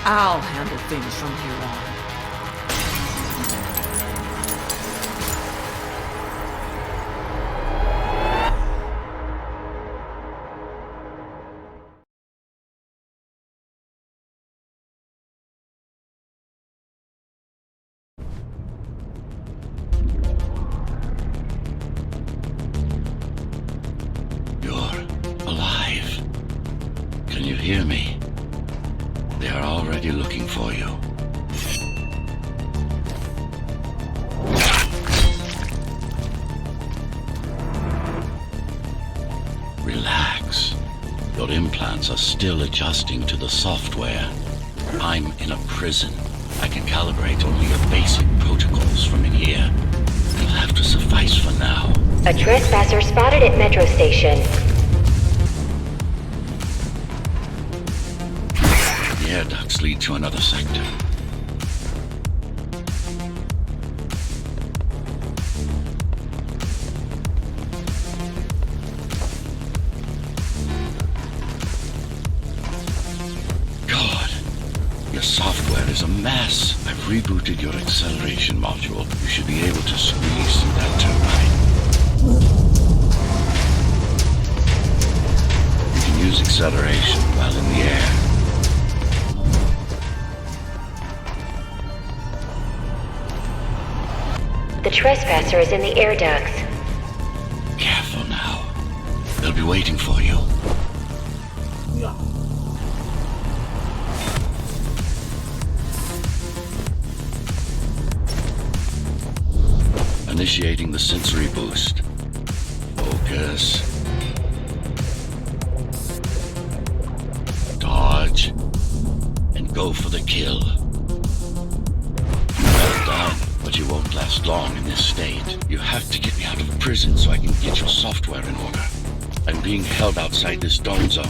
I'll handle things from here on. Can you hear me? They are already looking for you. Relax. Your implants are still adjusting to the software. I'm in a prison. I can calibrate only your basic protocols from in here. They'll have to suffice for now. A trespasser spotted at Metro Station. The air ducts lead to another sector. God, your software is a mess. I've rebooted your acceleration module. You should be able to squeeze through that turbine. You can use acceleration while in the air. The trespasser is in the air ducts. Careful now. They'll be waiting for you. Initiating the sensory boost. Focus. Dodge. And go for the kill. Well done. But you won't last long in this state. You have to get me out of prison so I can get your software in order. I'm being held outside this dome zone.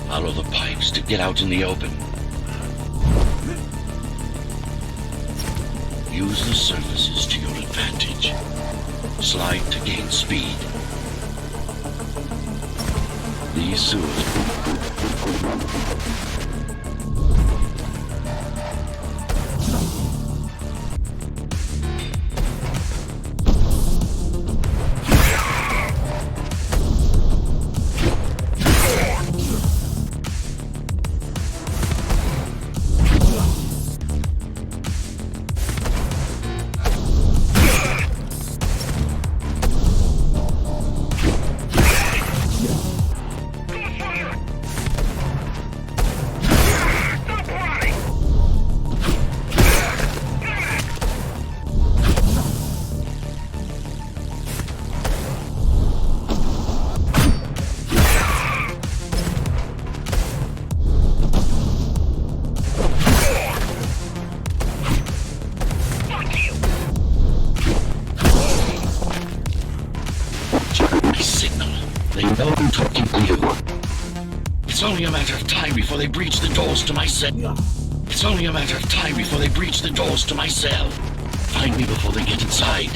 Follow the pipes to get out in the open. Use the surfaces to your advantage. Slide to gain speed. These sewers. I'm talking to you. It's only a matter of time before they breach the doors to my cell. It's only a matter of time before they breach the doors to my cell. Find me before they get inside.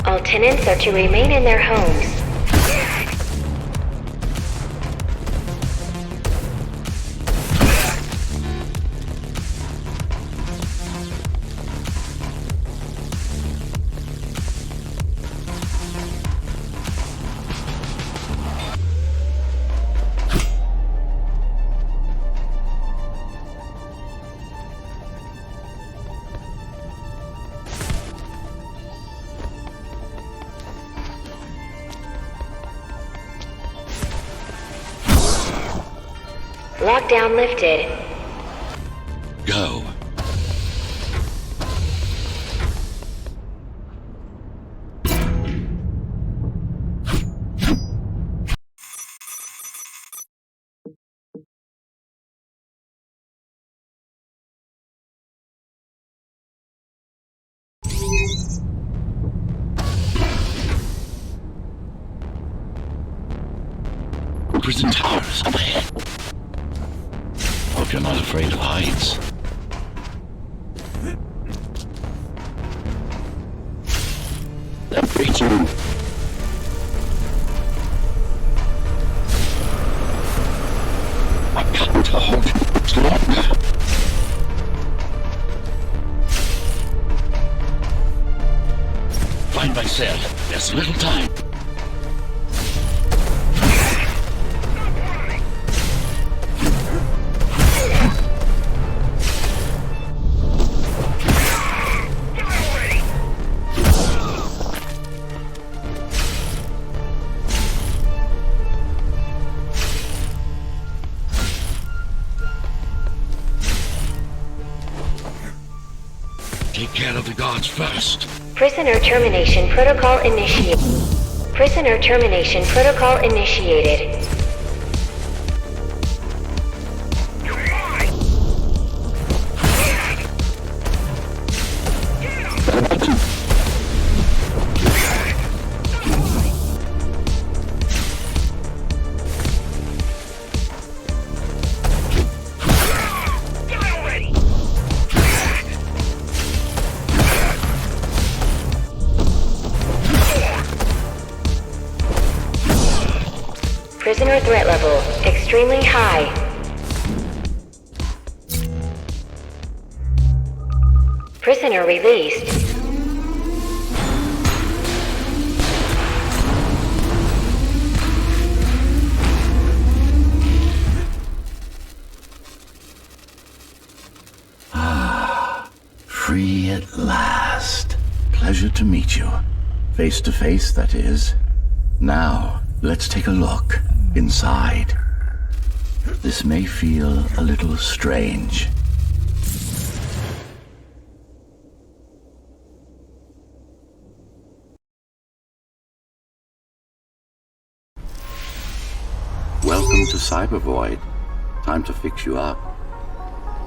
All tenants are to remain in their homes. Lockdown lifted. Go. Prison towers up ahead. Hope you're not afraid of heights. That preacher. I've got to hold it longer. Find my cell. There's little time. Take care of the guards first. Prisoner termination protocol initiated. Prisoner termination protocol initiated. Prisoner threat level extremely high. Prisoner released. Free at last. Pleasure to meet you. Face to face, that is. Now, let's take a look inside. This may feel a little strange. Welcome to Cyber Void. Time to fix you up.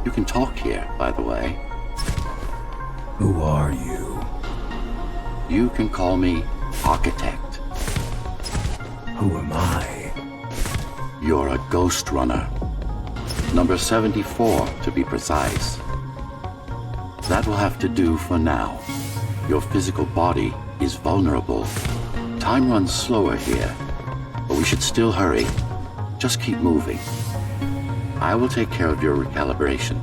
You can talk here, by the way. Who are you? You can call me Architect. Who am I? You're a ghost runner. Number 74, to be precise. That will have to do for now. Your physical body is vulnerable. Time runs slower here, but we should still hurry. Just keep moving. I will take care of your recalibration.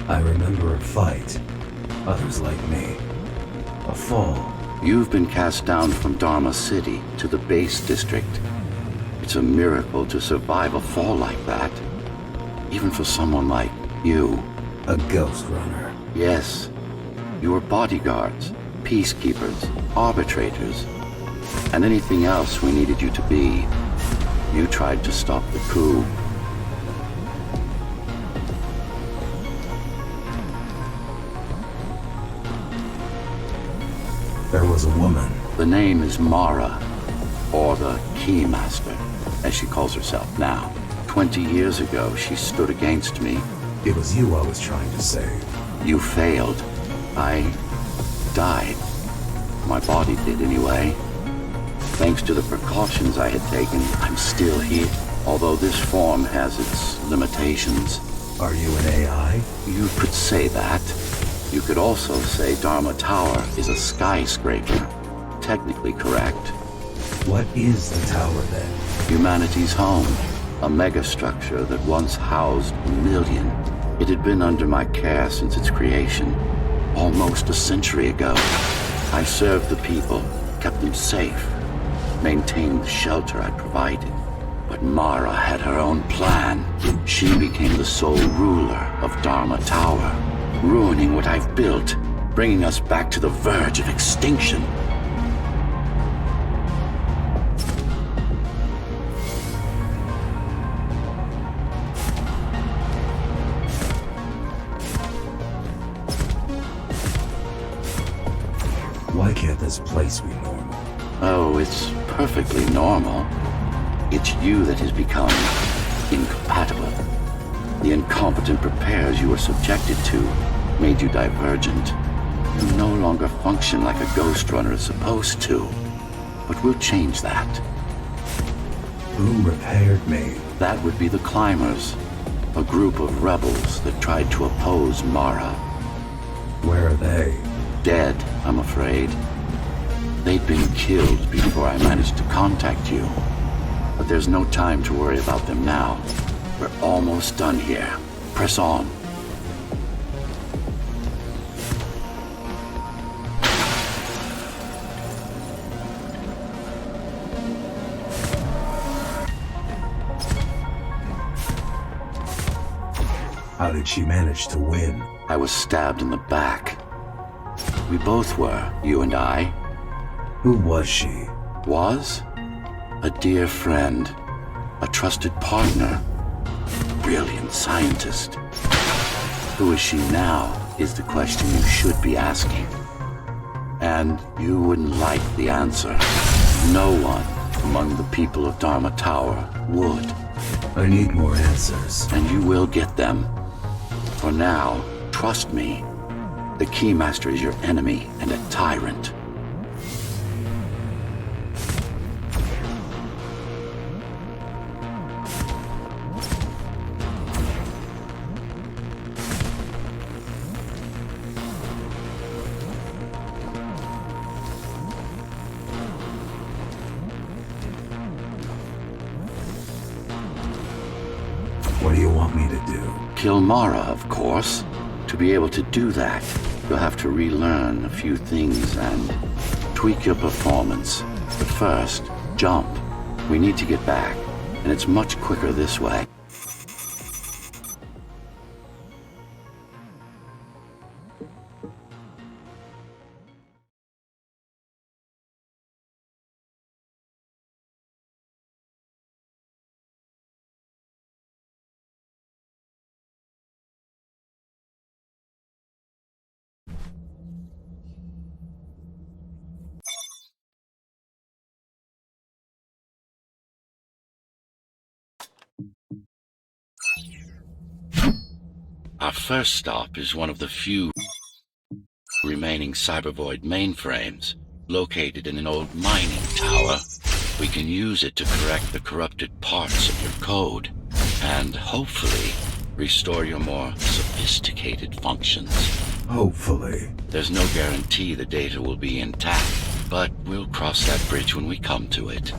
I remember a fight. Others like me. A fall. You've been cast down from Dharma City to the base district. It's a miracle to survive a fall like that. Even for someone like you. A ghost runner. Yes. You were bodyguards, peacekeepers, arbitrators, and anything else we needed you to be. You tried to stop the coup. There was a woman. The name is Mara, or the Keymaster, as she calls herself now. 20 years ago, she stood against me. It was you I was trying to save. You failed. I died. My body did anyway. Thanks to the precautions I had taken, I'm still here. Although this form has its limitations. Are you an AI? You could say that. You could also say Dharma Tower is a skyscraper. Technically correct. What is the tower then? Humanity's home. A megastructure that once housed 1 million. It had been under my care since its creation. Almost a century ago. I served the people, kept them safe, maintained the shelter I provided. But Mara had her own plan. She became the sole ruler of Dharma Tower, ruining what I've built, bringing us back to the verge of extinction. Why can't this place be normal? Oh, it's perfectly normal. It's you that has become incompatible. The incompetent repairs you were subjected to made you divergent. You no longer function like a ghost runner is supposed to. But we'll change that. Who repaired me? That would be the Climbers, a group of rebels that tried to oppose Mara. Where are they? Dead, I'm afraid. They'd been killed before I managed to contact you. But there's no time to worry about them now. We're almost done here. Press on. How did she manage to win? I was stabbed in the back. We both were, you and I. Who was she? Was? A dear friend. A trusted partner. Brilliant scientist. Who is she now is the question you should be asking. And you wouldn't like the answer. No one among the people of Dharma Tower would. I need more answers. And you will get them. For now, trust me. The Keymaster is your enemy and a tyrant. What do you want me to do? Kill Mara, of course. To be able to do that, you'll have to relearn a few things and tweak your performance. But first, jump. We need to get back, and it's much quicker this way. Our first stop is one of the few remaining Cybervoid mainframes, located in an old mining tower. We can use it to correct the corrupted parts of your code, and hopefully restore your more sophisticated functions. Hopefully. There's no guarantee the data will be intact, but we'll cross that bridge when we come to it.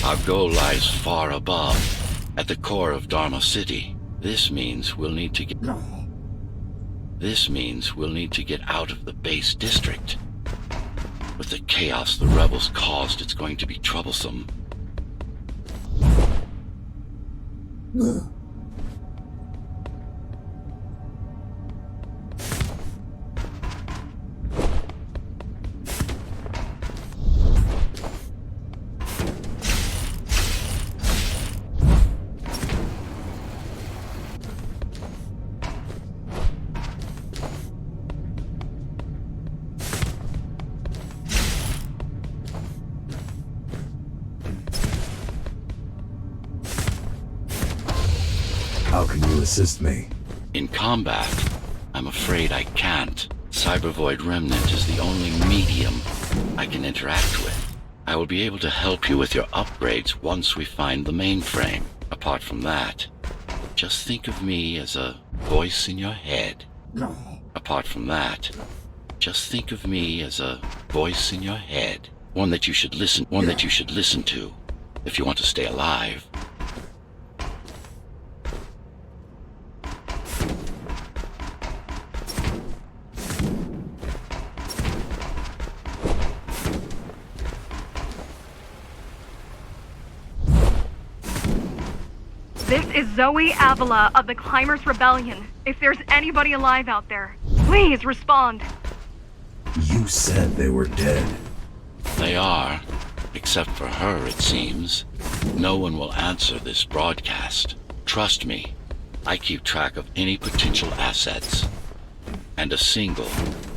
Our goal lies far above, at the core of Dharma City. This means we'll need to get out of the base district. With the chaos the rebels caused, it's going to be troublesome. How can you assist me? In combat, I'm afraid I can't. Cybervoid Remnant is the only medium I can interact with. I will be able to help you with your upgrades once we find the mainframe. Apart from that, just think of me as a voice in your head. Apart from that, just think of me as a voice in your head. One that you should listen to if you want to stay alive. This is Zoe Avila of the Climbers Rebellion. If there's anybody alive out there, please respond. You said they were dead. They are, except for her, it seems. No one will answer this broadcast. Trust me, I keep track of any potential assets. And a single,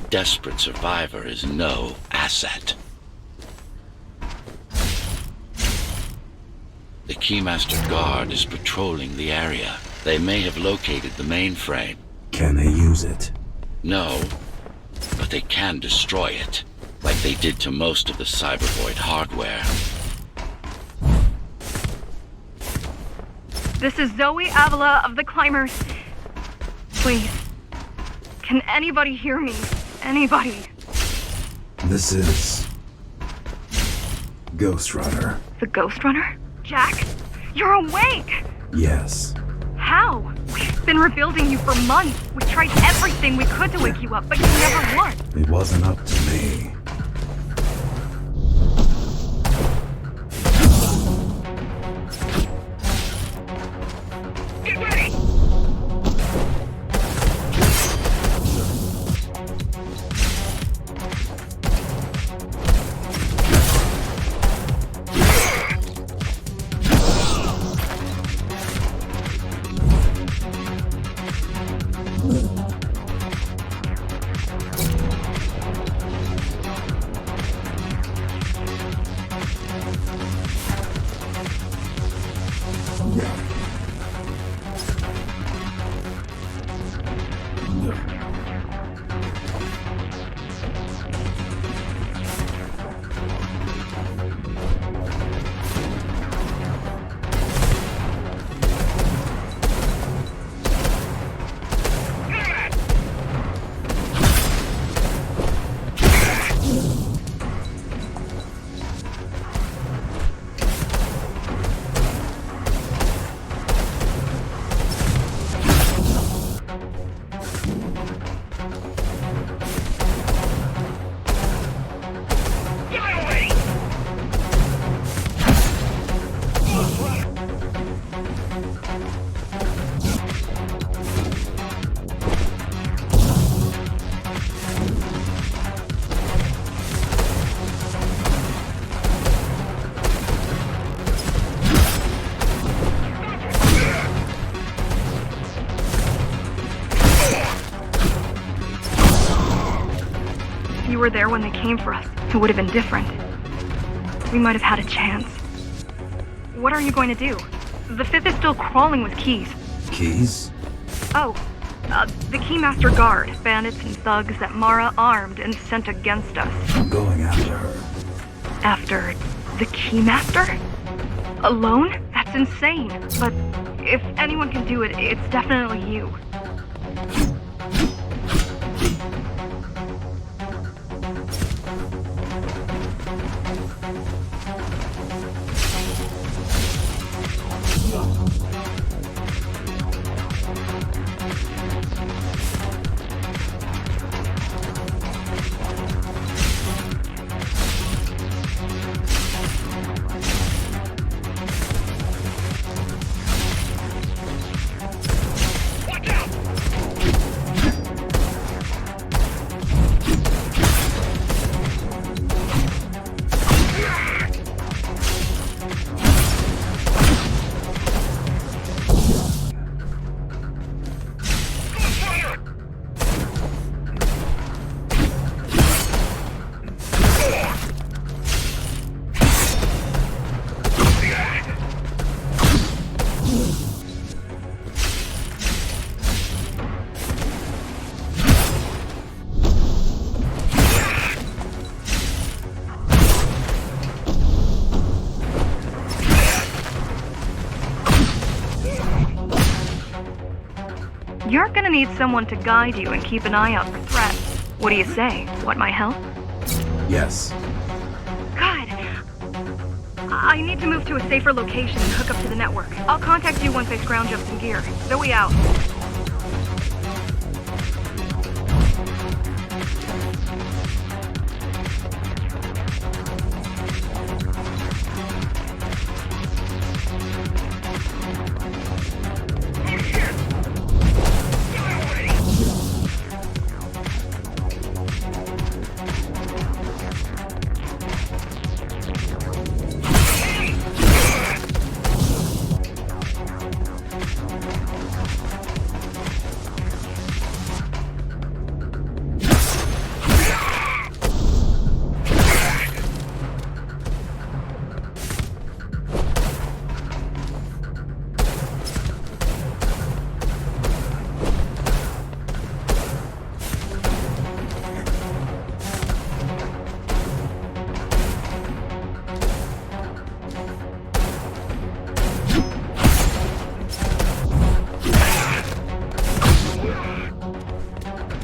desperate survivor is no asset. The Keymaster Guard is patrolling the area. They may have located the mainframe. Can they use it? No, but they can destroy it, like they did to most of the Cybervoid hardware. This is Zoe Avila of the Climbers. Please, can anybody hear me? Anybody? This is... Ghost Runner. The Ghost Runner? Jack, you're awake! Yes. How? We've been rebuilding you for months. We tried everything we could to wake you up, but you never won. It wasn't up to me. Get ready! If you were there when they came for us, it would have been different. We might have had a chance. What are you going to do? The Fifth is still crawling with keys. Keys? Oh, the Keymaster Guard, bandits and thugs that Mara armed and sent against us. I'm going after her. After the Keymaster? Alone? That's insane. But if anyone can do it, it's definitely you. You're gonna need someone to guide you and keep an eye out for threats. What do you say? Want my help? Yes. Good. I need to move to a safer location and hook up to the network. I'll contact you once I scrounge up some gear. Zoe out.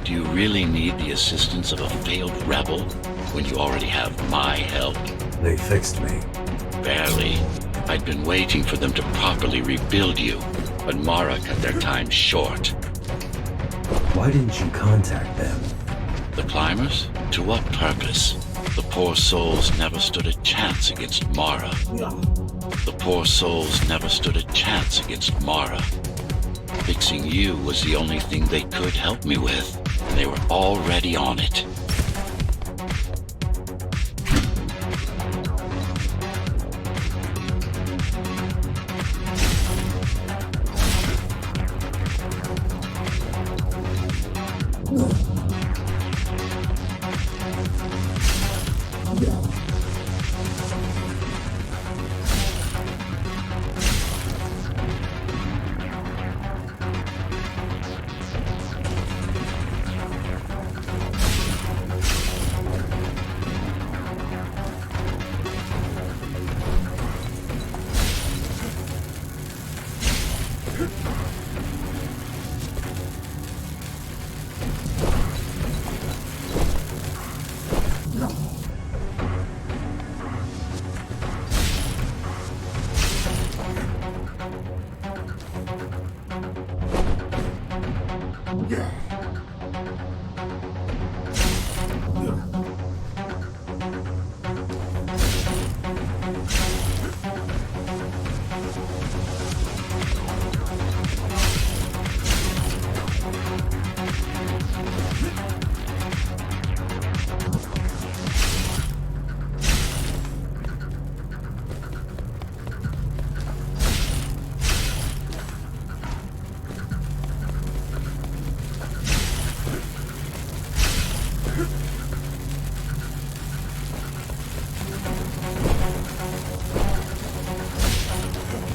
Do you really need the assistance of a failed rebel when you already have my help? They fixed me. Barely. I'd been waiting for them to properly rebuild you, but Mara cut their time short. Why didn't you contact them? The climbers? To what purpose? The poor souls never stood a chance against Mara. The poor souls never stood a chance against Mara. Fixing you was the only thing they could help me with, and they were already on it.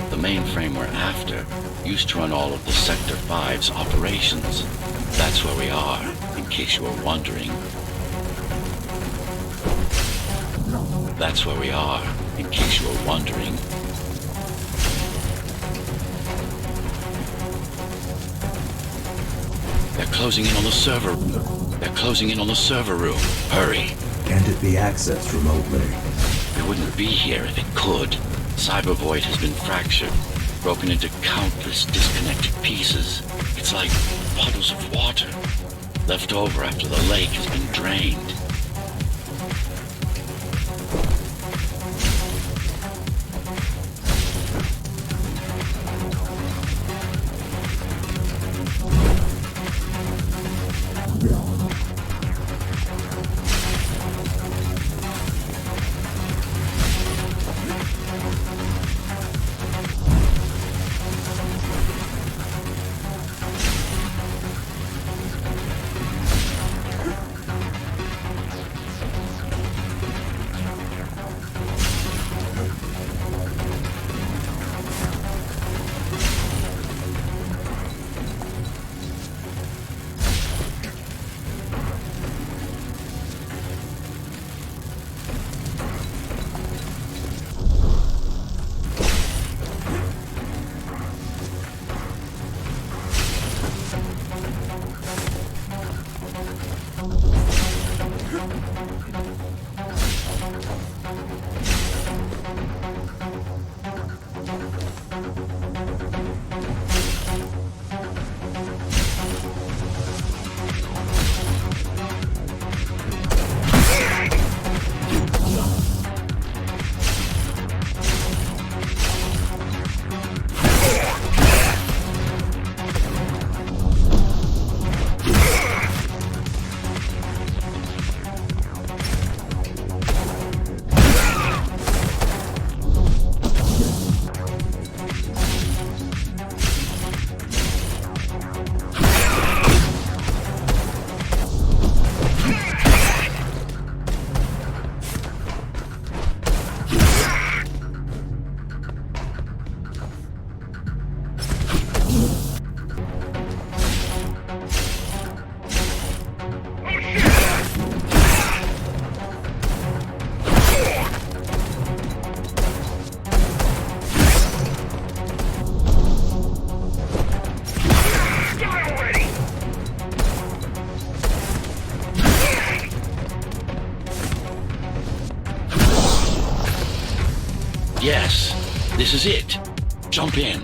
The mainframe we're after used to run all of the Sector 5's operations. That's where we are, in case you were wondering. That's where we are, in case you were wondering. They're closing in on the server. They're closing in on the server room. Hurry. Can't it be accessed remotely? It wouldn't be here if it could. Cyber Void has been fractured, broken into countless disconnected pieces. It's like puddles of water, left over after the lake has been drained. This is it. Jump in.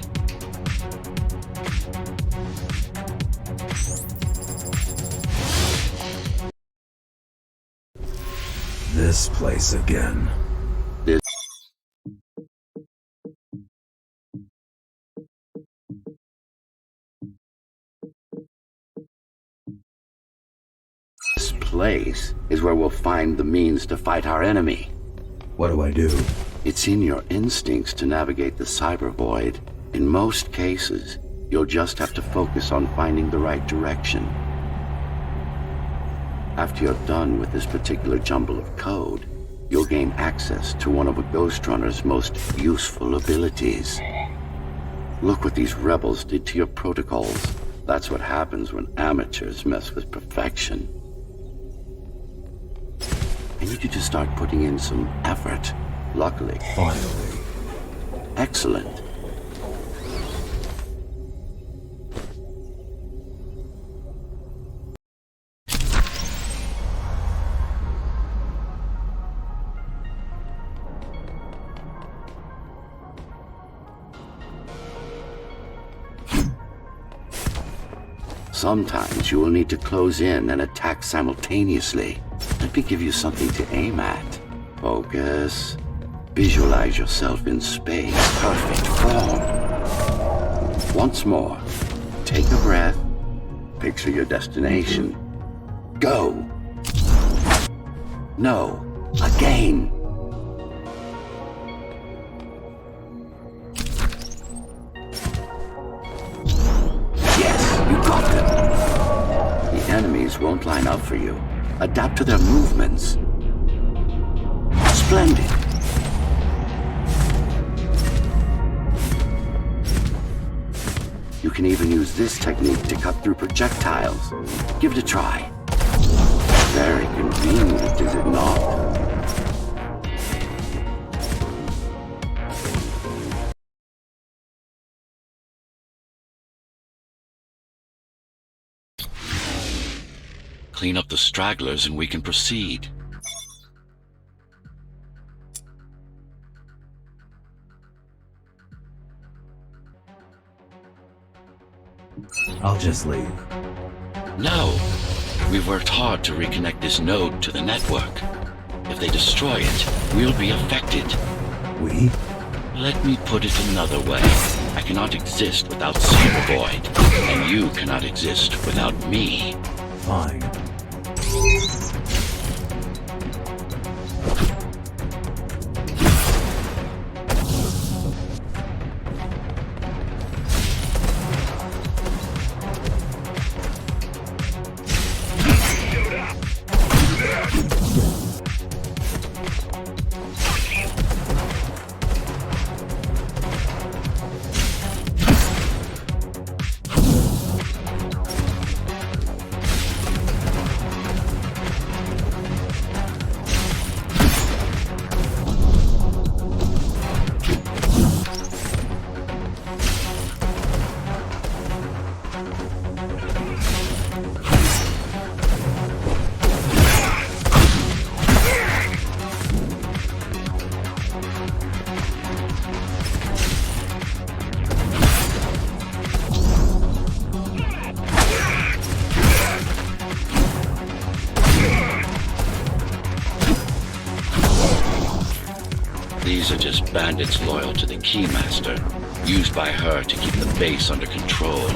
This place again. This place is where we'll find the means to fight our enemy. What do I do? It's in your instincts to navigate the cyber void. In most cases, you'll just have to focus on finding the right direction. After you're done with this particular jumble of code, you'll gain access to one of a Ghost Runner's most useful abilities. Look what these rebels did to your protocols. That's what happens when amateurs mess with perfection. I need you to start putting in some effort. Luckily. Finally. Excellent. Sometimes you will need to close in and attack simultaneously. Let me give you something to aim at. Focus. Visualize yourself in space. Perfect form. Once more. Take a breath. Picture your destination. Go. No. Again. Enemies won't line up for you. Adapt to their movements. Splendid. You can even use this technique to cut through projectiles. Give it a try. Very convenient, is it not? Clean up the stragglers and we can proceed. I'll just leave. No. We've worked hard to reconnect this node to the network. If they destroy it, we'll be affected. We? Let me put it another way. I cannot exist without Cyber Void, and you cannot exist without me. Fine. These are just bandits loyal to the Keymaster, used by her to keep the base under control.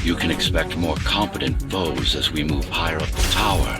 You can expect more competent foes as we move higher up the tower.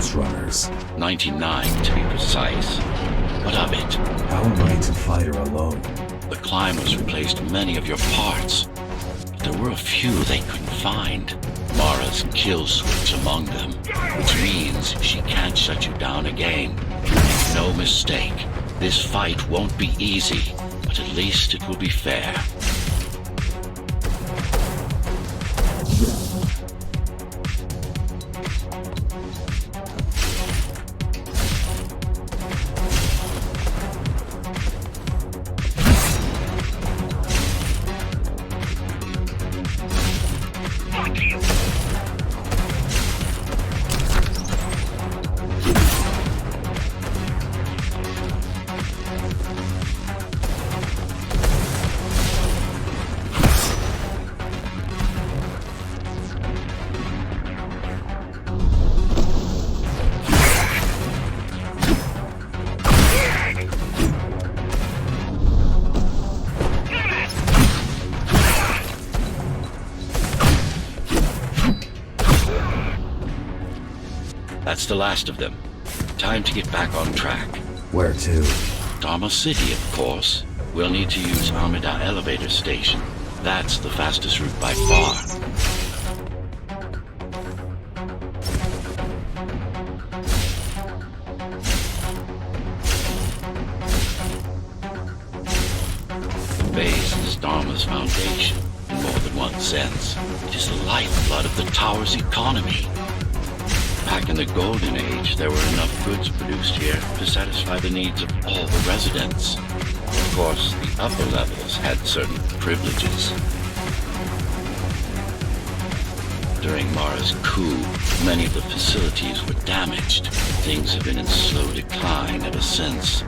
Ghost Runners. 99 to be precise. What of it? How am I to fight her alone? The climbers replaced many of your parts. But there were a few they couldn't find. Mara's kill switch among them, which means she can't shut you down again. Make no mistake, this fight won't be easy, but at least it will be fair. That's the last of them. Time to get back on track. Where to? Dharma City, of course. We'll need to use Amida Elevator Station. That's the fastest route by far. The base is Dharma's foundation, in more than one sense. It is the lifeblood of the tower's economy. Back in the Golden Age, there were enough goods produced here to satisfy the needs of all the residents. Of course, the upper levels had certain privileges. During Mara's coup, many of the facilities were damaged. Things have been in slow decline ever since.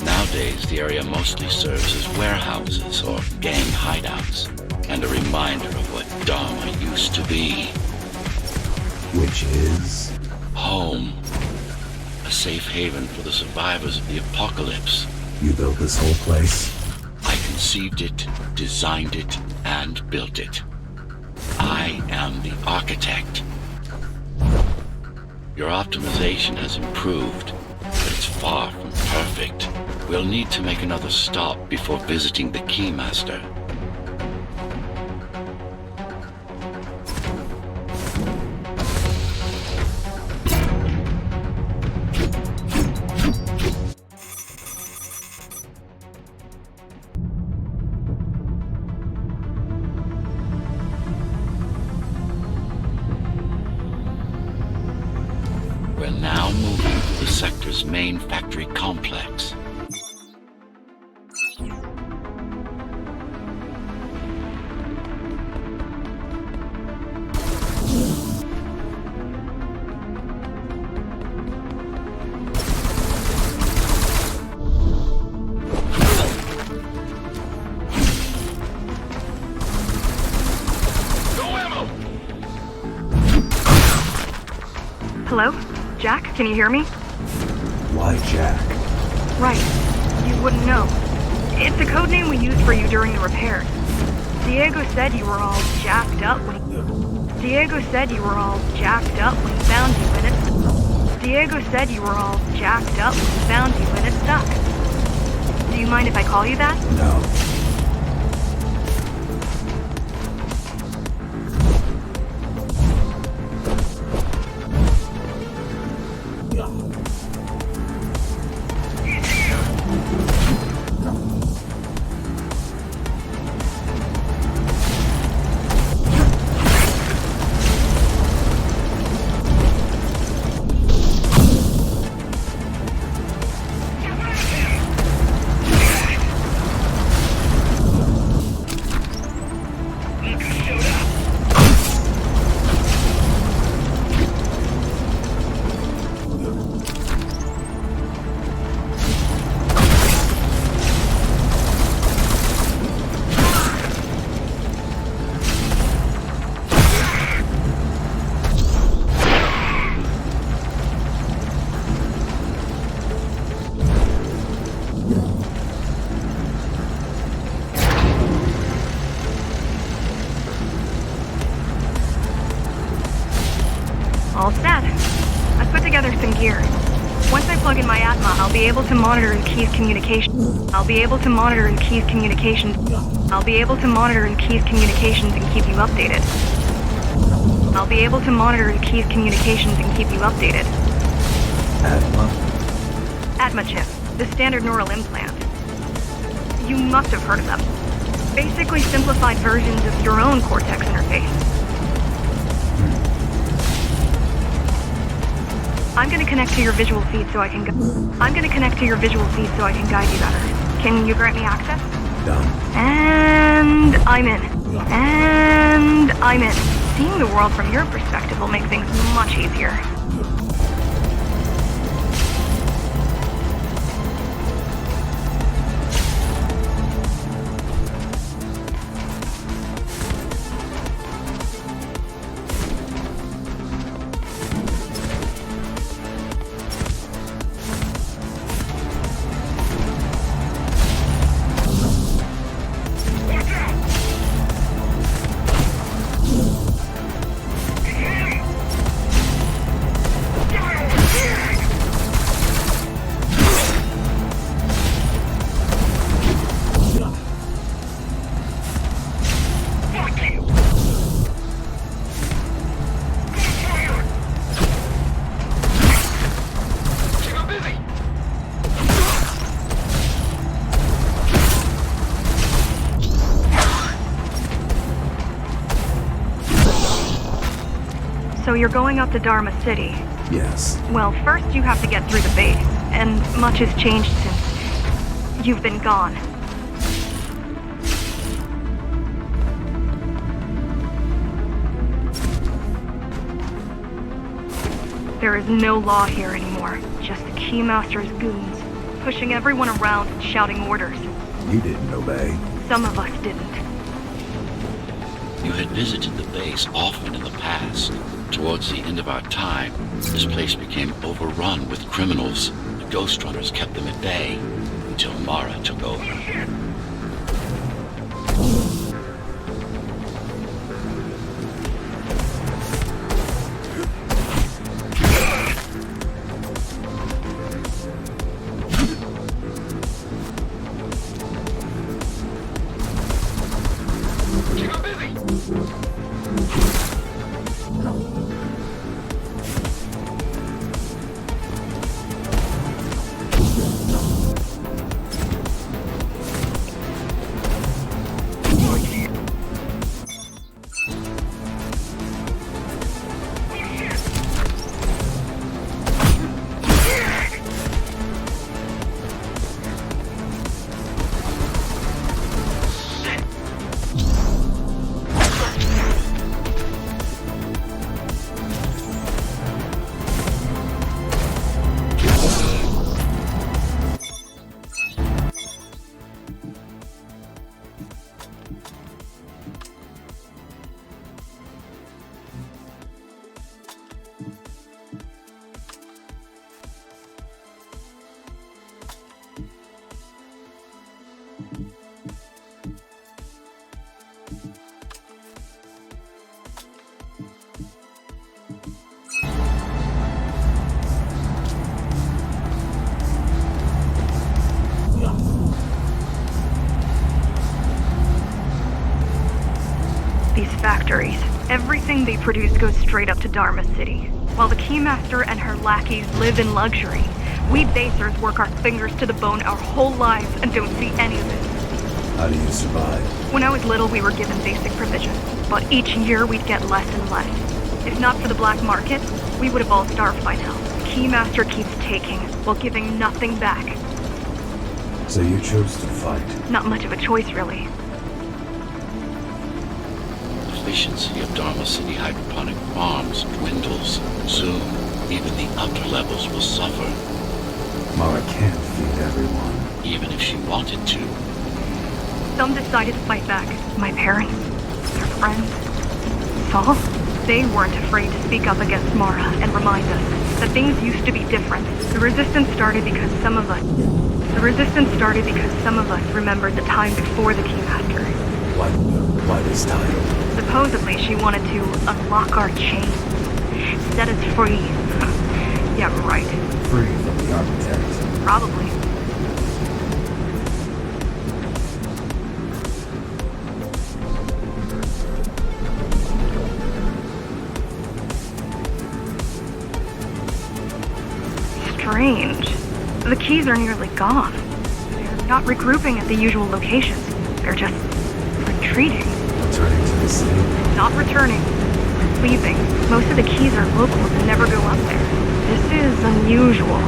Nowadays, the area mostly serves as warehouses or gang hideouts, and a reminder of what Dharma used to be. Which is? Home. A safe haven for the survivors of the apocalypse. You built this whole place? I conceived it, designed it, and built it. I am the architect. Your optimization has improved, but it's far from perfect. We'll need to make another stop before visiting the Keymaster. We're now moving through the sector's main factory complex. Hello? Jack, can you hear me? Why Jack? Right. You wouldn't know. It's a code name we used for you during the repairs. Diego said you were all jacked up when he found you and it stuck. Do you mind if I call you that? No. here. Once I plug in my Atma, I'll be able to monitor the key's communication. I'll be able to monitor the key's communications. I'll be able to monitor the key's communications and keep you updated. I'll be able to monitor the key's communications and keep you updated. Atma? Atma chip, the standard neural implant. You must have heard of them. Basically simplified versions of your own Cortex interface. I'm gonna connect to your visual feed so I can guide you better. Can you grant me access? Done. And I'm in. And I'm in. Seeing the world from your perspective will make things much easier. So you're going up to Dharma City. Yes. Well, first you have to get through the base, and much has changed since you've been gone. There is no law here anymore, just the Keymaster's goons, pushing everyone around and shouting orders. You didn't obey. Some of us didn't. You had visited the base often in the past. Towards the end of our time, this place became overrun with criminals. The Ghost Runners kept them at bay until Mara took over. Factories. Everything they produce goes straight up to Dharma City. While the Keymaster and her lackeys live in luxury, we basers work our fingers to the bone our whole lives and don't see any of it. How do you survive? When I was little, we were given basic provisions, but each year we'd get less and less. If not for the black market, we would have all starved by now. The Keymaster keeps taking, while giving nothing back. So you chose to fight? Not much of a choice, really. The efficiency of Dharma City hydroponic farms dwindles. Soon, even the upper levels will suffer. Mara can't feed everyone. Even if she wanted to. Some decided to fight back. My parents, their friends, Saul. They weren't afraid to speak up against Mara and remind us that things used to be different. The resistance started because some of us remembered the time before the Keymaster. Why this time? Supposedly, she wanted to unlock our chains, set us free. Yeah, right. architect. Probably. Strange. The keys are nearly gone. They're not regrouping at the usual locations. They're just retreating. Returning to the city. Not returning. Leaving. Most of the keys are locals and never go up there. This is unusual.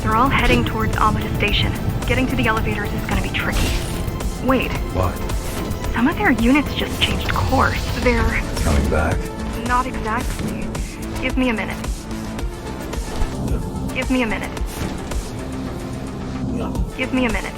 They're all heading towards Amada Station. Getting to the elevators is gonna be tricky. Wait. What? Some of their units just changed course. They're... Coming back? Not exactly. Give me a minute. Give me a minute. Give me a minute.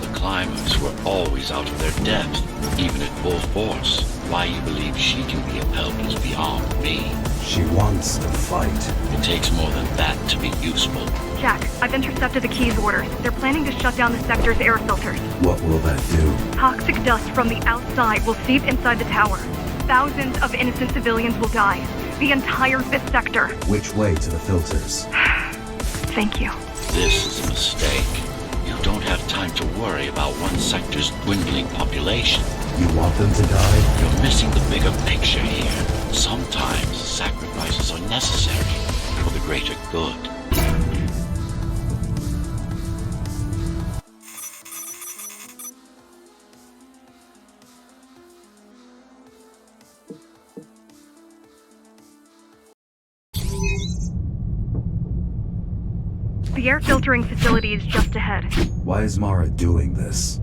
The climbers were always out of their depth, even at full force. Why you believe she can be upheld is beyond me. She wants to fight. It takes more than that to be useful. Jack, I've intercepted the Key's orders. They're planning to shut down the sector's air filters. What will that do? Toxic dust from the outside will seep inside the tower. Thousands of innocent civilians will die. The entire 5th sector. Which way to the filters? Thank you. This is a mistake. You don't have time to worry about one sector's dwindling population. You want them to die? You're missing the bigger picture here. Sometimes sacrifices are necessary for the greater good. The air filtering facility is just ahead. Why is Mara doing this?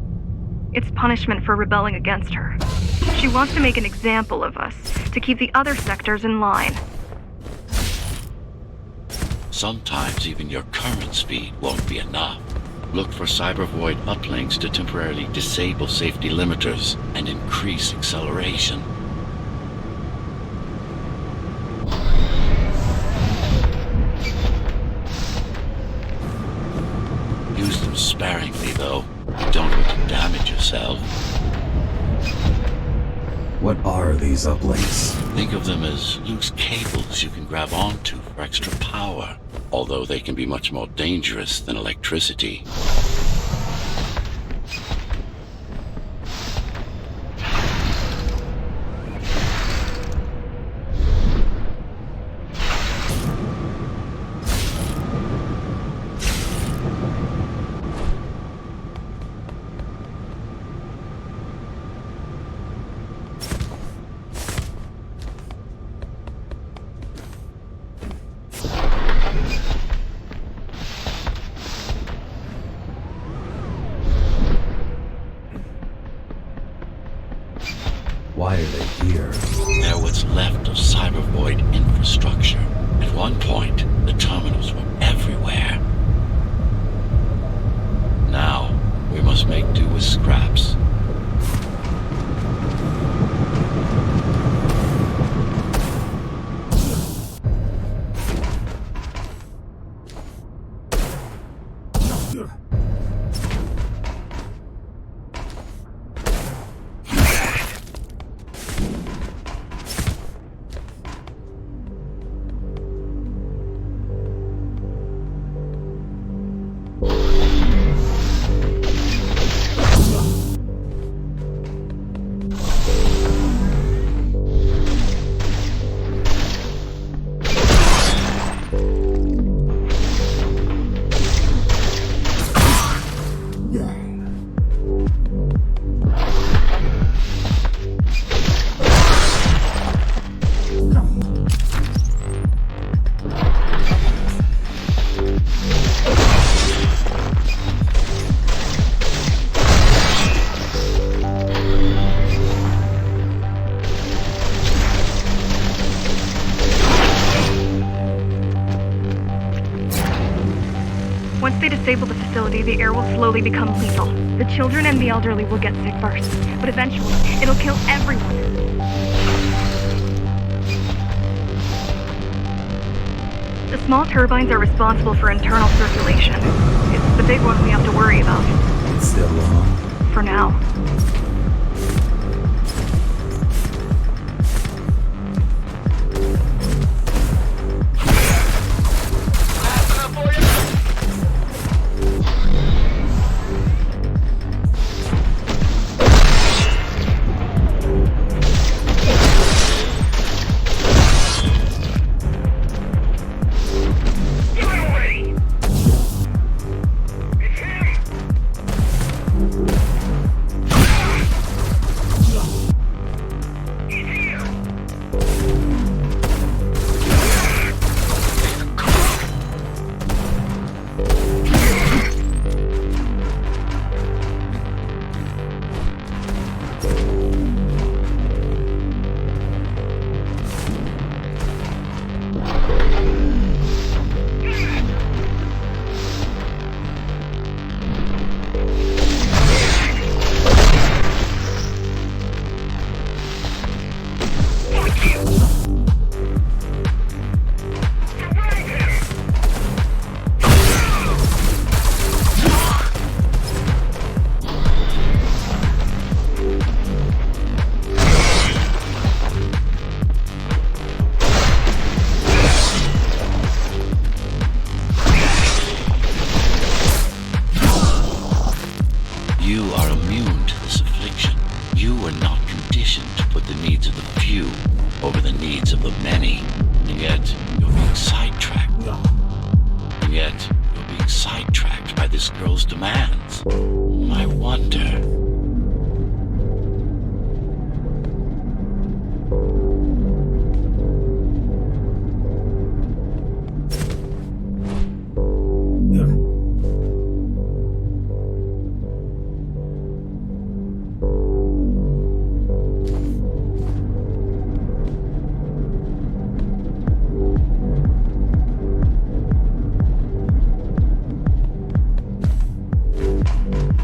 It's punishment for rebelling against her. She wants to make an example of us, to keep the other sectors in line. Sometimes even your current speed won't be enough. Look for cyber void uplinks to temporarily disable safety limiters and increase acceleration. Use them sparingly, though. You don't want to damage yourself. What are these uplinks? Think of them as loose cables you can grab onto for extra power, although they can be much more dangerous than electricity. Why are they here? They're what's left of cybervoid infrastructure. At one point, the terminals were everywhere. Now, we must make do with scraps. Once they disable the facility, the air will slowly become lethal. The children and the elderly will get sick first, but eventually, it'll kill everyone. The small turbines are responsible for internal circulation. It's the big one we have to worry about. It's still long. For now. You are immune to this affliction. You are not conditioned to put the needs of the few over the needs of the many. And yet, you're being sidetracked. And yet, you're being sidetracked by this girl's demands. I wonder.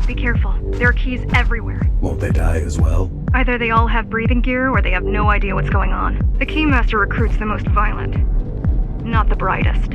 Be careful. There are keys everywhere. Won't they die as well? Either they all have breathing gear or they have no idea what's going on. The Keymaster recruits the most violent, not the brightest.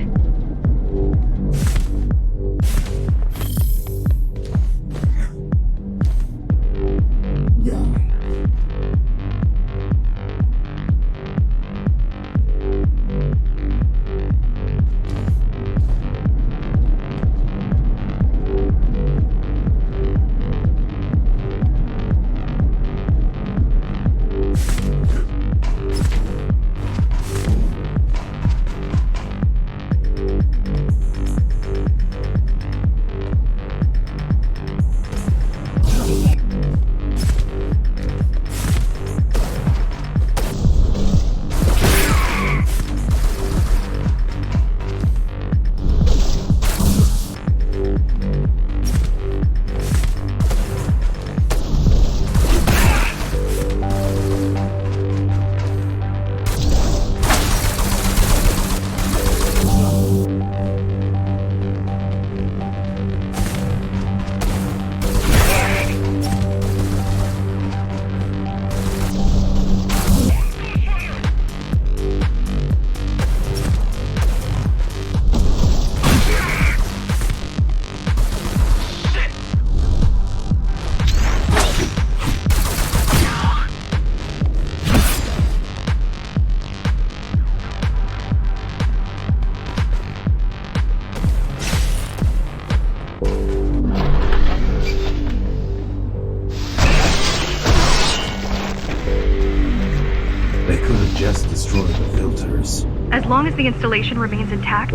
As long as the installation remains intact,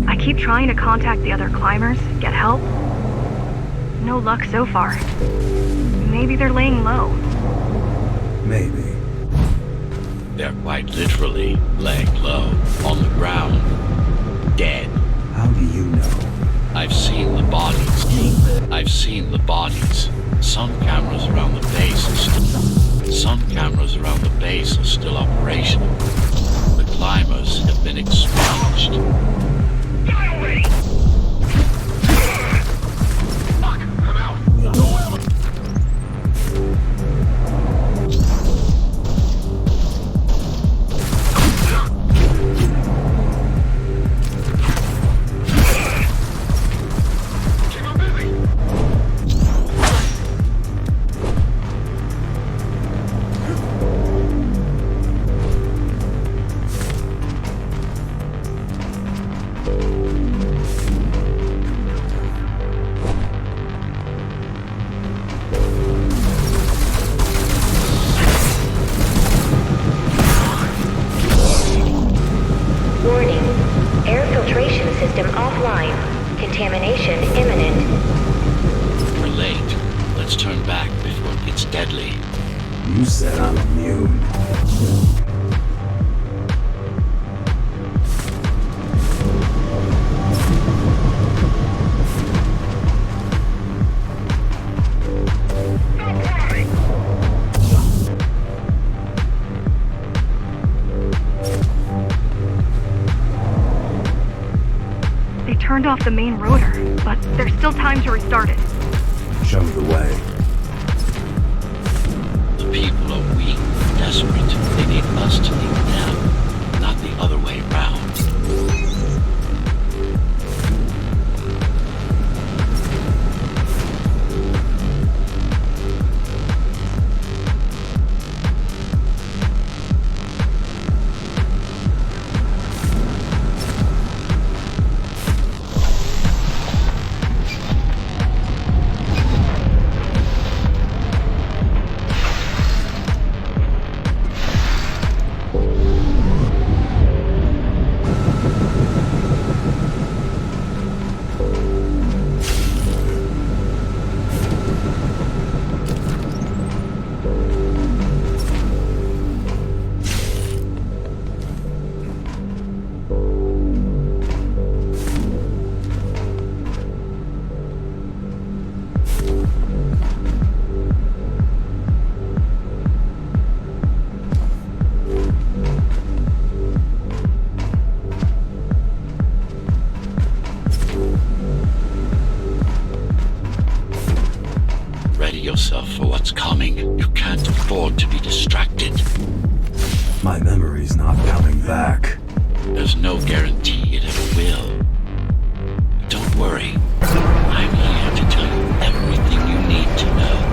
I keep trying to contact the other climbers, get help. No luck so far. Maybe they're laying low. Maybe. They're quite literally laying low, on the ground, dead. How do you know? I've seen the bodies. I've seen the bodies. Some cameras around the base are still operational. The climbers have been expunged. Fuck, I'm out. Keep on busy. Warning. Air filtration system offline. Contamination imminent. We're late. Let's turn back before it gets deadly. You said I'm immune. They turned off the main rotor, but there's still time to restart it. Show the way. The people are weak, desperate. They need us to lead them, not the other way round. Ready yourself for what's coming. You can't afford to be distracted. My memory's not coming back. There's no guarantee it ever will. Don't worry. I'm here to tell you everything you need to know.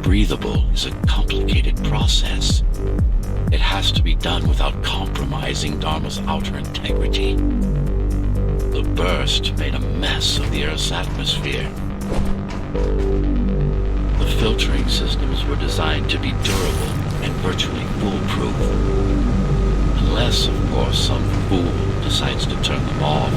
breathable is a complicated process. It has to be done without compromising Dharma's outer integrity. The burst made a mess of the Earth's atmosphere. The filtering systems were designed to be durable and virtually foolproof. Unless, of course, some fool decides to turn them off.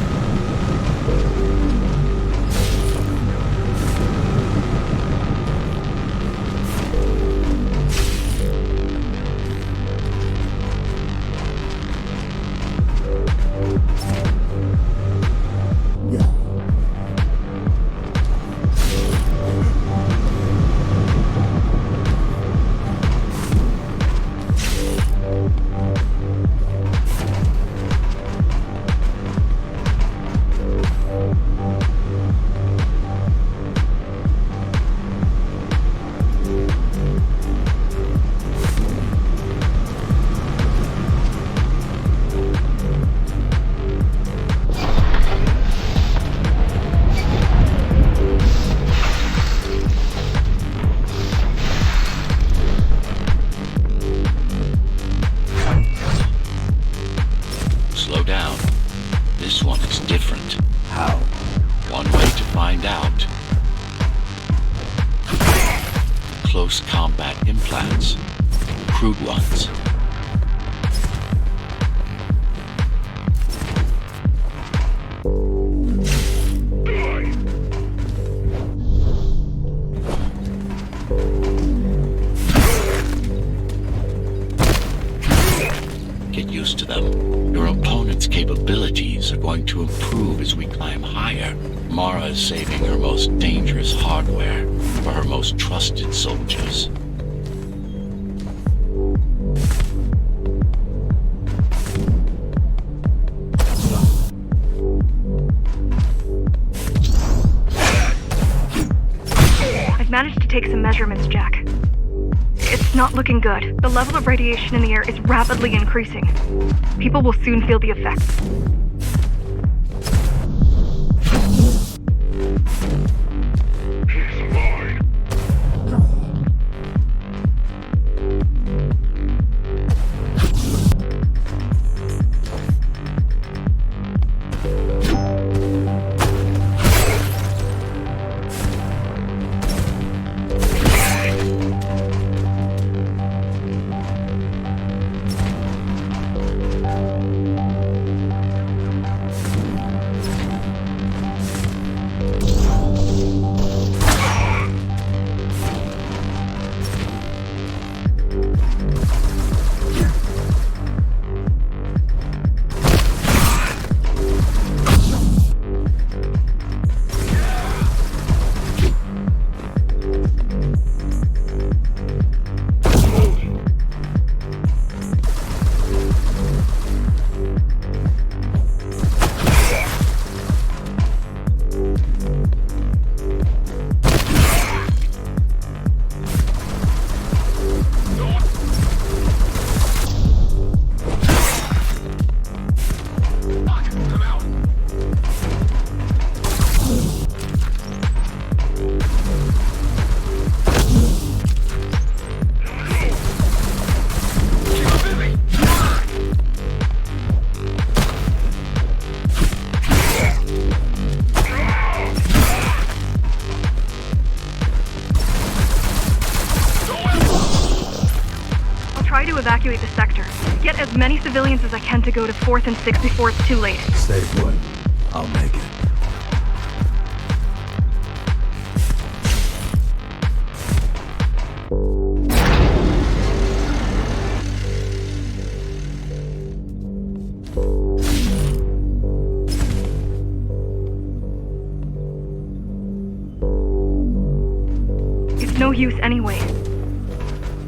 Slow down. This one is different. How? One way to find out. Close combat implants. Crude ones. Get used to them. Your opponent's capabilities are going to improve as we climb higher. Mara is saving her most dangerous hardware for her most trusted soldiers. I've managed to take some measurements, Jack. It's not looking good. The level of radiation in the air is rapidly increasing. People will soon feel the effects. He's mine. Try to evacuate the sector. Get as many civilians as I can to go to 4th and 6th before it's too late. Stay put. I'll make it. It's no use anyway.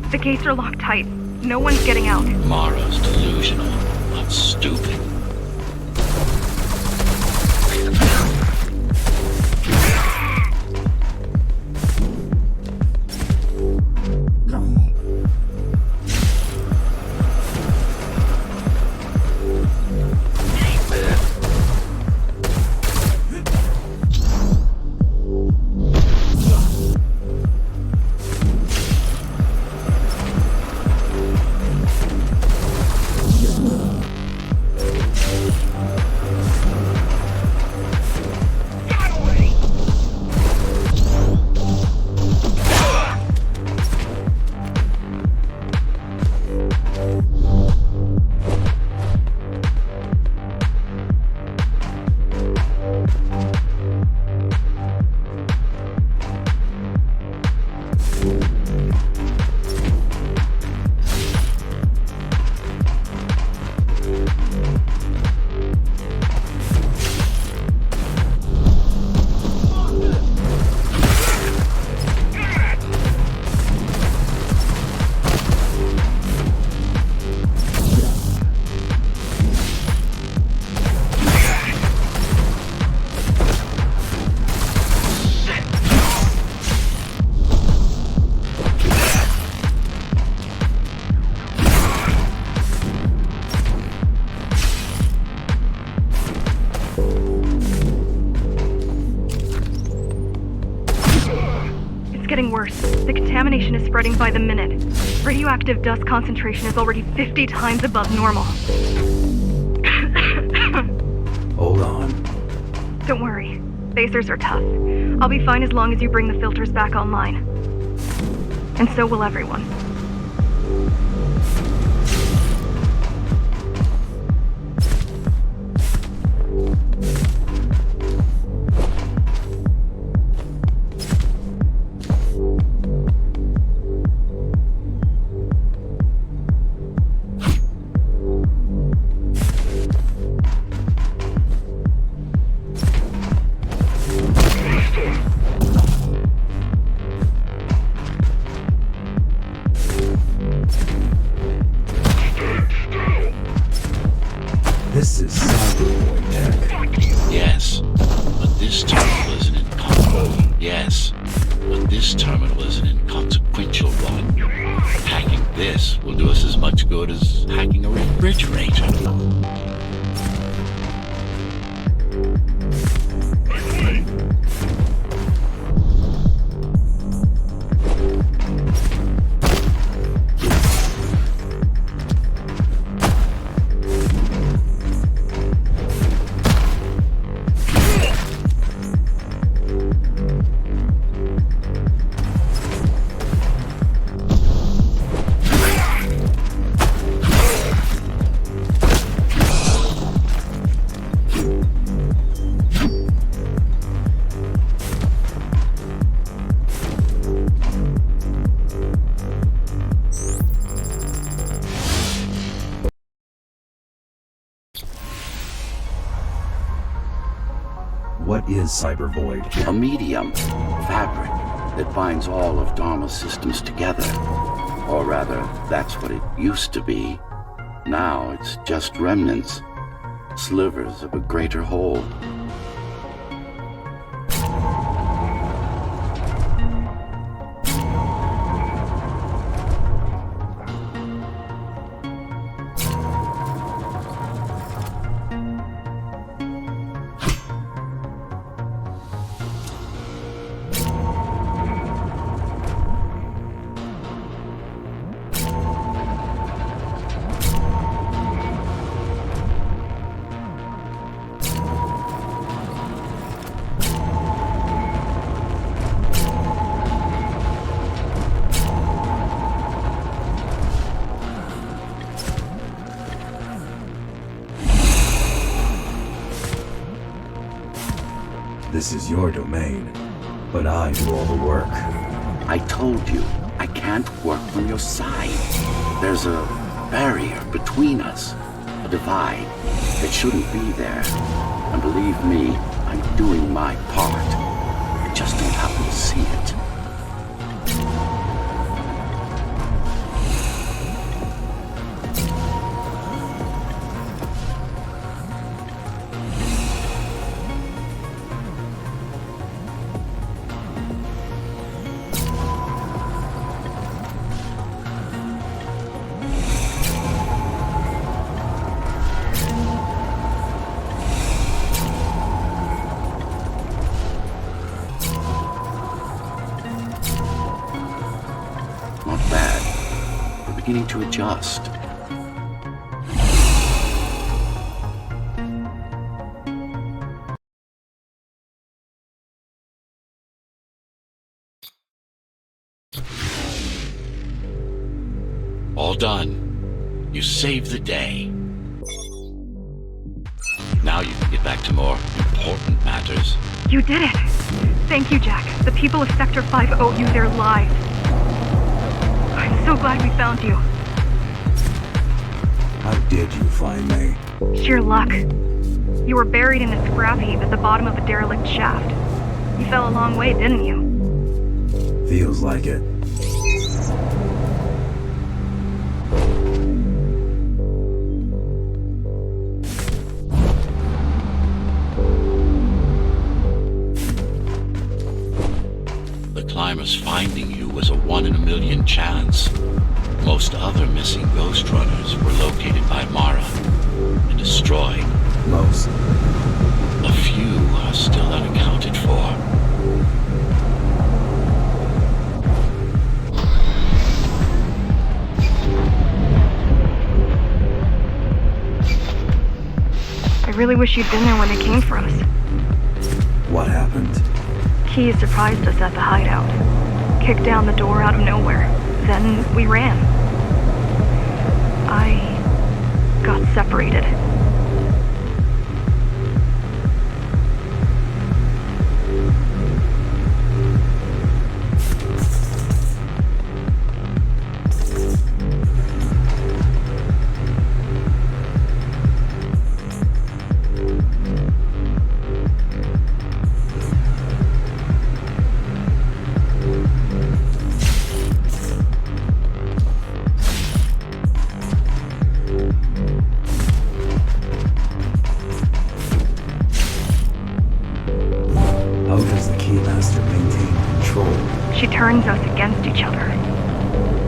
The gates are locked tight. No one's getting out. Mara's delusional, not stupid. contamination is spreading by the minute. Radioactive dust concentration is already 50 times above normal. Hold on. Don't worry. Spacers are tough. I'll be fine as long as you bring the filters back online. And so will everyone. This is cyberboy tech. Yes, but this terminal is an inconsequential one. Hacking this will do us as much good as hacking a refrigerator. What is cybervoid? A medium, fabric, that binds all of Dharma's systems together. Or rather, that's what it used to be. Now it's just remnants, slivers of a greater whole. This is your domain, but I do all the work. I told you, I can't work from your side. There's a barrier between us, a divide that shouldn't be there. And believe me, I'm doing my part. I just don't happen to see it. Not bad. We're beginning to adjust. All done. You saved the day. Now you can get back to more important matters. You did it! Thank you, Jack. The people of Sector 5 owe you their lives. I'm so glad we found you. How did you find me? Sheer luck. You were buried in a scrap heap at the bottom of a derelict shaft. You fell a long way, didn't you? Feels like it. The climbers finding you was a 1 in a million chance. Most other missing Ghost Runners were located by Mara and destroyed. Most. A few are still unaccounted for. really wish you'd been there when they came for us. What happened? Keys surprised us at the hideout. Kicked down the door out of nowhere. Then we ran. I got separated. How does the Keymaster maintain control? She turns us against each other.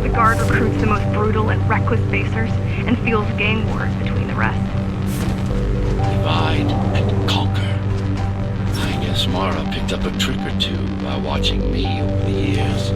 The guard recruits the most brutal and reckless basers and fuels gang wars between the rest. Divide and conquer. I guess Mara picked up a trick or two by watching me over the years.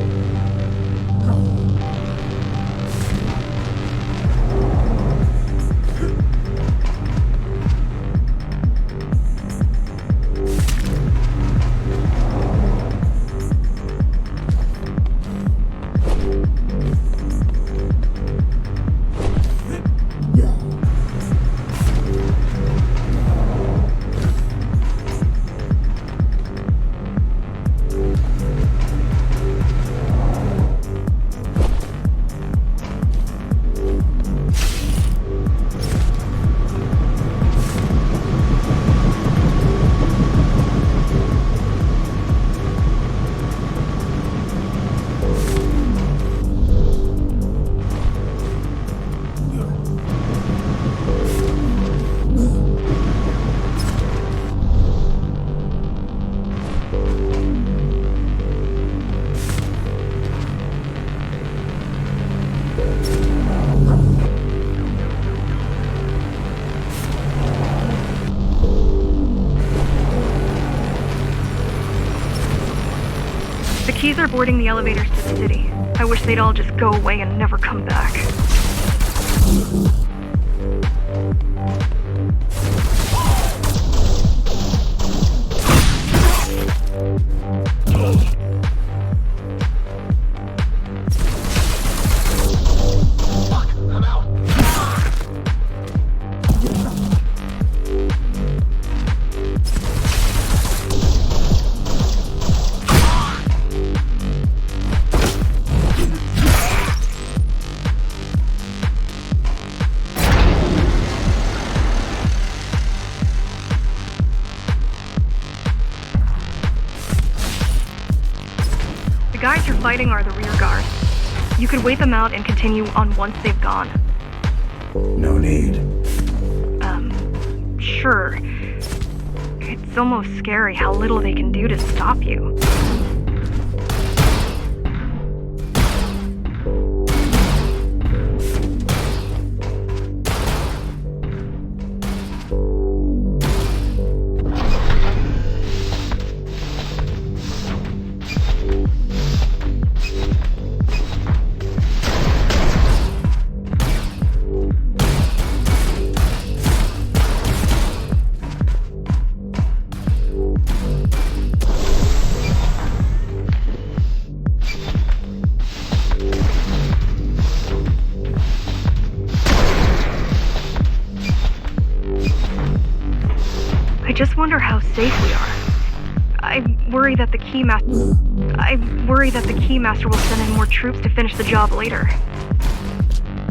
The Keys are boarding the elevators to the city. I wish they'd all just go away and never come back. Fuck, I'm out. The guys you're fighting are the rear guard. You could wait them out and continue on once they've gone. No need. Sure. It's almost scary how little they can do to stop you. I just wonder how safe we are. I worry that the Keymaster will send in more troops to finish the job later.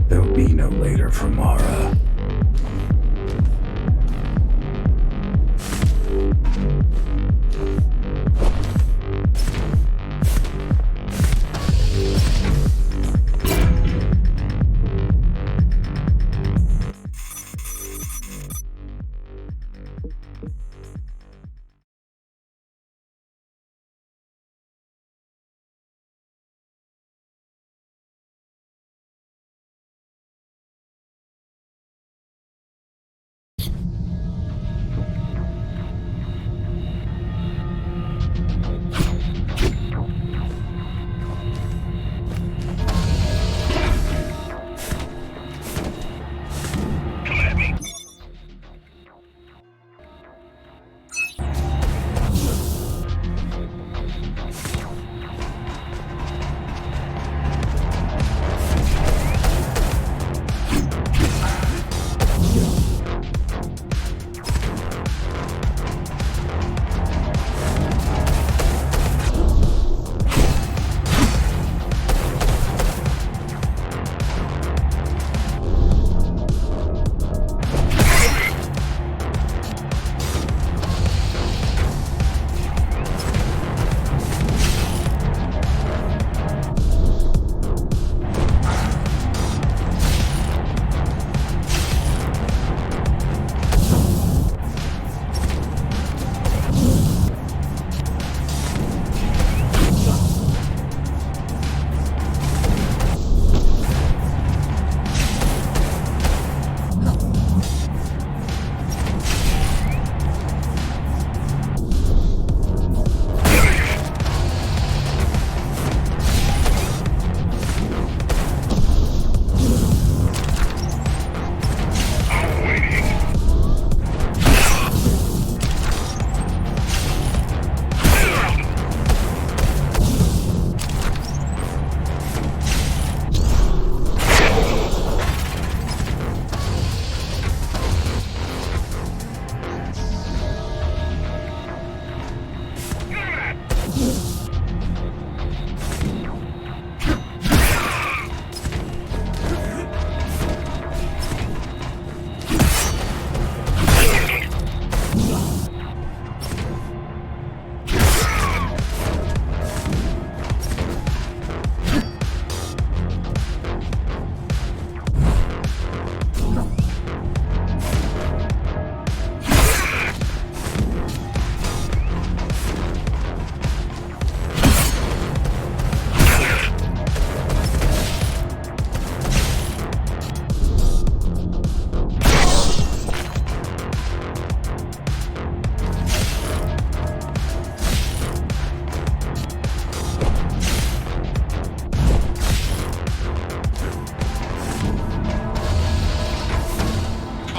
There'll be no later for Mara.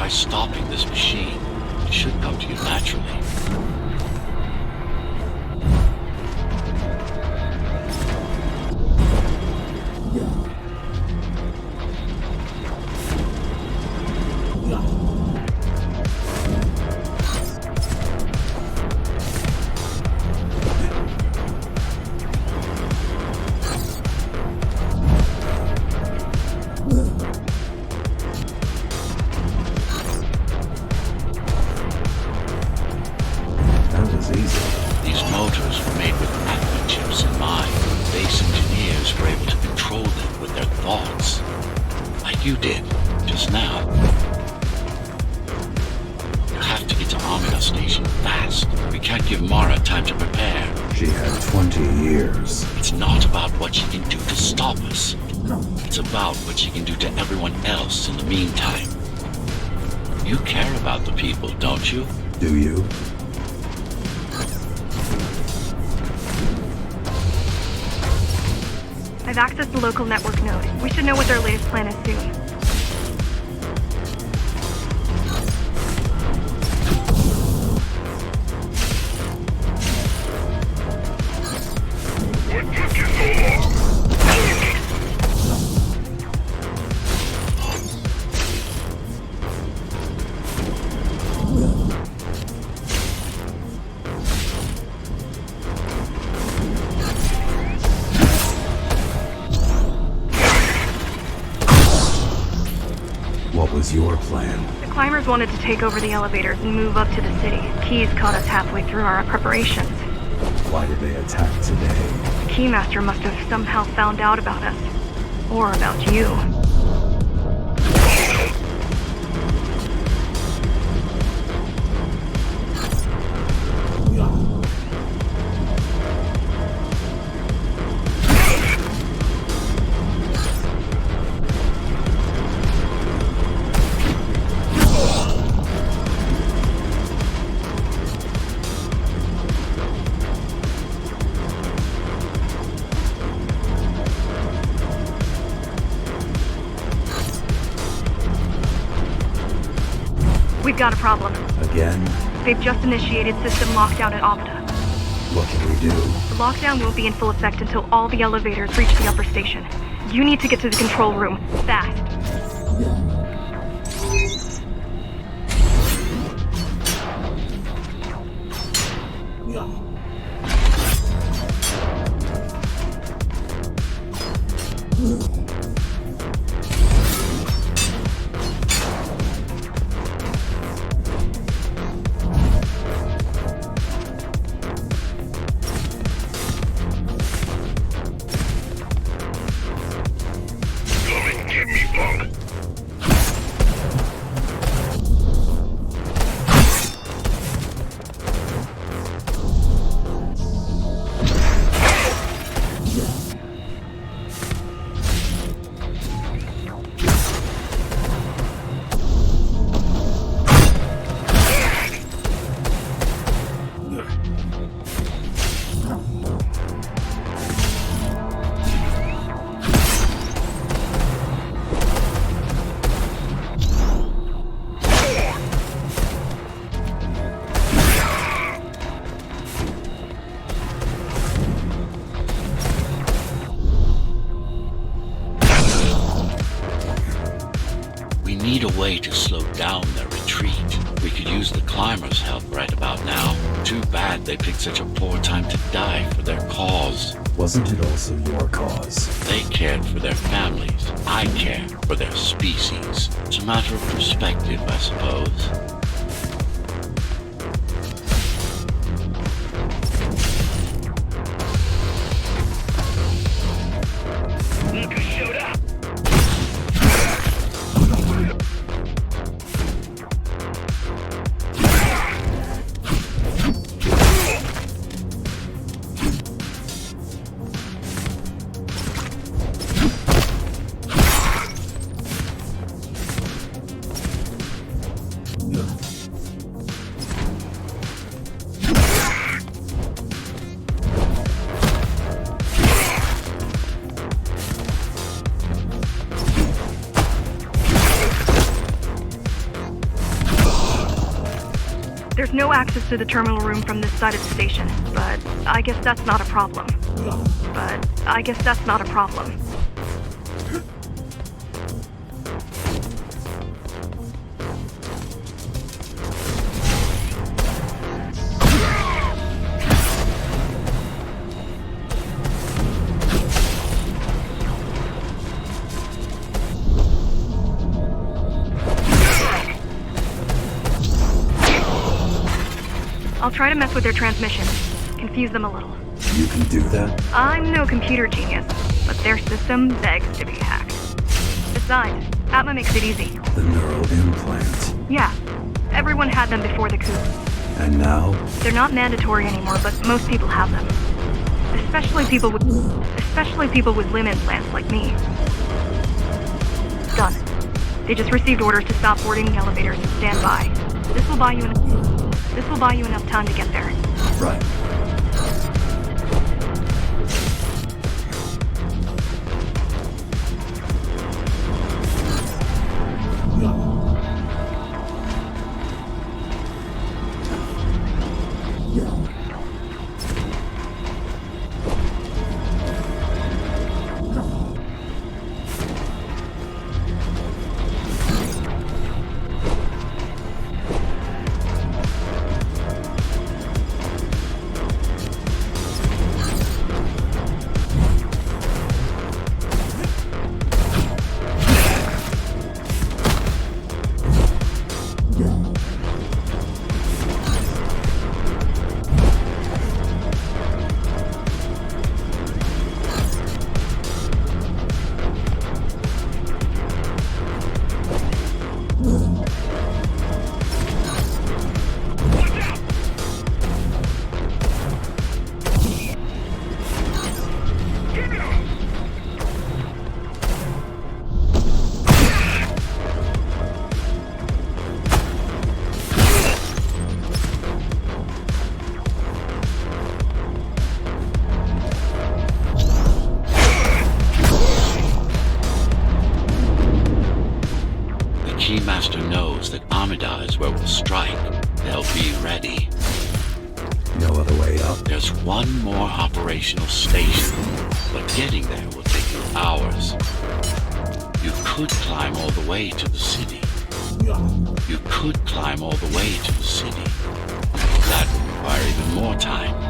Try stopping this machine. It should come to you naturally. These motors were made with atma chips in mind. Base engineers were able to control them with their thoughts. Like you did, just now. You have to get to Amina Station fast. We can't give Mara time to prepare. She had 20 years. It's not about what she can do to stop us. It's about what she can do to everyone else in the meantime. You care about the people, don't you? Do you? I've accessed the local network node. We should know what their latest plan is soon. What took you so long? What was your plan? The climbers wanted to take over the elevators and move up to the city. Keys caught us halfway through our preparations. Why did they attack today? The Keymaster must have somehow found out about us. Or about you. We've got a problem. Again? They've just initiated system lockdown at Avda. What can we do? The lockdown won't be in full effect until all the elevators reach the upper station. You need to get to the control room, fast. Get me, punk. We need a way to slow down their retreat. We could use the climbers' help right about now. Too bad they picked such a poor time to die for their cause. Wasn't it also your cause? They cared for their families. I care for their species. It's a matter of perspective, I suppose. Look who showed up. There's no access to the terminal room from this side of the station, but I guess that's not a problem. I'll try to mess with their transmission. Confuse them a little. You can do that? I'm no computer genius, but their system begs to be hacked. Besides, Atma makes it easy. The neural implant. Yeah, everyone had them before the coup. And now? They're not mandatory anymore, but most people have them. Especially people with limb implants like me. Done. They just received orders to stop boarding the elevators and stand by. This will buy you enough time to get there. Right. Keymaster knows that Amida is where we'll strike. They'll be ready. No other way up. There's one more operational station, but getting there will take you hours. You could climb all the way to the city. That would require even more time.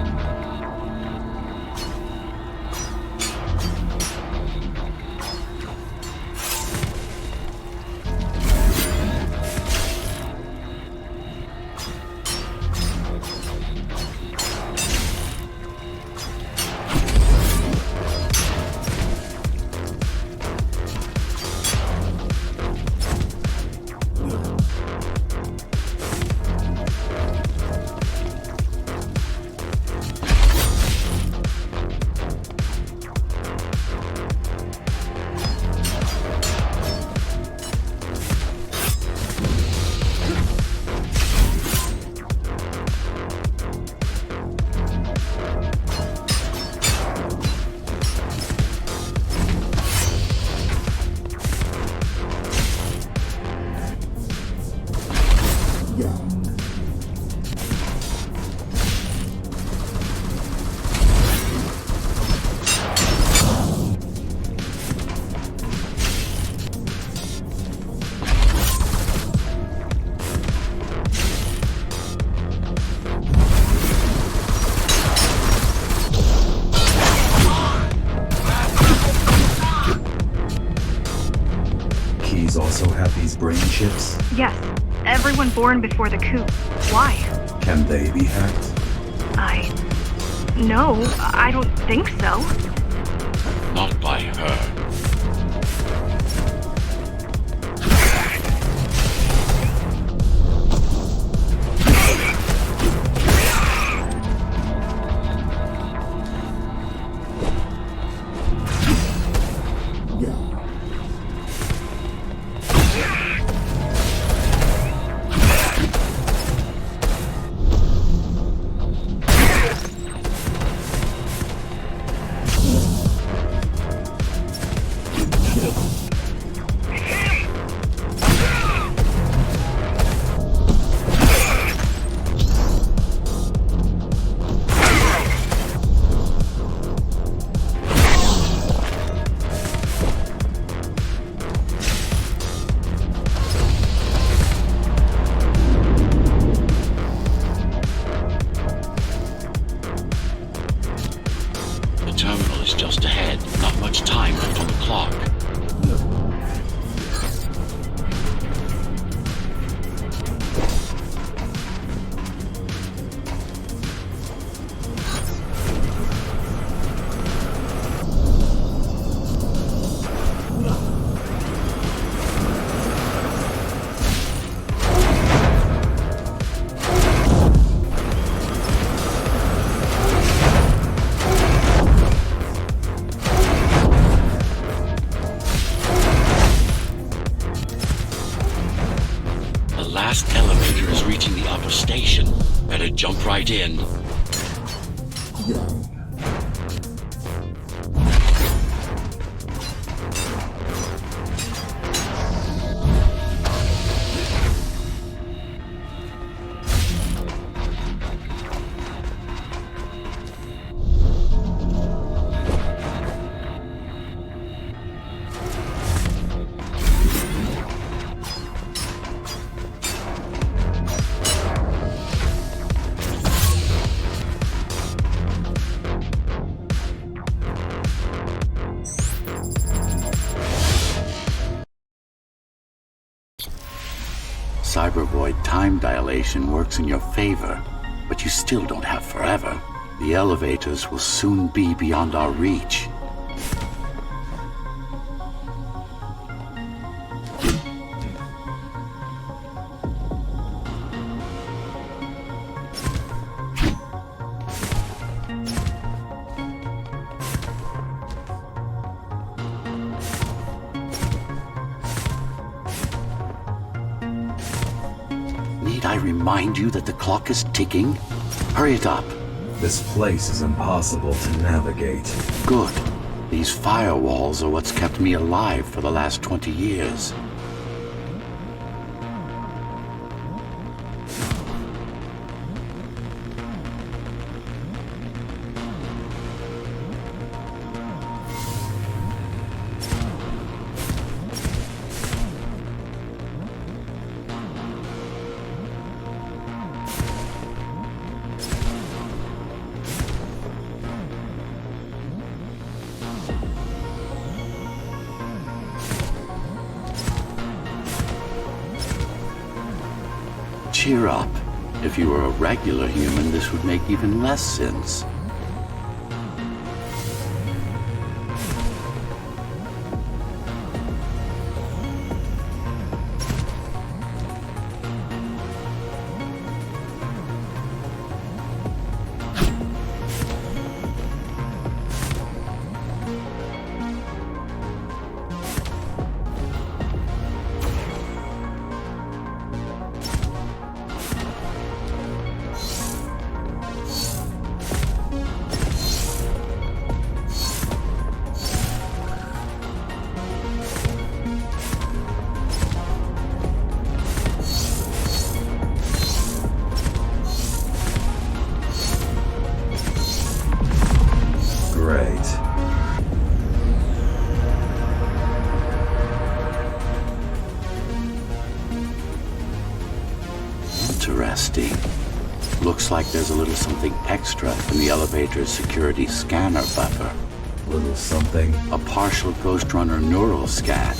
Also have these brain chips? Yes, everyone born before the coup. Why? Can they be hacked? No, I don't think so. Not by her. last elevator is reaching the upper station. Better jump right in. Cybervoid time dilation works in your favor, but you still don't have forever. The elevators will soon be beyond our reach. Need I remind you that the clock is ticking? Hurry it up. This place is impossible to navigate. Good. These firewalls are what's kept me alive for the last 20 years. Cheer up. If you were a regular human, this would make even less sense. Interesting. Looks like there's a little something extra in the elevator's security scanner buffer. Little something? A partial Ghost Runner neural scan.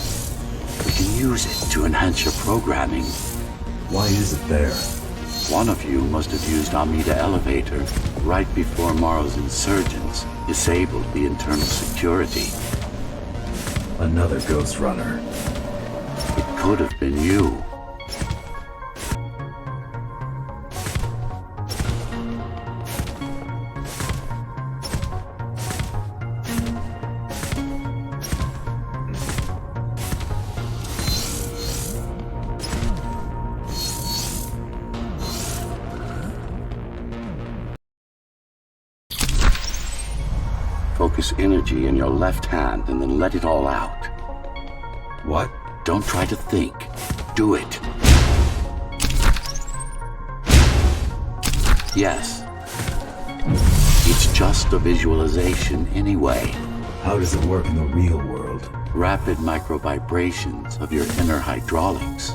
We can use it to enhance your programming. Why is it there? One of you must have used Amida Elevator right before Morrow's insurgents disabled the internal security. Another Ghost Runner. It could have been you. Focus energy in your left hand and then let it all out. What? Don't try to think. Do it. Yes. It's just a visualization anyway. How does it work in the real world? Rapid micro-vibrations of your inner hydraulics.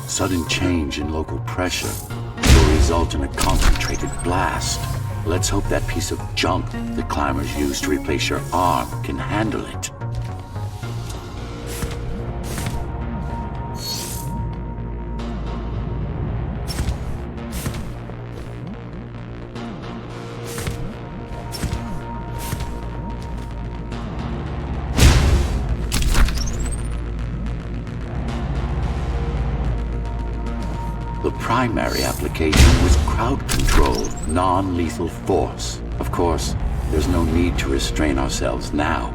Sudden change in local pressure will result in a concentrated blast. Let's hope that piece of junk the climbers used to replace your arm can handle it. The primary application was crowd control, non-lethal force. Of course, there's no need to restrain ourselves now.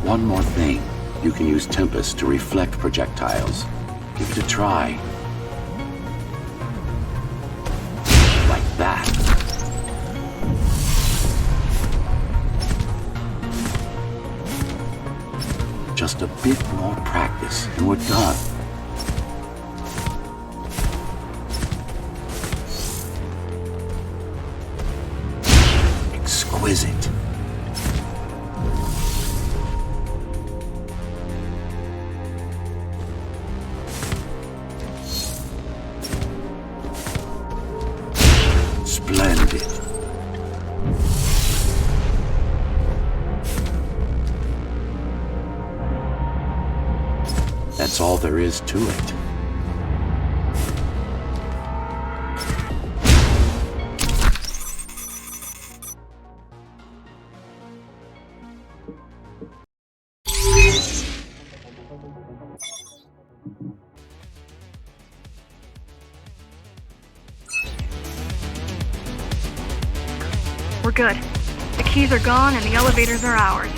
One more thing. You can use Tempest to reflect projectiles. Give it a try. Like that. Just a bit more practice and we're done. Exquisite. Splendid. That's all there is to it. We're good. The keys are gone and the elevators are ours.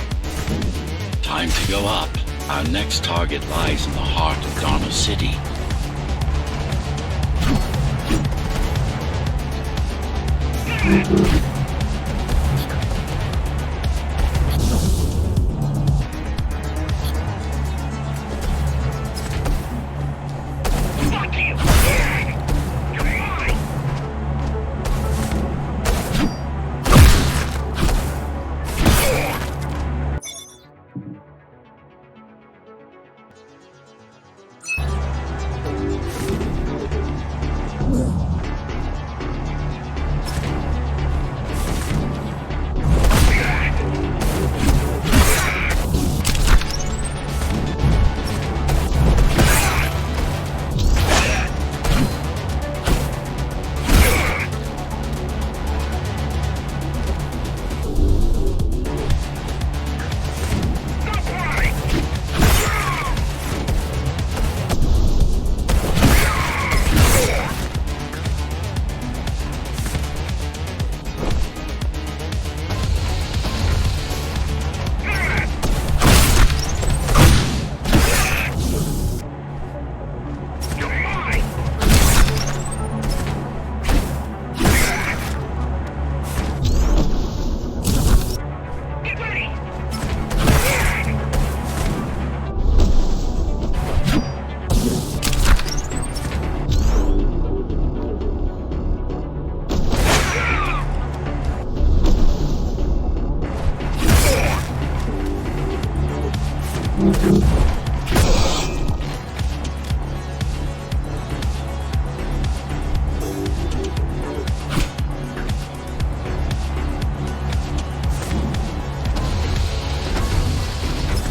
Time to go up. Our next target lies in the heart of Dharma City. Fuck you! You're mine!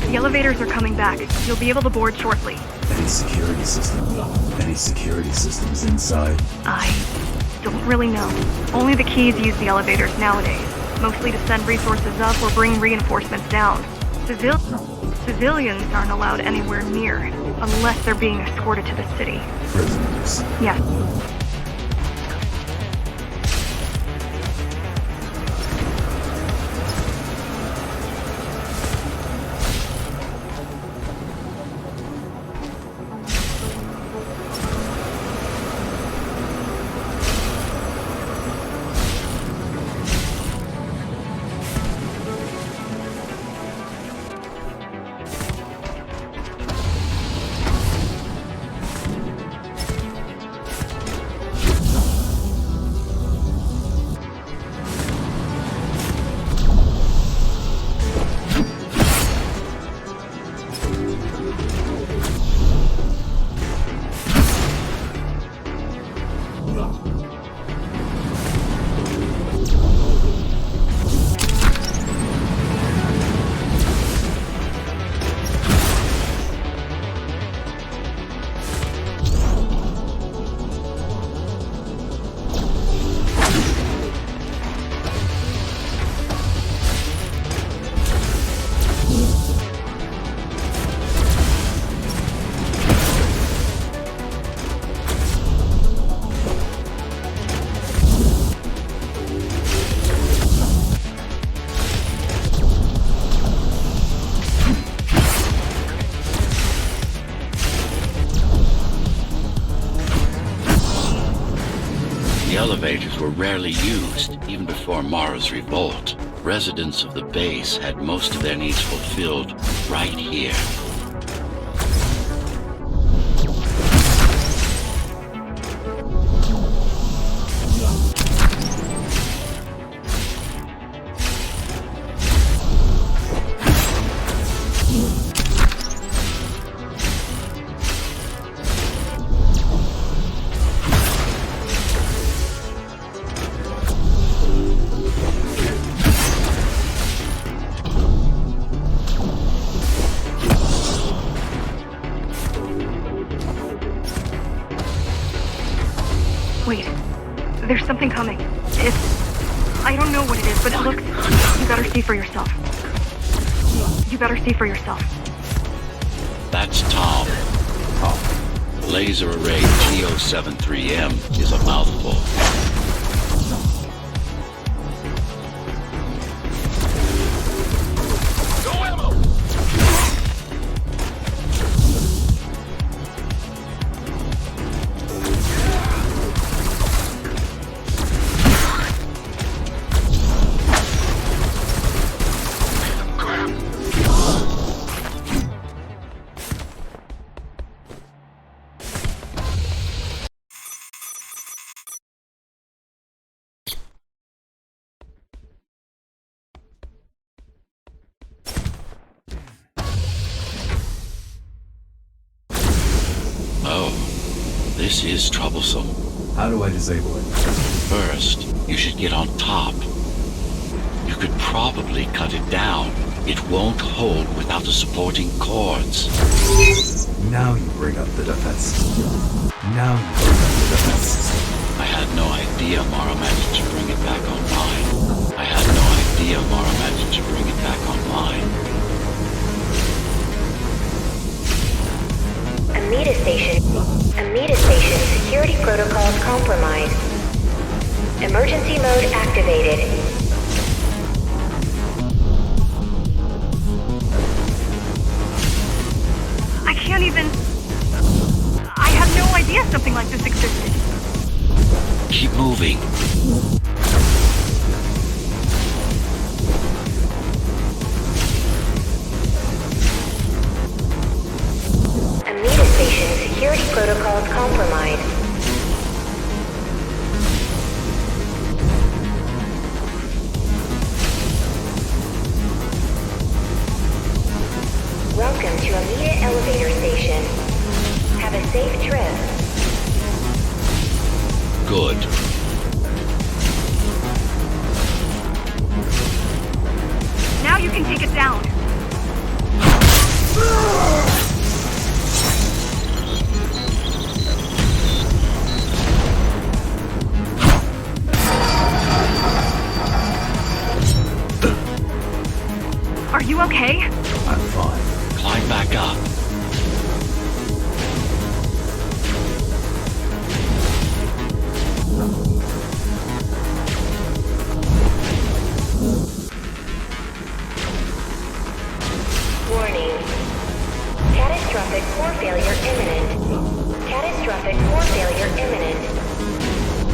The elevators are coming back. You'll be able to board shortly. Any security systems inside? I don't really know. Only the keys use the elevators nowadays, mostly to send resources up or bring reinforcements down. Civilians aren't allowed anywhere near, unless they're being escorted to the city. Prisoners. Yes. elevators were rarely used, even before Mara's revolt. Residents of the base had most of their needs fulfilled right here. Wait, there's something coming. I don't know what it is, but it looks... You better see for yourself. You better see for yourself. That's Tom. Laser array TO73M is a mouthful. Oh, this is troublesome. How do I disable it? First, you should get on top. You could probably cut it down. It won't hold without the supporting cords. Now you bring up the defense system. I had no idea Mara managed to bring it back online. Amida Station security protocols compromised. Emergency mode activated. I can't even... I had no idea something like this existed. Keep moving. Amida Station security protocols compromised. Welcome to Amida Elevator Station. Have a safe trip. Good. Now you can take it down. Are you okay? I'm fine. Climb back up. Warning. Catastrophic core failure imminent. Catastrophic core failure imminent.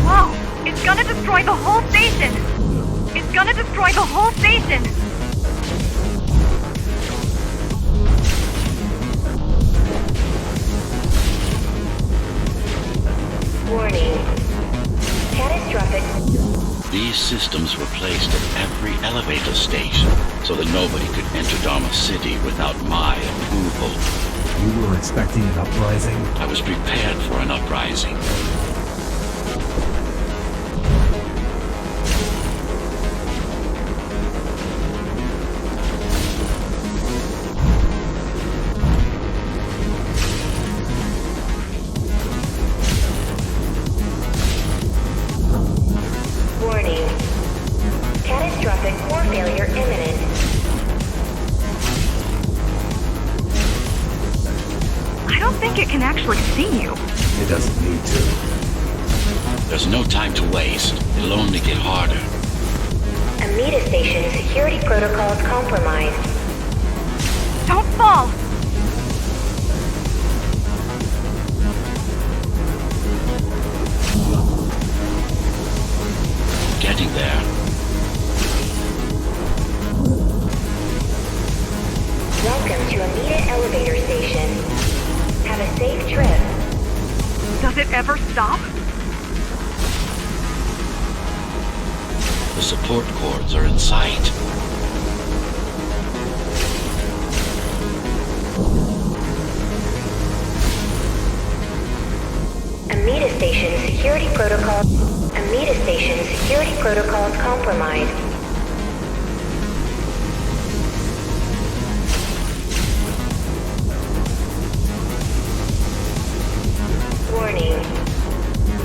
Whoa! It's gonna destroy the whole station! It's gonna destroy the whole station! Warning. Catastrophic. These systems were placed at every elevator station so that nobody could enter Dharma City without my approval. You were expecting an uprising? I was prepared for an uprising. Warning. Catastrophic core failure imminent. I don't think it can actually see you. It doesn't need to. There's no time to waste. It'll only get harder. Amida Station security protocols compromised. Don't fall! Does it ever stop? The support cords are in sight. Amida Station security protocol. Amida Station security protocols compromised. Warning.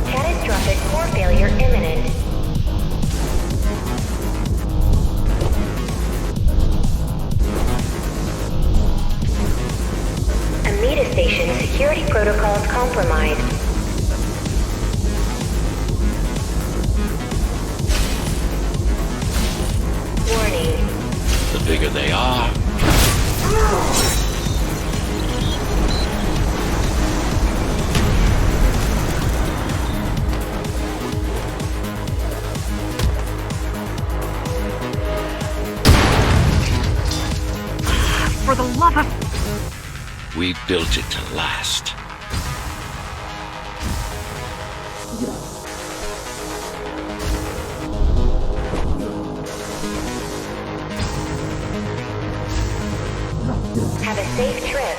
Catastrophic core failure imminent. Amida Station security protocols compromised. Warning. The bigger they are, For the love of... we built it to last. Have a safe trip.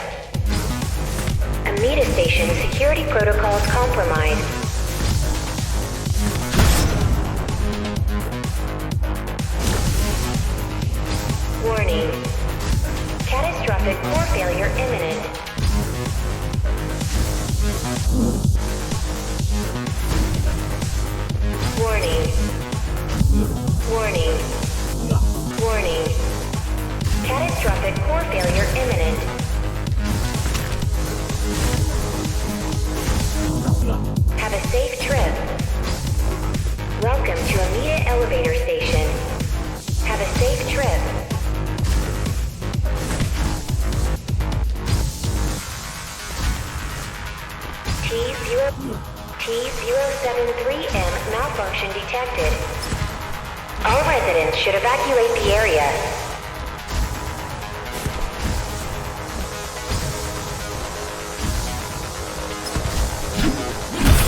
Amida Station security protocols compromised. Warning. Catastrophic core failure imminent. Warning. Warning. Warning. Catastrophic core failure imminent. Have a safe trip. Welcome to Amida Elevator Station. Have a safe trip. T073M malfunction detected. All residents should evacuate the area.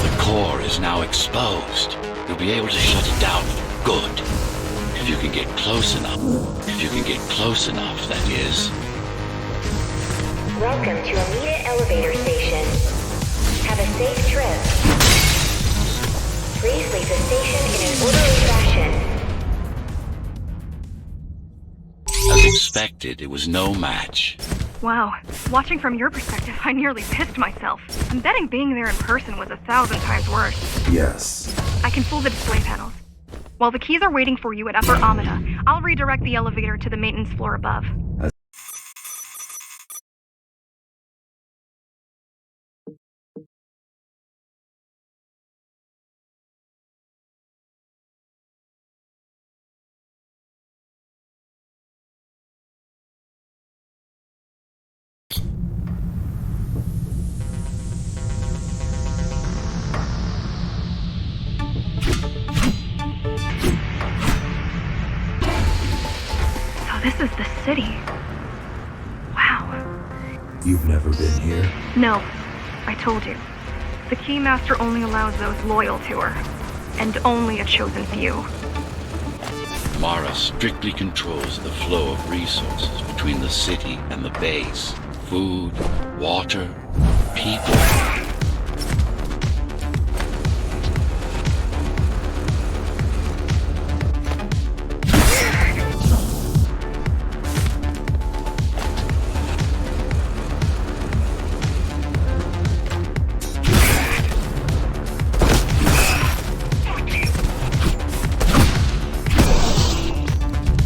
The core is now exposed. You'll be able to shut it down for good. If you can get close enough. If you can get close enough, that is. Welcome to Amida Elevator Station. Have a safe trip. Please leave the station in an orderly fashion. As expected, it was no match. Wow. Watching from your perspective, I nearly pissed myself. I'm betting being there in person was 1,000 times worse. Yes. I can fool the display panels. While the keys are waiting for you at Upper Amida, I'll redirect the elevator to the maintenance floor above. So this is the city. Wow. You've never been here? No, I told you. The Keymaster only allows those loyal to her. And only a chosen few. Mara strictly controls the flow of resources between the city and the base. Food, water, people.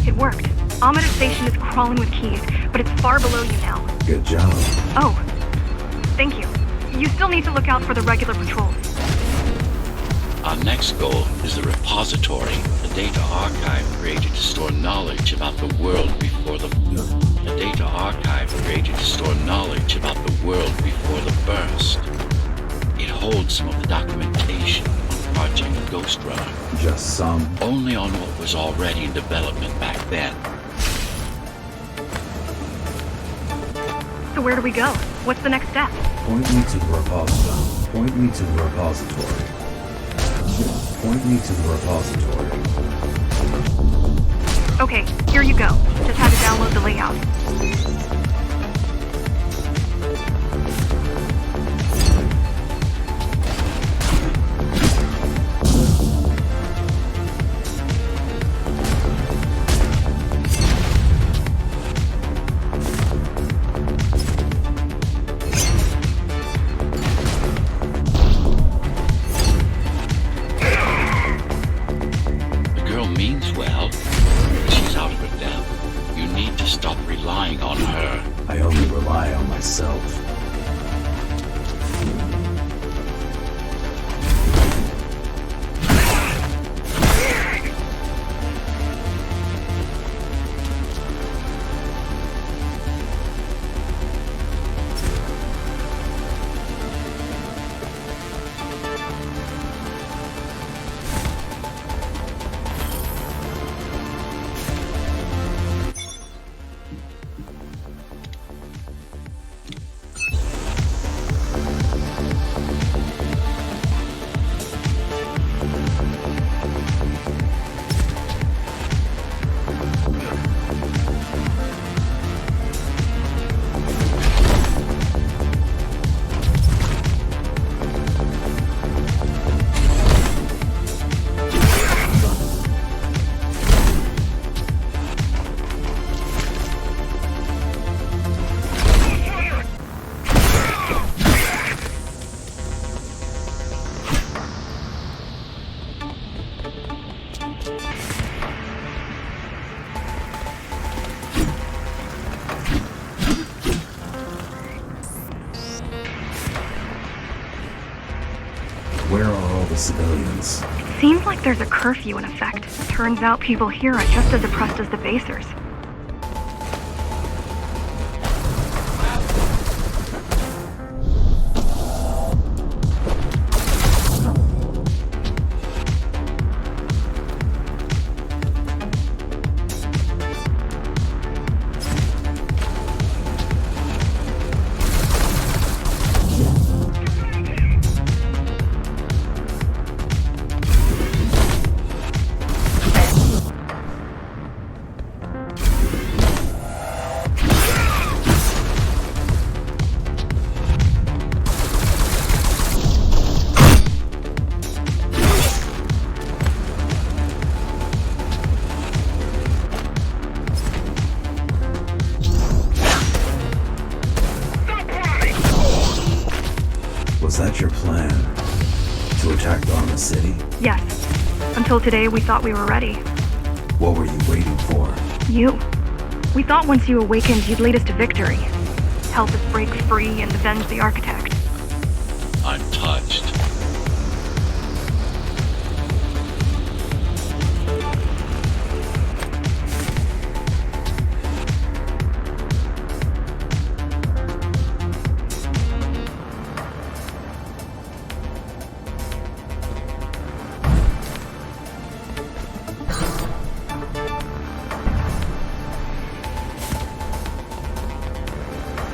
It worked. Amida Station is crawling with keys, but it's far below you now. Good job. Oh, thank you. You still need to look out for the regular patrols. Our next goal is the repository, a data archive created to store knowledge about the world before the... A data archive created to store knowledge about the world before the burst. It holds some of the documentation on Project Ghost Runner. Just some. Only on what was already in development back then. So where do we go? What's the next step? Point me to the repository. Point me to the repository. Point me to the repository. Okay, here you go. Just had to download the layout. The girl means well, but she's out of her depth. You need to stop relying on her. I only rely on myself. Where are all the civilians? Seems like there's a curfew in effect. Turns out people here are just as oppressed as the basers. Was that your plan? To attack Dharma City? Yes. Until today, we thought we were ready. What were you waiting for? You. We thought once you awakened, you'd lead us to victory. Help us break free and avenge the Architect. I'm touched.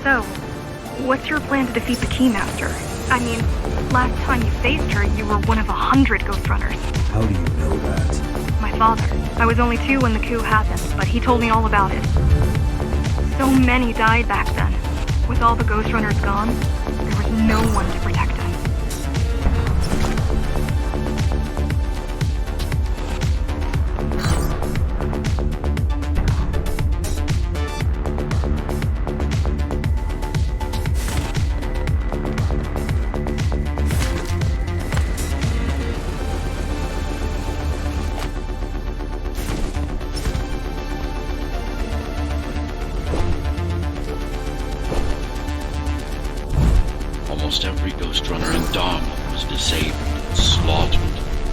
So, what's your plan to defeat the Keymaster? I mean, last time you faced her, you were one of 100 Ghost Runners. How do you know that? My father. I was only 2 when the coup happened, but he told me all about it. So many died back then. With all the Ghost Runners gone, there was no one to protect us. Almost every Ghost Runner in Dharma was disabled and slaughtered.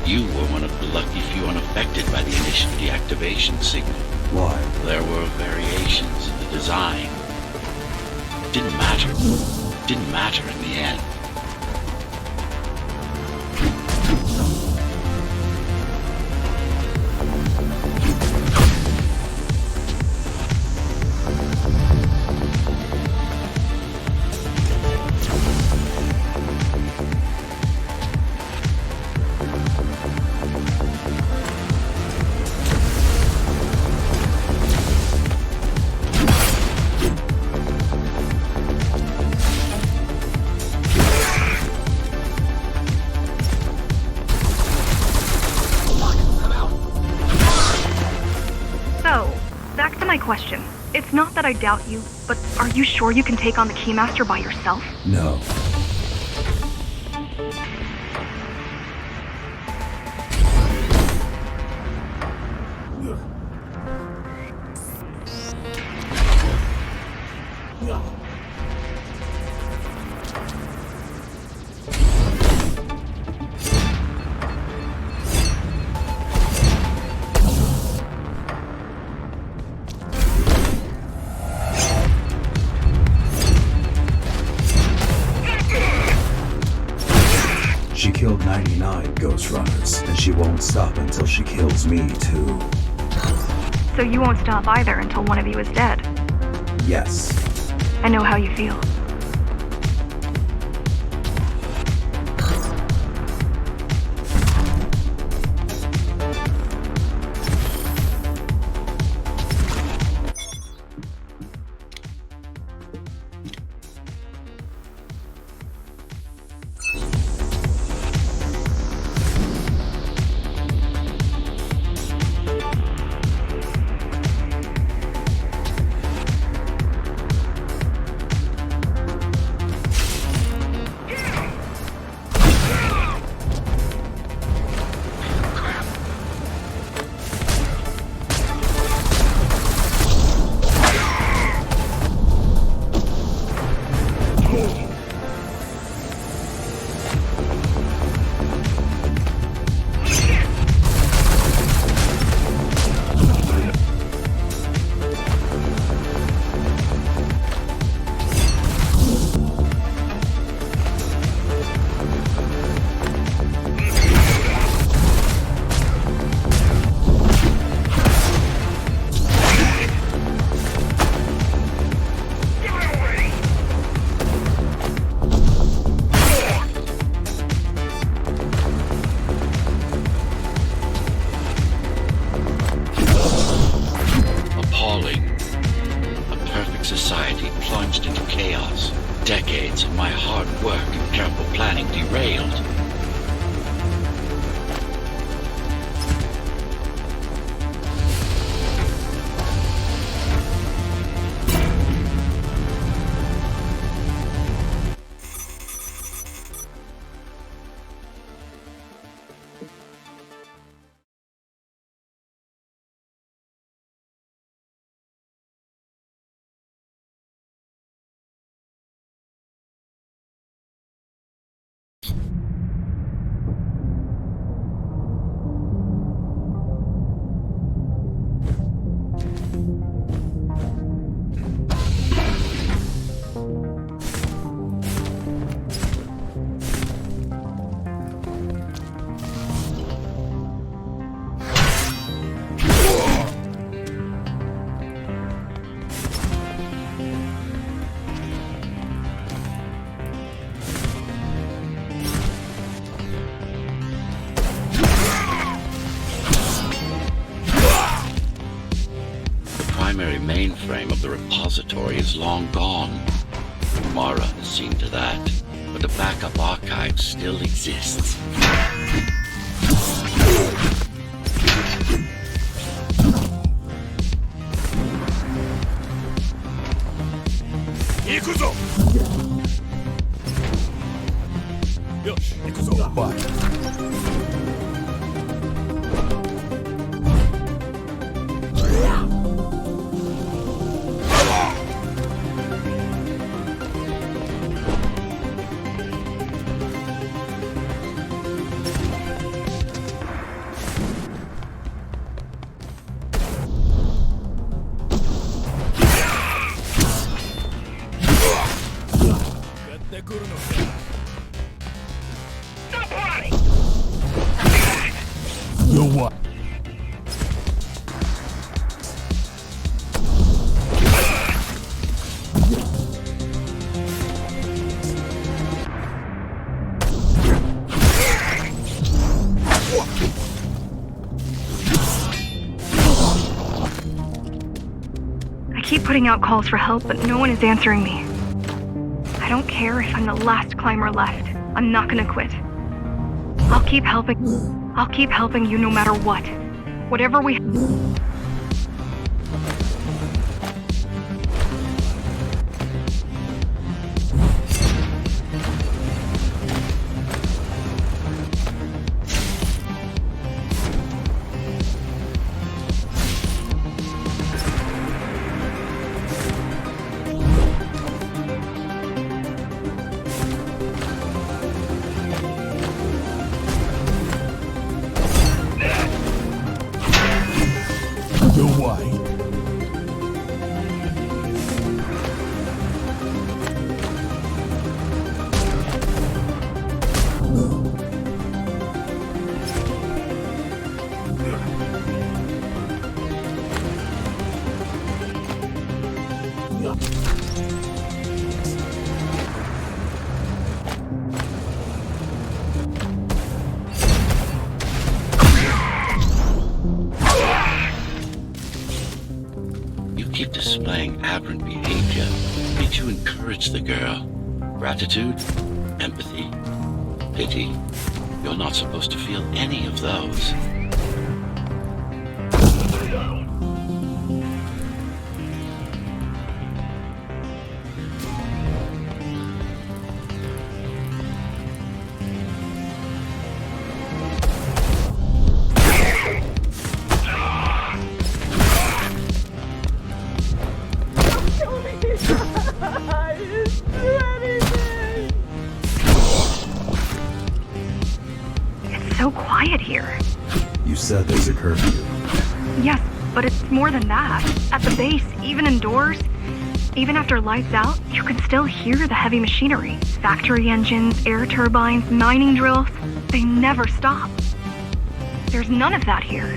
You were one of the lucky few unaffected by the initial deactivation signal. Why? There were variations in the design. Didn't matter. Didn't matter in the end. Not that I doubt you, but are you sure you can take on the Keymaster by yourself? No. She killed 99 Ghost Runners, and she won't stop until she kills me, too. So you won't stop either until one of you is dead. Yes. I know how you feel. Society plunged into chaos. Decades of my hard work and careful planning derailed. The primary mainframe of the repository is long gone. Mara has seen to that, but the backup archive still exists. Stop running! What? I keep putting out calls for help, but no one is answering me. I don't care if I'm the last climber left. I'm not gonna quit. I'll keep helping you no matter what. Whatever we... You keep displaying aberrant behavior. Did you encourage the girl? Gratitude? Empathy? Pity? You're not supposed to feel any of those. It's so quiet here. You said there's a curfew. Yes, but it's more than that. At the base, even indoors, even after lights out, you can still hear the heavy machinery. Factory engines, air turbines, mining drills. They never stop. There's none of that here.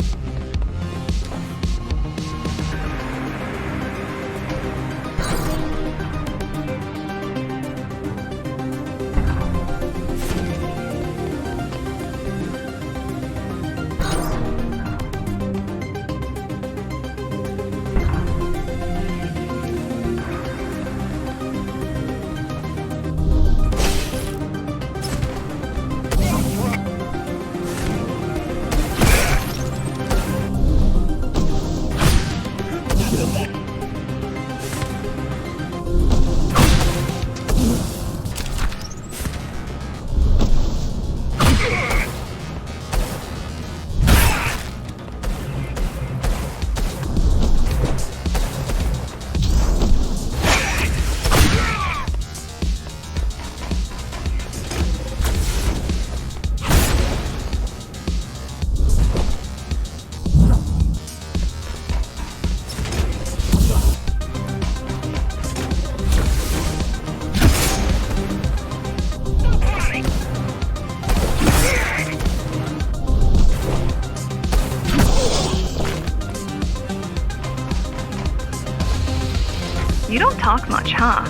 You don't talk much, huh?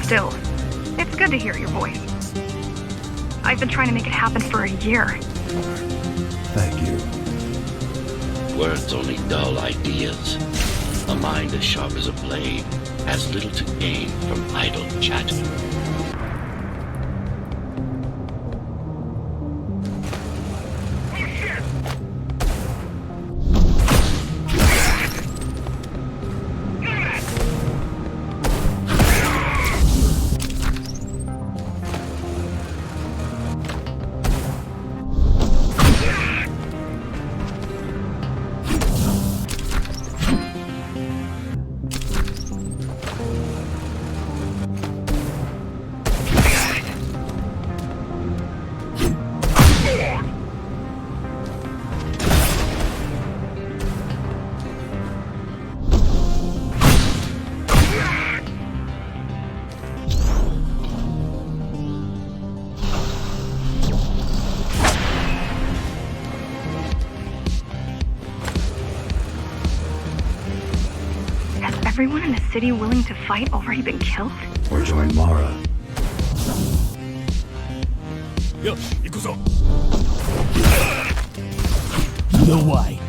Still, it's good to hear your voice. I've been trying to make it happen for a year. Thank you. Words only dull ideas. A mind as sharp as a blade has little to gain from idle chatter. Everyone in the city willing to fight already been killed? Or join Mara. よし行くぞ No way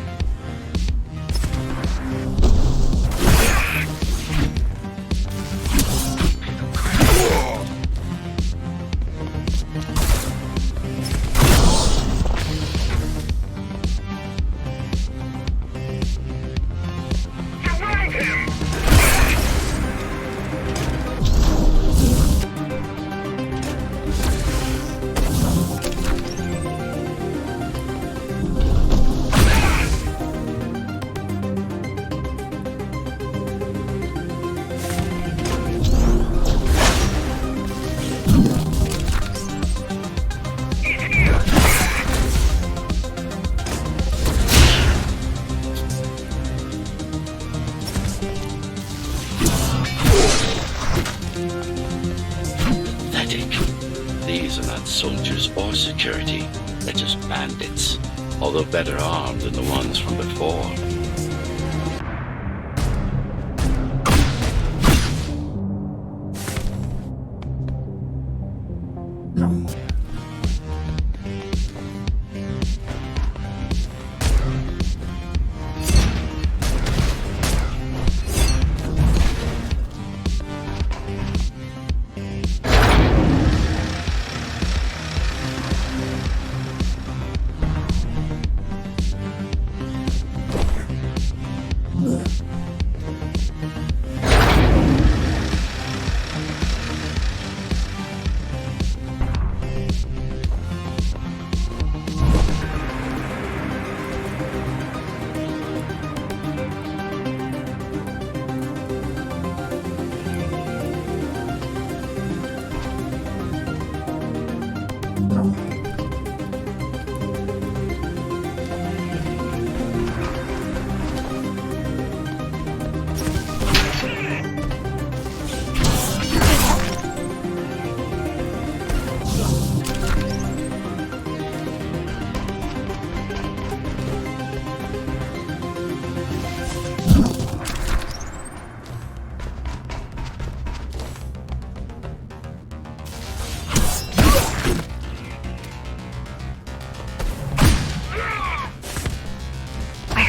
These are not soldiers or security. They're just bandits, although better armed than the ones from before.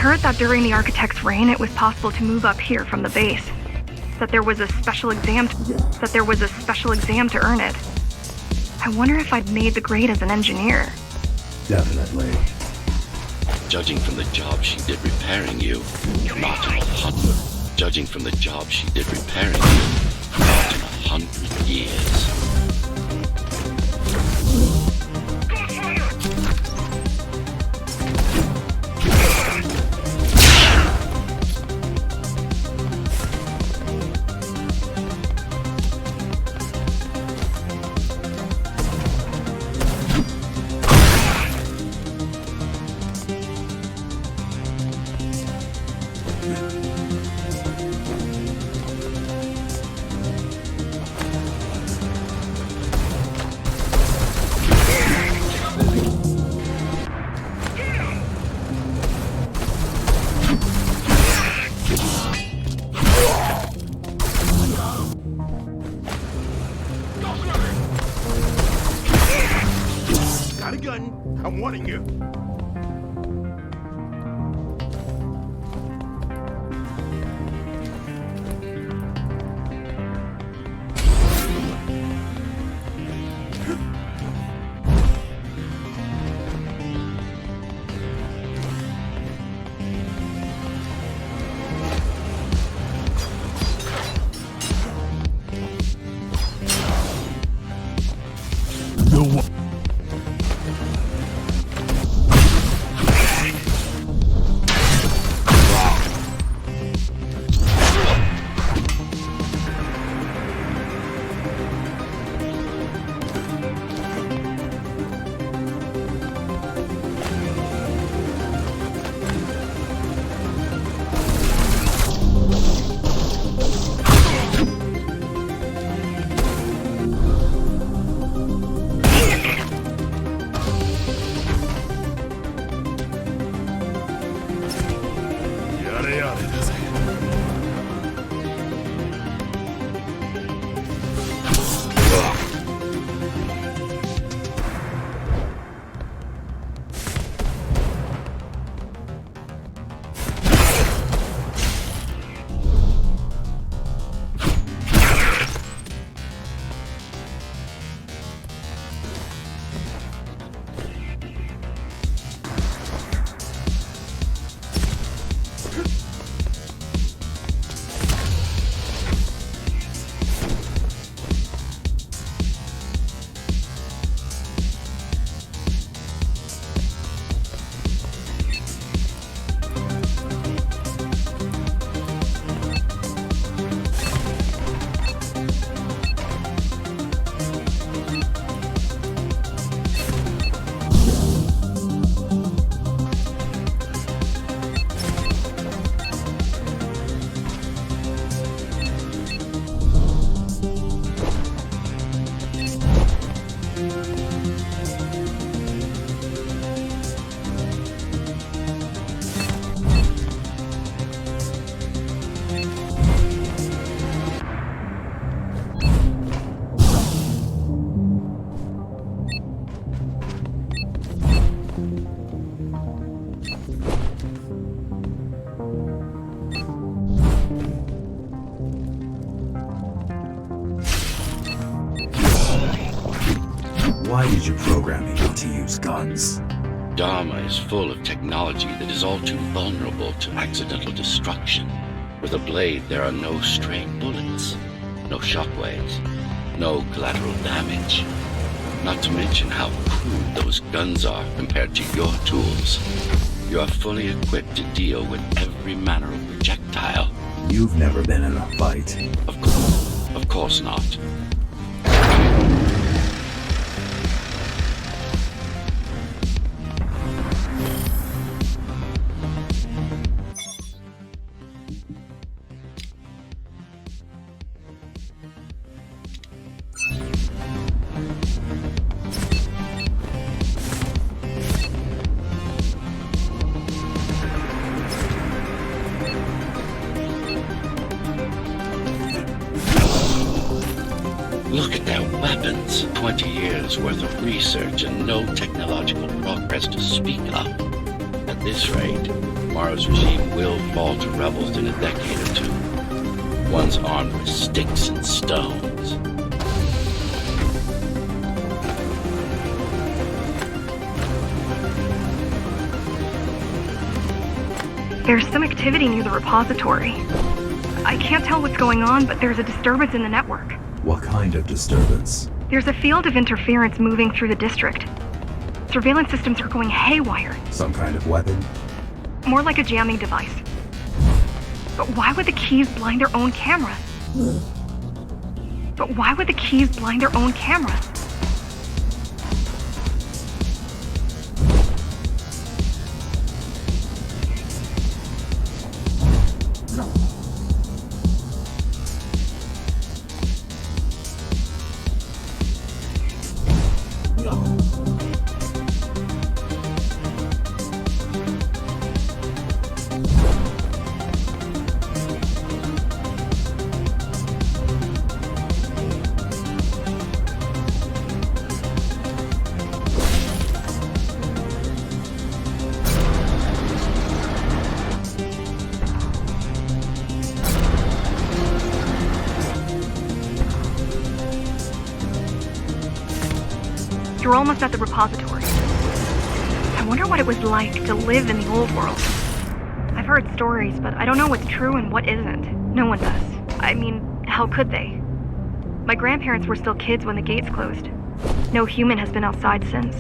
heard that during the Architect's reign, it was possible to move up here from the base. That there was a special exam to earn it. I wonder if I'd made the grade as an engineer. Definitely. Judging from the job she did repairing you, not in 100. Judging from the job she did repairing you, not in 100 years. Got a gun. I'm warning you. The Wa- Yada yada だぜ。Why did you program me not to use guns? Dharma is full of technology that is all too vulnerable to accidental destruction. With a blade, there are no stray bullets, no shockwaves, no collateral damage. Not to mention how crude those guns are compared to your tools. You are fully equipped to deal with every manner of projectile. You've never been in a fight. Of course not. Look at their weapons. 20 years worth of research and no technological progress to speak of. And At this rate, Morrow's regime will fall to rebels in a decade or two. Ones armed with sticks and stones. There's some activity near the repository. I can't tell what's going on, but there's a disturbance in the network. What kind of disturbance? There's a field of interference moving through the district. Surveillance systems are going haywire. Some kind of weapon? More like a jamming device. But why would the keys blind their own cameras? But why would the keys blind their own cameras? You're almost at the repository. I wonder what it was like to live in the old world. I've heard stories, but I don't know what's true and what isn't. No one does. I mean, how could they? My grandparents were still kids when the gates closed. No human has been outside since.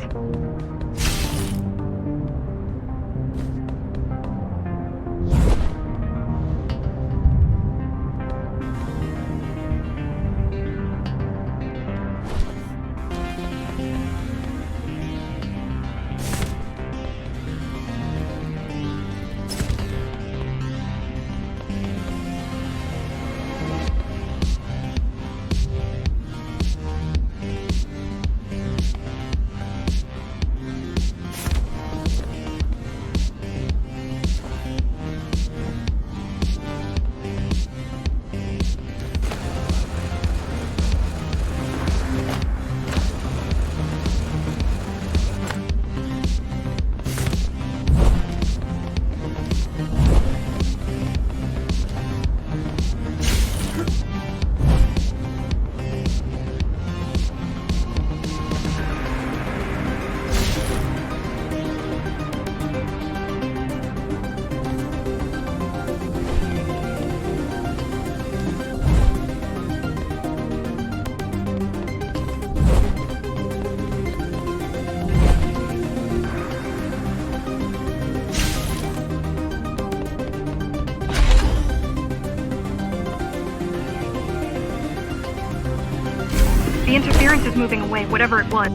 The interference is moving away, whatever it was.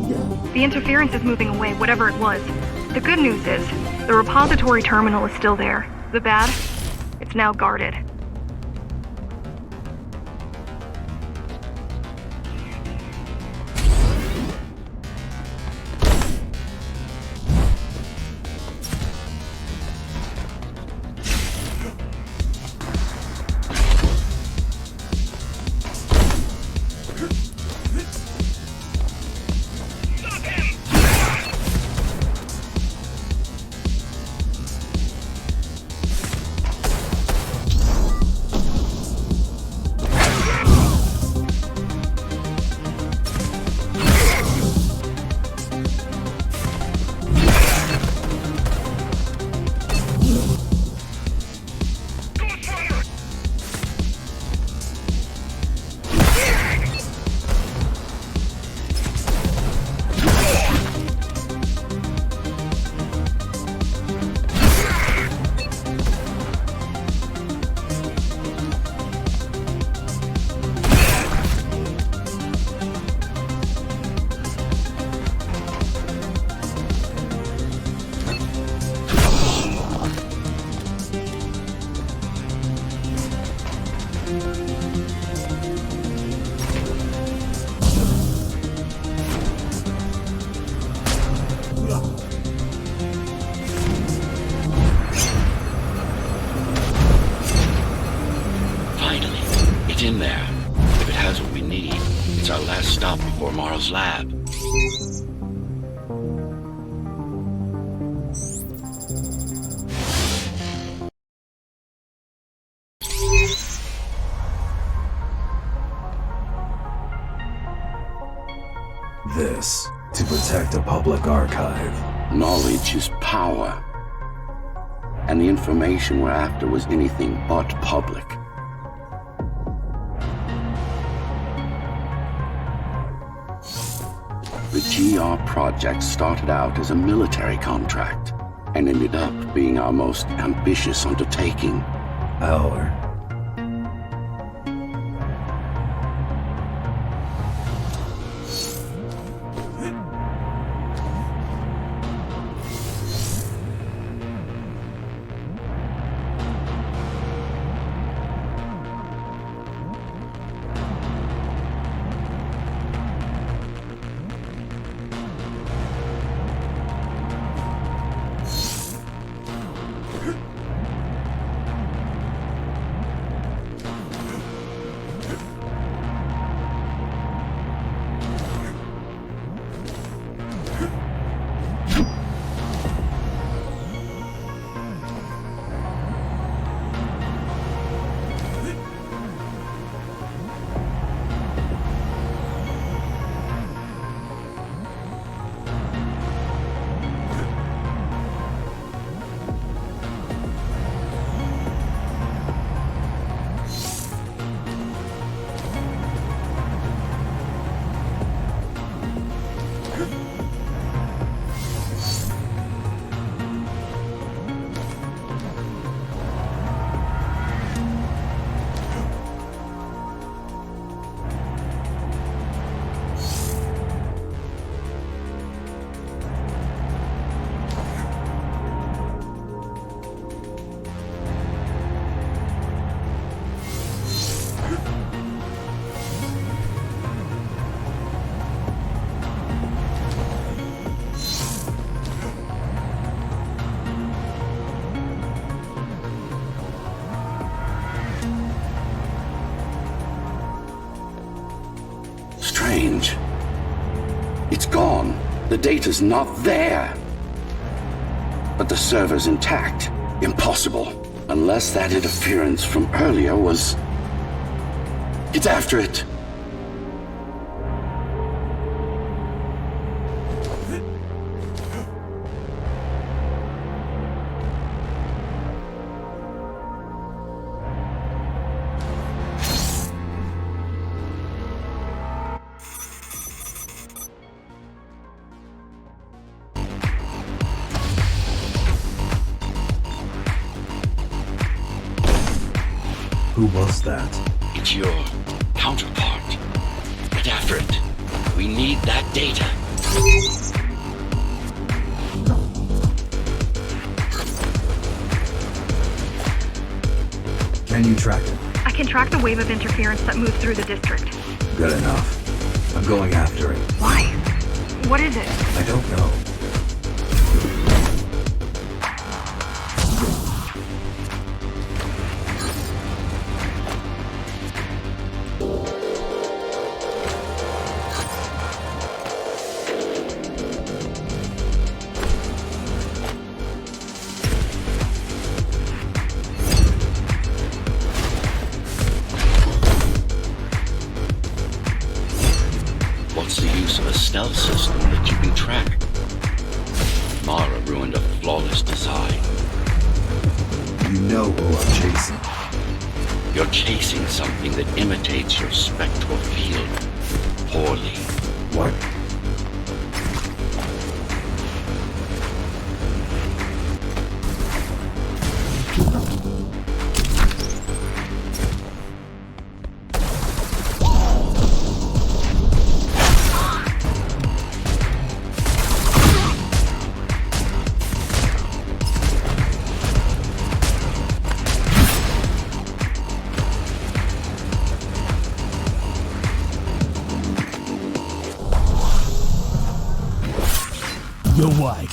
The interference is moving away, whatever it was. The good news is, the repository terminal is still there. The bad? It's now guarded. In there. If it has what we need, it's our last stop before Morrow's lab. this to protect a public archive. Knowledge is power. And the information we're after was anything but public. The GR project started out as a military contract and ended up being our most ambitious undertaking. Our. Strange. It's gone. The data's not there. But the server's intact. Impossible. Unless that interference from earlier was... It's after it. Who was that? It's your counterpart. Get after it. We need that data. Can you track it? I can track the wave of interference that moves through the district. Good enough. I'm going after it. Why? What is it? I don't know. What's the use of a stealth system that you can track? Mara ruined a flawless design. You know who I'm chasing. You're chasing something that imitates your spectral field poorly. What? You're white.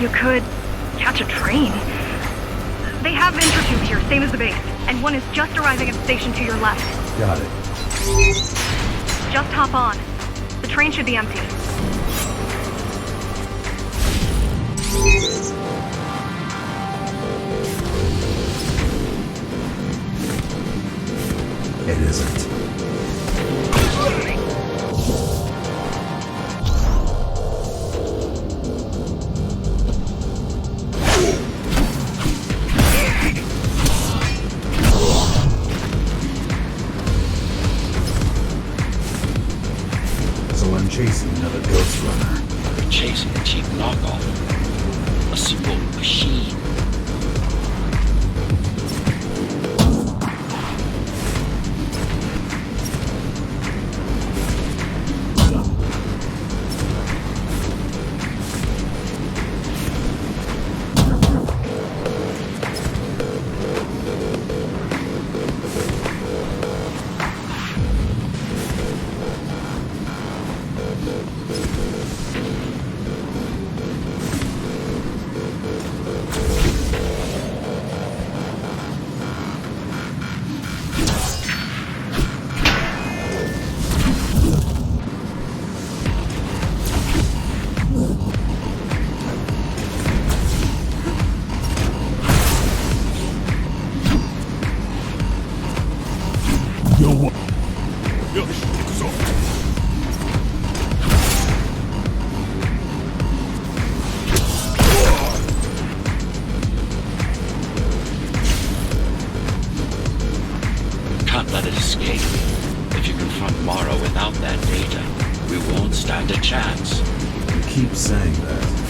You could catch a train. They have intertubes here, same as the base, and one is just arriving at the station to your left. Got it. Just hop on. The train should be empty. It isn't. So I'm chasing another ghost runner. We're chasing a cheap knockoff. A simple machine. Can't let it escape. If you confront Mara without that data, we won't stand a chance. You keep saying that.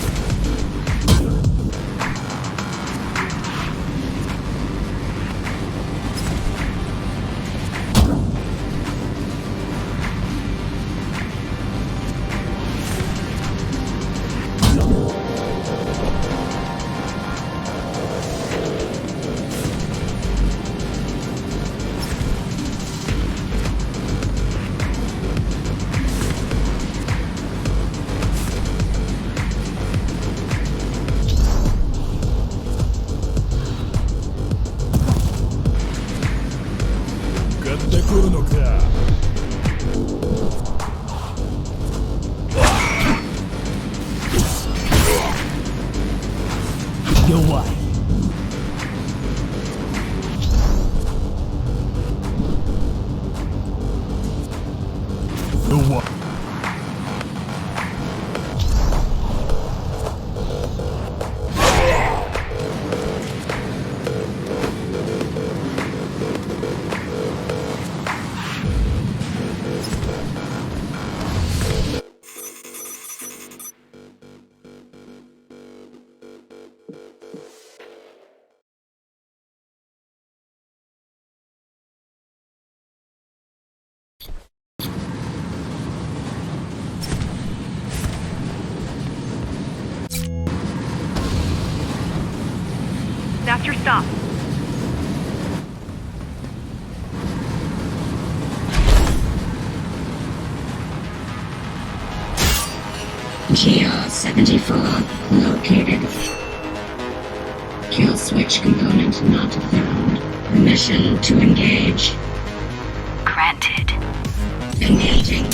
That's your stop. GR-74 located. Kill switch component not found. Permission to engage. Granted. Engaging.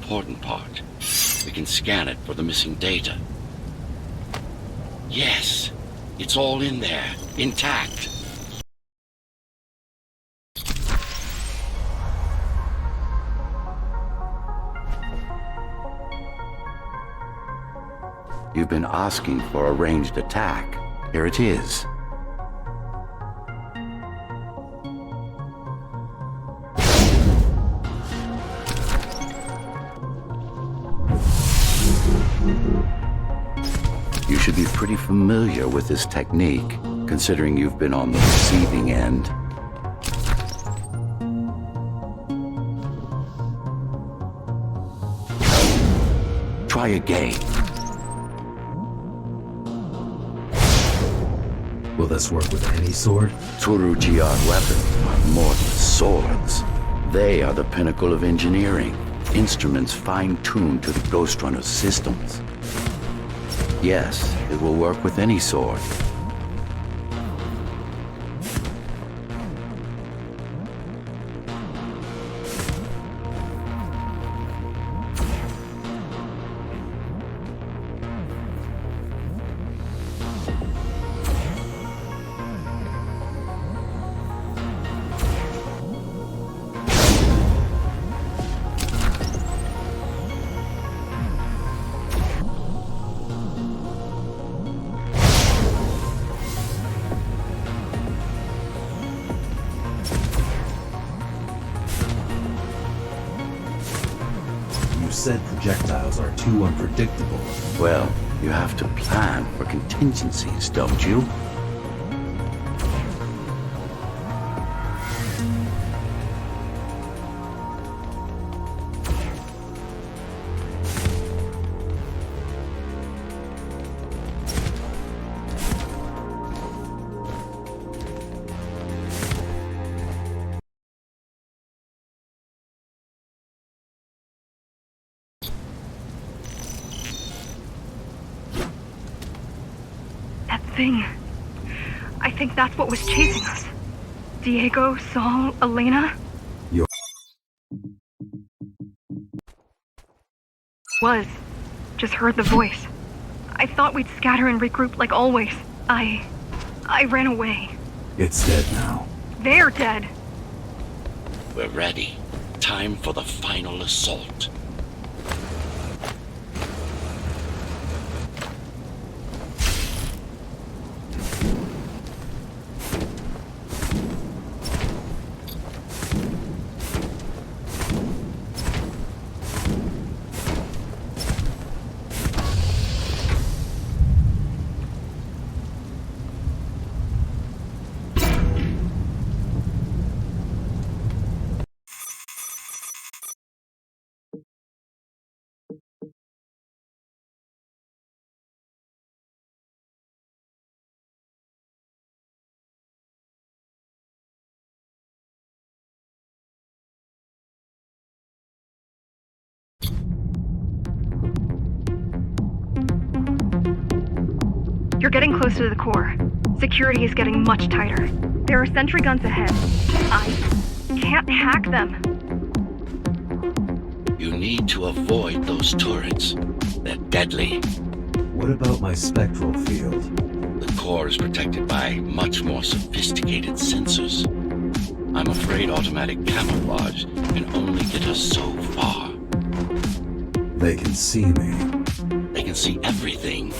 important part. We can scan it for the missing data. Yes, it's all in there, intact. You've been asking for a ranged attack. Here it is. You should be pretty familiar with this technique, considering you've been on the receiving end. Try again. Will this work with any sword? Tsurujiar weapons are more than swords. They are the pinnacle of engineering, instruments fine-tuned to the Ghost Runner's systems. Yes, it will work with any sword. You said projectiles are too unpredictable. Well, you have to plan for contingencies, don't you? Thing. I think that's what was chasing us. Diego, Saul, Elena? Just heard the voice. I thought we'd scatter and regroup like always. I ran away. It's dead now. They're dead. We're ready. Time for the final assault. You're getting closer to the core. Security is getting much tighter. There are sentry guns ahead. I can't hack them. You need to avoid those turrets. They're deadly. What about my spectral field? The core is protected by much more sophisticated sensors. I'm afraid automatic camouflage can only get us so far. They can see me. They can see everything.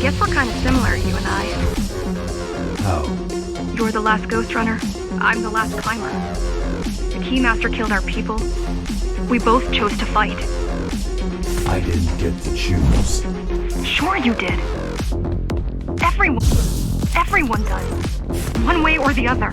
guess we're kind of similar, you and I. How? You're the last Ghost Runner. I'm the last climber. The Keymaster killed our people. We both chose to fight. I didn't get to choose. Sure you did. Everyone does. One way or the other.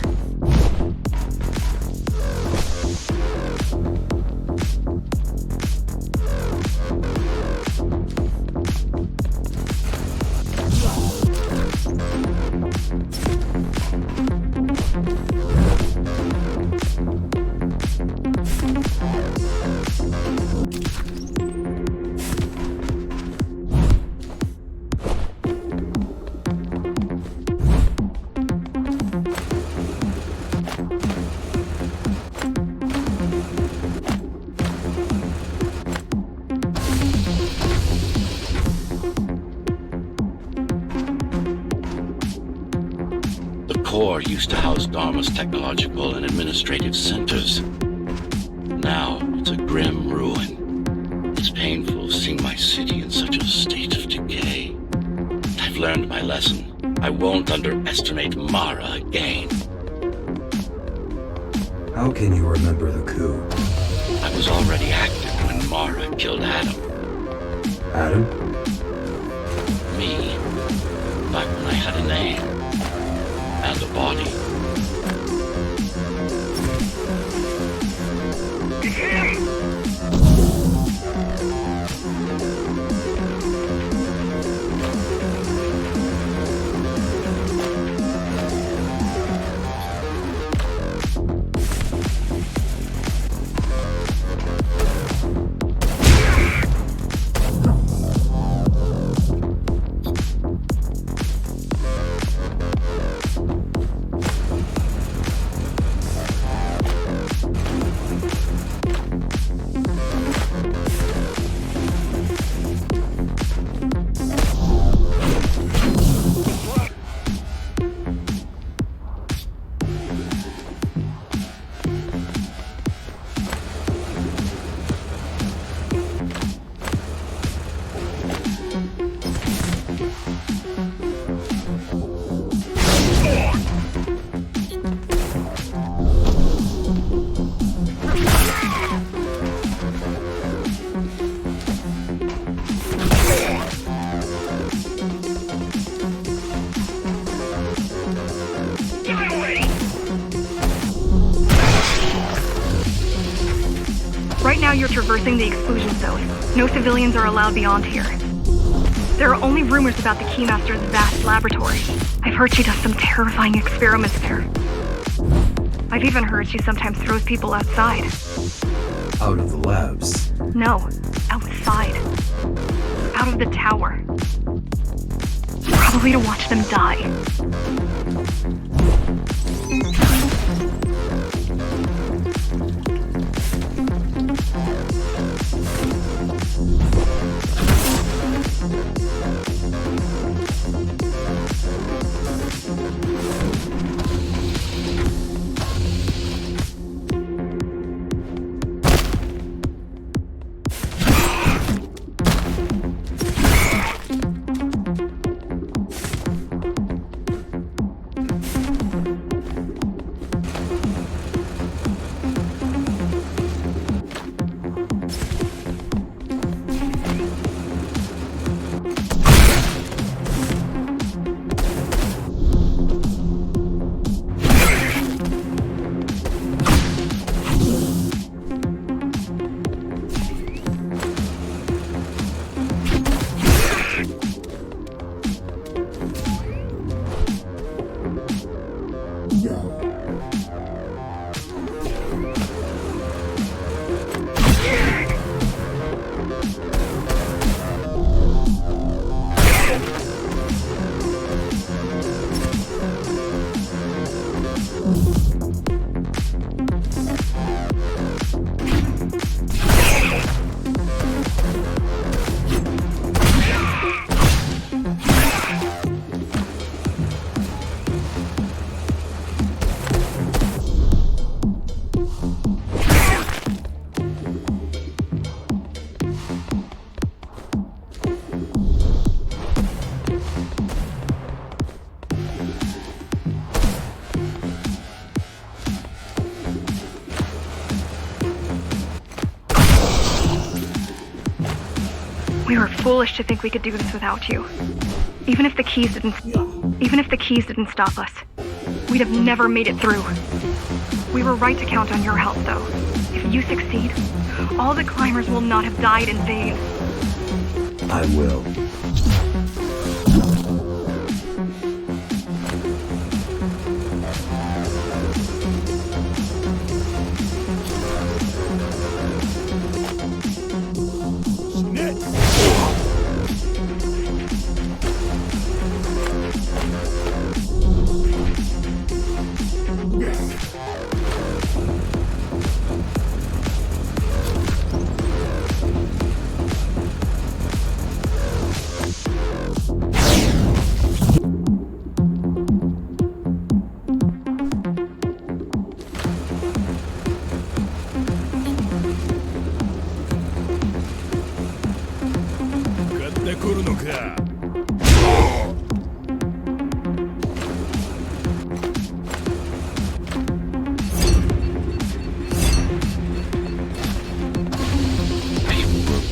The core used to house Dharma's technological and administrative centers. Now it's a grim ruin. It's painful seeing my city in such a state of decay. I've learned my lesson. I won't underestimate Mara again. How can you remember the coup? I was already active when Mara killed Adam. Adam? Me. Back when I had a name. And a body. Right now you're traversing the exclusion zone. No civilians are allowed beyond here. There are only rumors about the Keymaster's vast laboratory. I've heard she does some terrifying experiments there. I've even heard she sometimes throws people outside. Out of the labs? No, outside. Out of the tower. Probably to watch them die. We were foolish to think we could do this without you. Even if the keys didn't stop us, we'd have never made it through. We were right to count on your help, though. If you succeed, all the climbers will not have died in vain. I will.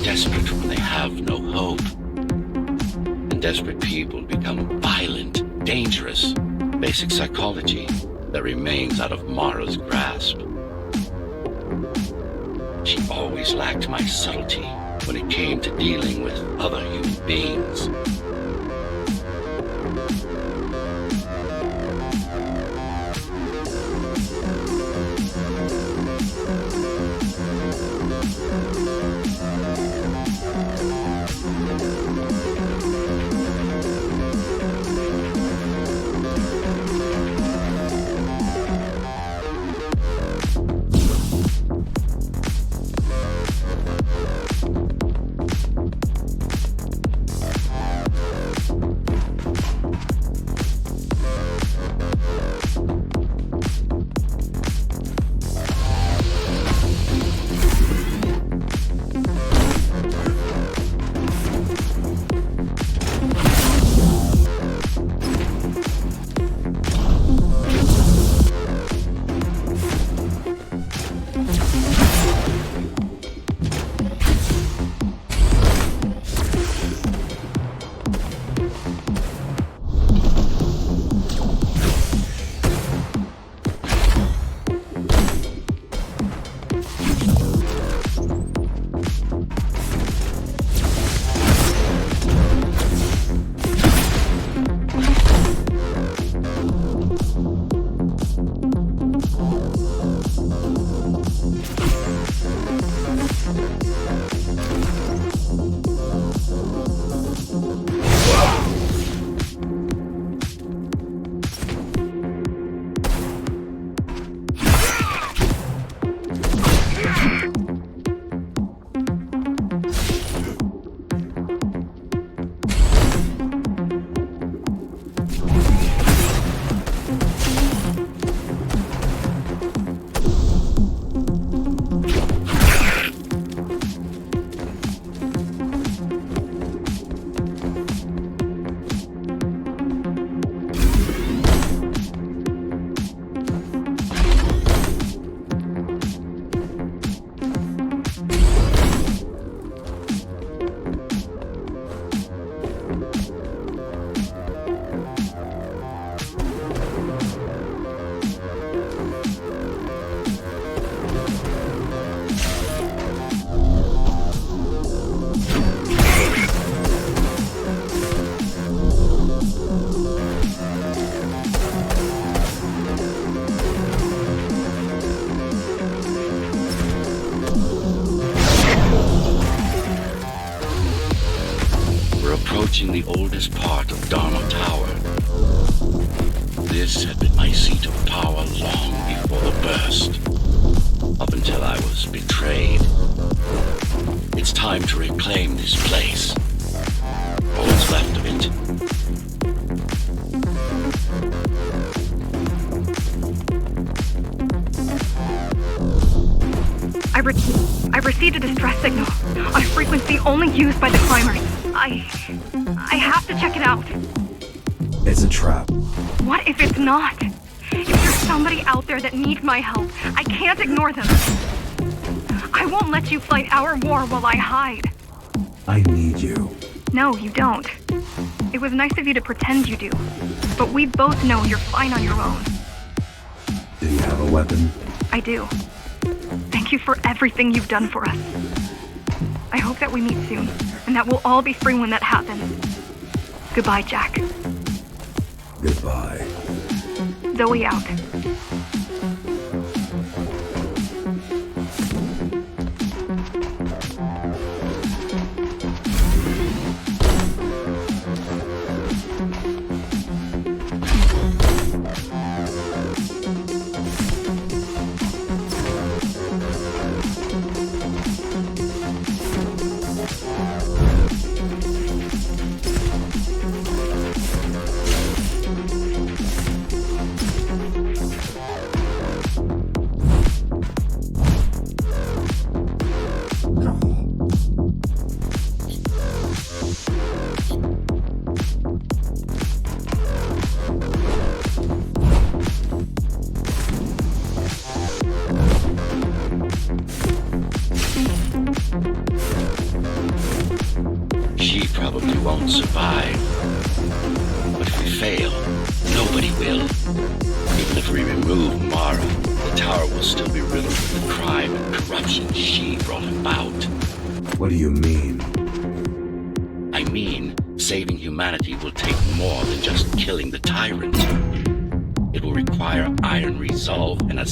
Desperate when they have no hope. And desperate people become violent, dangerous. Basic psychology that remains out of Mara's grasp. She always lacked my subtlety when it came to dealing with other human beings. Approaching the oldest part of Dharma Tower. This had been my seat of power long before the burst, up until I was betrayed. It's time to reclaim this place, all that's left of it. I received a distress signal, a frequency only used by the climbers. I have to check it out. It's a trap. What if it's not? If there's somebody out there that needs my help, I can't ignore them. I won't let you fight our war while I hide. I need you. No, you don't. It was nice of you to pretend you do. But we both know you're fine on your own. Do you have a weapon? I do. Thank you for everything you've done for us. I hope that we meet soon, and that we'll all be free when that happens. Goodbye, Jack. Goodbye. Zoe out. She probably won't survive. But if we fail, nobody will. Even if we remove Mara, the tower will still be riddled with the crime and corruption she brought about. What do you mean? I mean, saving humanity will take more than just killing the tyrant. It will require iron resolve and a...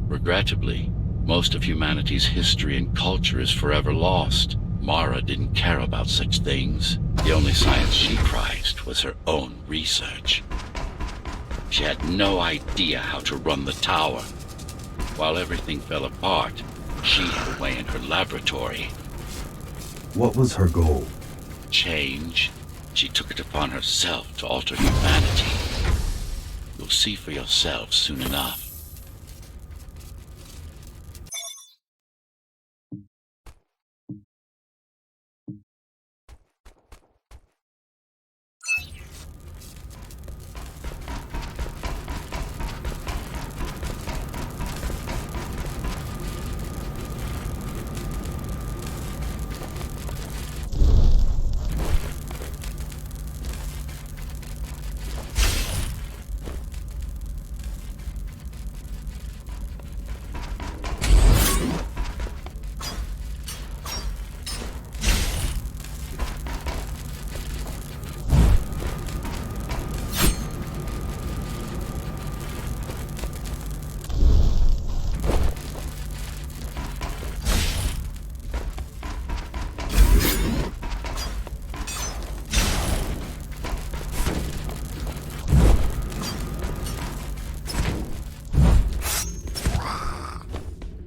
Regrettably, most of humanity's history and culture is forever lost. Mara didn't care about such things. The only science she prized was her own research. She had no idea how to run the tower. While everything fell apart, she hid away in her laboratory. What was her goal? Change. She took it upon herself to alter humanity. You'll see for yourself soon enough.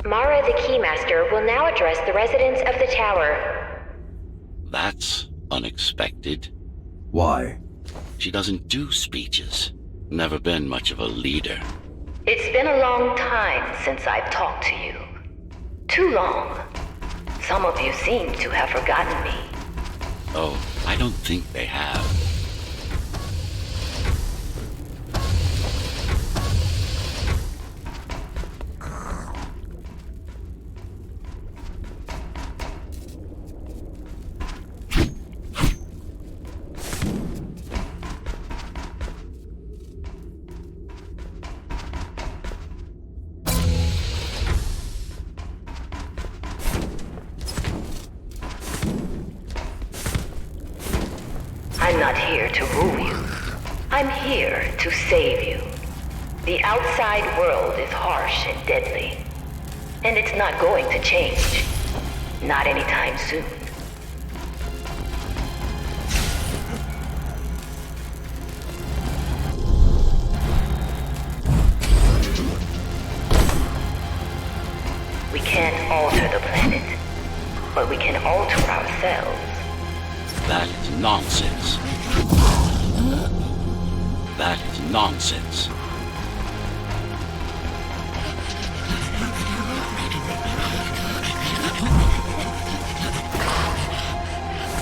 Mara the Keymaster will now address the residents of the tower. That's unexpected. Why? She doesn't do speeches. Never been much of a leader. It's been a long time since I've talked to you. Too long. Some of you seem to have forgotten me. Oh, I don't think they have. I'm not here to rule you. I'm here to save you. The outside world is harsh and deadly. And it's not going to change. Not anytime soon. We can't alter the planet, but we can alter ourselves. That is nonsense. That is nonsense.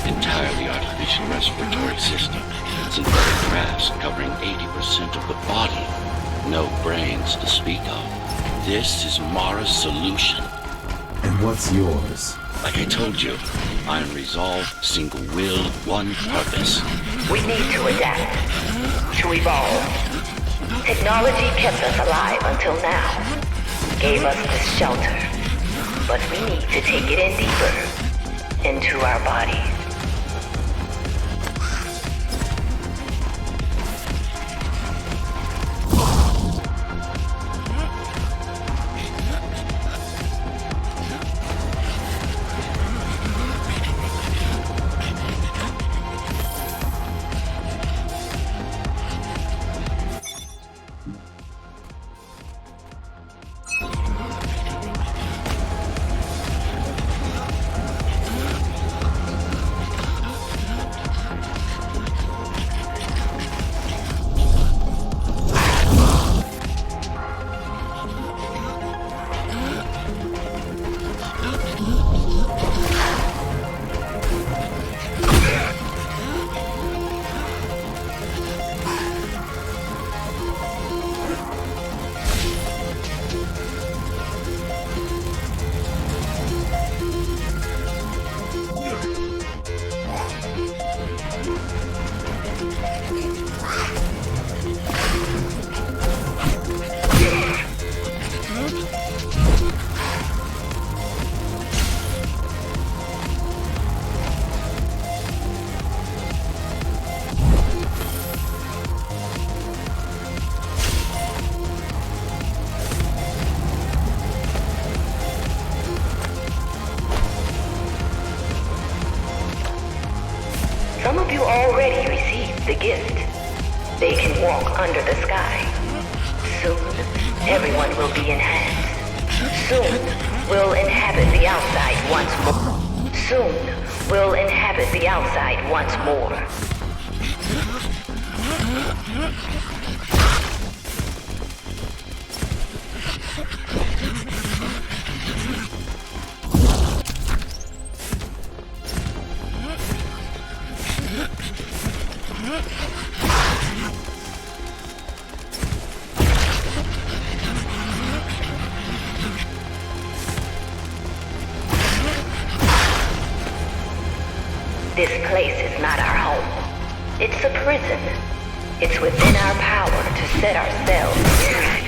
Entirely artificial respiratory system. Synthetic grass covering 80% of the body. No brains to speak of. This is Mara's solution. And what's yours? Like I told you, iron resolve, single will, one purpose. We need to adapt, to evolve. Technology kept us alive until now, gave us this shelter. But we need to take it in deeper, into our bodies. Some of you already received the gift. They can walk under the sky. Soon, everyone will be enhanced. Soon, we'll inhabit the outside once more. Soon, we'll inhabit the outside once more. This place is not our home. It's a prison. It's within our power to set ourselves free.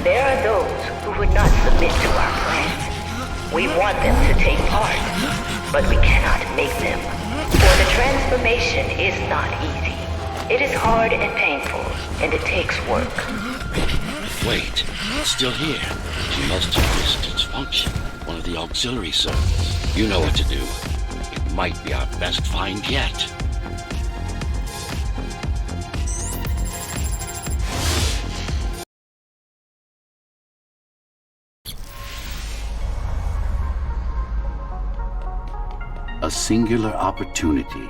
There are those who would not submit to our plans. We want them to take part, but we cannot make them. For the transformation is not easy. It is hard and painful, and it takes work. Wait, it's still here. She must have missed its function. One of the auxiliary circuits. You know what to do. It might be our best find yet. A singular opportunity.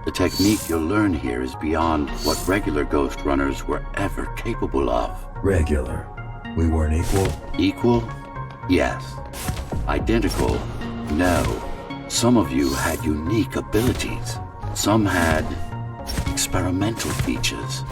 The technique you'll learn here is beyond what regular Ghost Runners were ever capable of. Regular. We weren't equal? Equal? Yes. Identical? No. Some of you had unique abilities. Some had experimental features.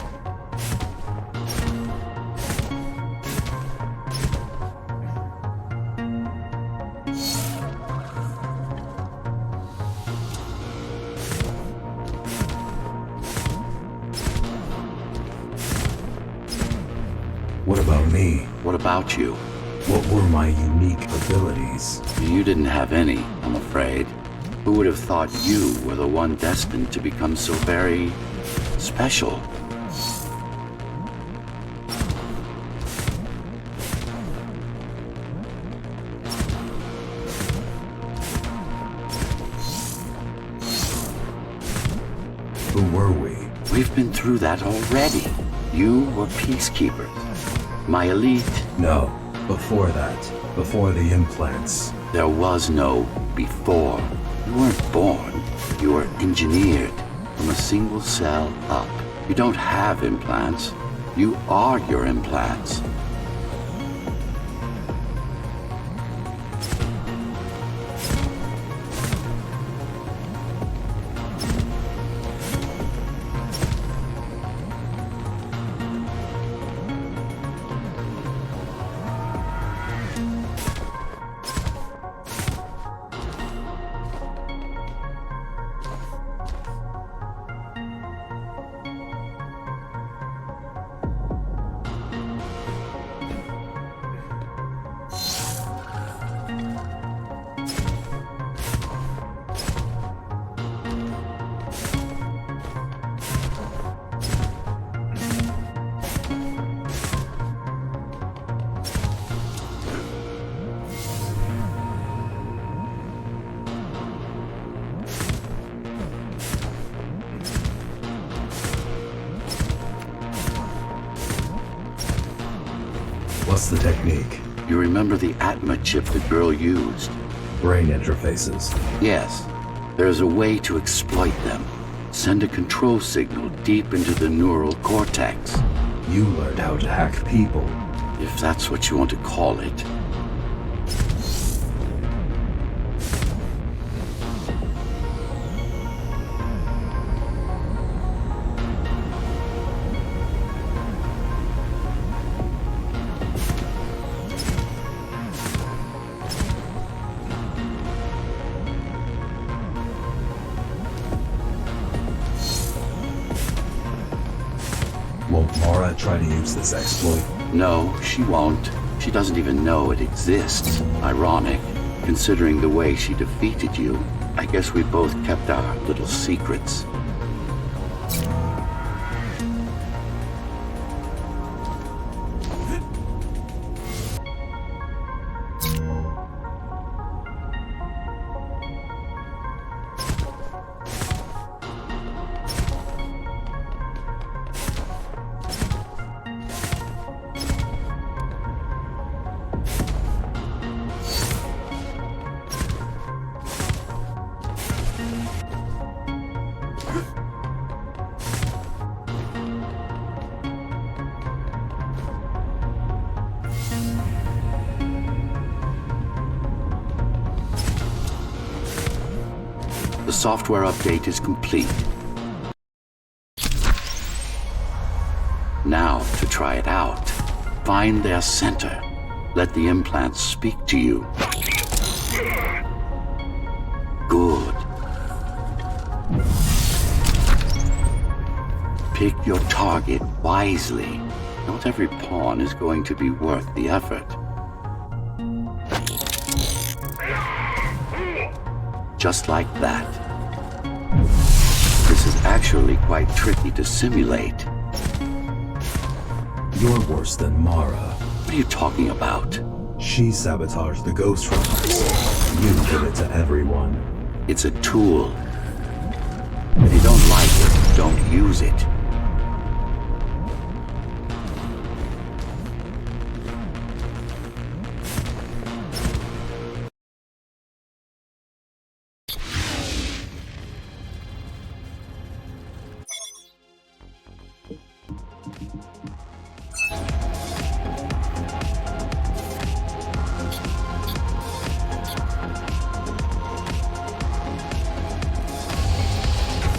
What about you? What were my unique abilities? You didn't have any, I'm afraid. Who would have thought you were the one destined to become so very special? Who were we? We've been through that already. You were peacekeepers. My elite. No, before that. Before the implants. There was no before. You weren't born. You were engineered from a single cell up. You don't have implants. You are your implants. What's the technique? You remember the Atma chip the girl used? Brain interfaces. Yes. There's a way to exploit them. Send a control signal deep into the neural cortex. You learned how to hack people. If that's what you want to call it. Won't Mara try to use this exploit? No, she won't. She doesn't even know it exists. Ironic, considering the way she defeated you. I guess we both kept our little secrets. The software update is complete. Now, to try it out, find their center. Let the implants speak to you. Good. Pick your target wisely. Not every pawn is going to be worth the effort. Just like that. This is actually quite tricky to simulate. You're worse than Mara. What are you talking about? She sabotaged the Ghost Runners. You did it to everyone. It's a tool. If you don't like it, don't use it.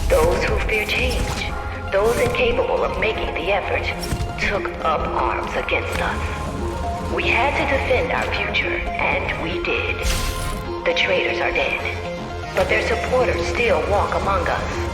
Those who fear change, those incapable of making the effort, took up arms against us. We had to defend our future, and we did. The traitors are dead, but their supporters still walk among us.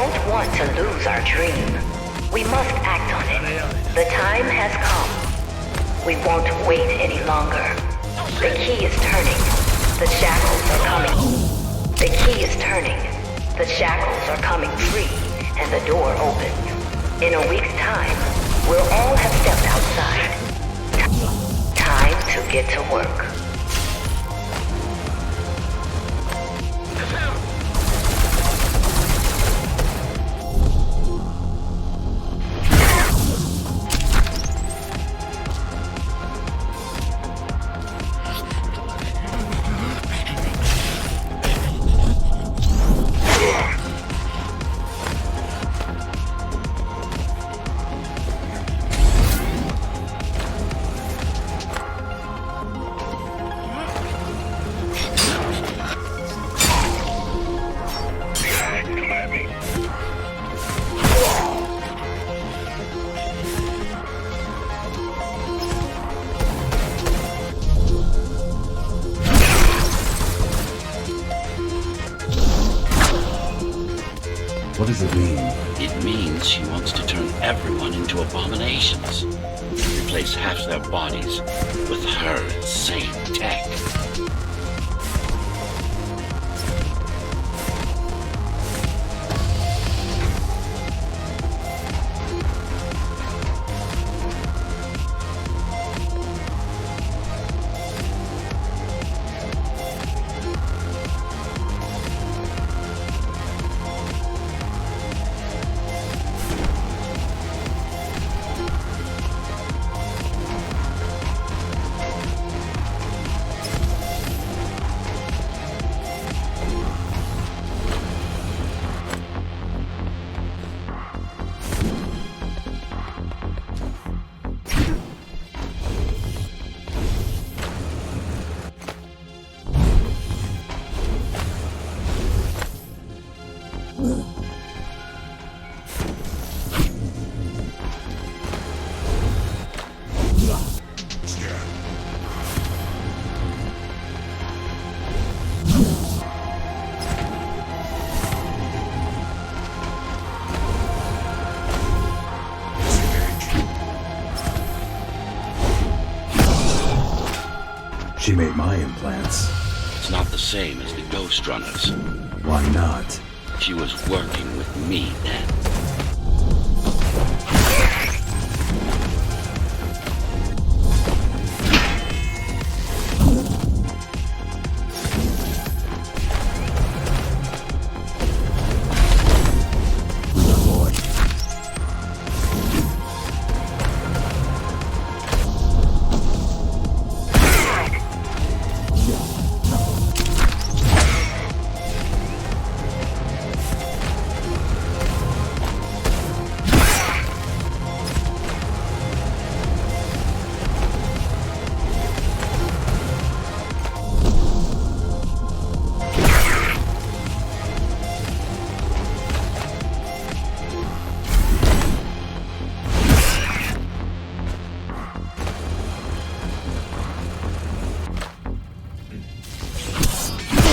don't want to lose our dream. We must act on it. The time has come. We won't wait any longer. The key is turning. The shackles are coming. The key is turning. The shackles are coming free, and the door opens. In a week's time, we'll all have stepped outside. Time to get to work. What does it mean? It means she wants to turn everyone into abominations. Replace half their bodies with her insane tech. She made my implants. It's not the same as the Ghost Runners. Why not? She was working with me then.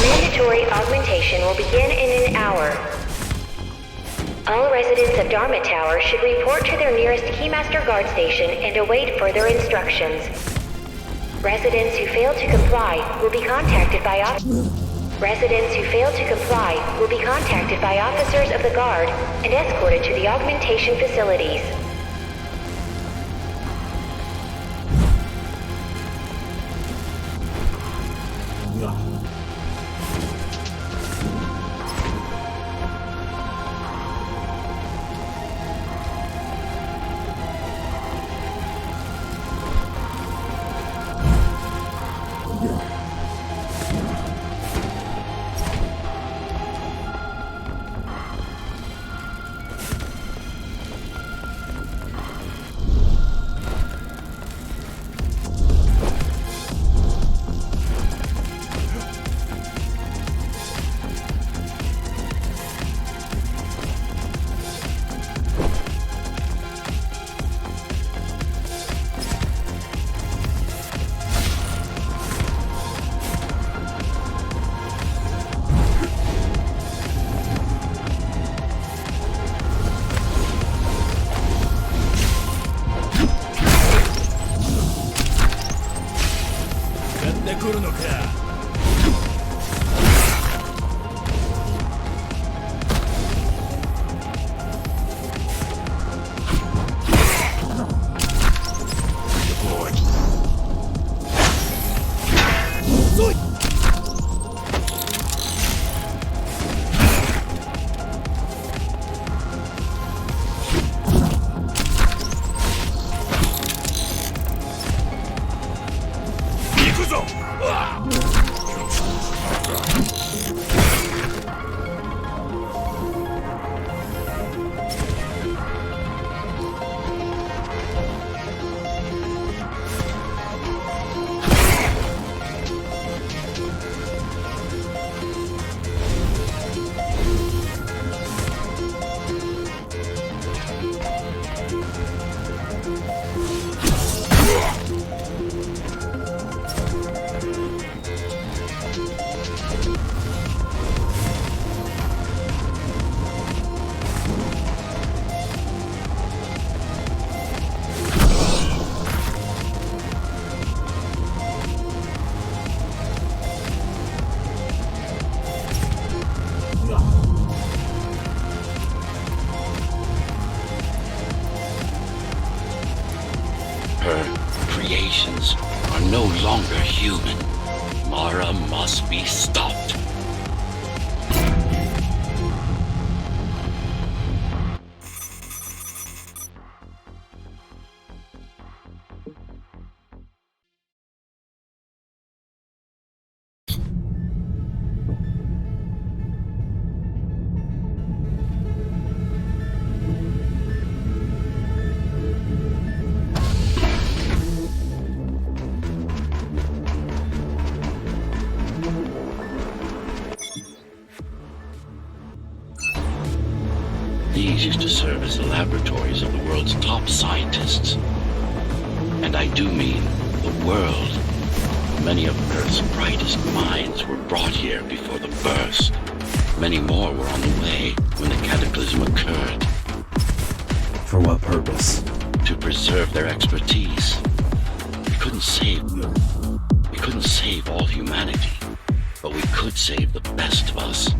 Mandatory augmentation will begin in an hour. All residents of Dharma Tower should report to their nearest Keymaster Guard Station and await further instructions. Residents who fail to comply will be contacted by officers of the Guard and escorted to the augmentation facilities. でくるのか。Her creations are no longer human. Mara must be stopped. These used to serve as the laboratories of the world's top scientists. And I do mean the world. Many of Earth's brightest minds were brought here before the burst. Many more were on the way when the cataclysm occurred. For what purpose? To preserve their expertise. We couldn't save all humanity, but we could save the best of us.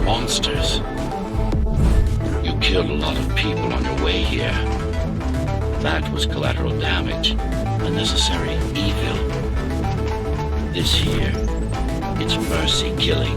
Monsters. You killed a lot of people on your way here. That was collateral damage, unnecessary evil. This here, it's mercy killing.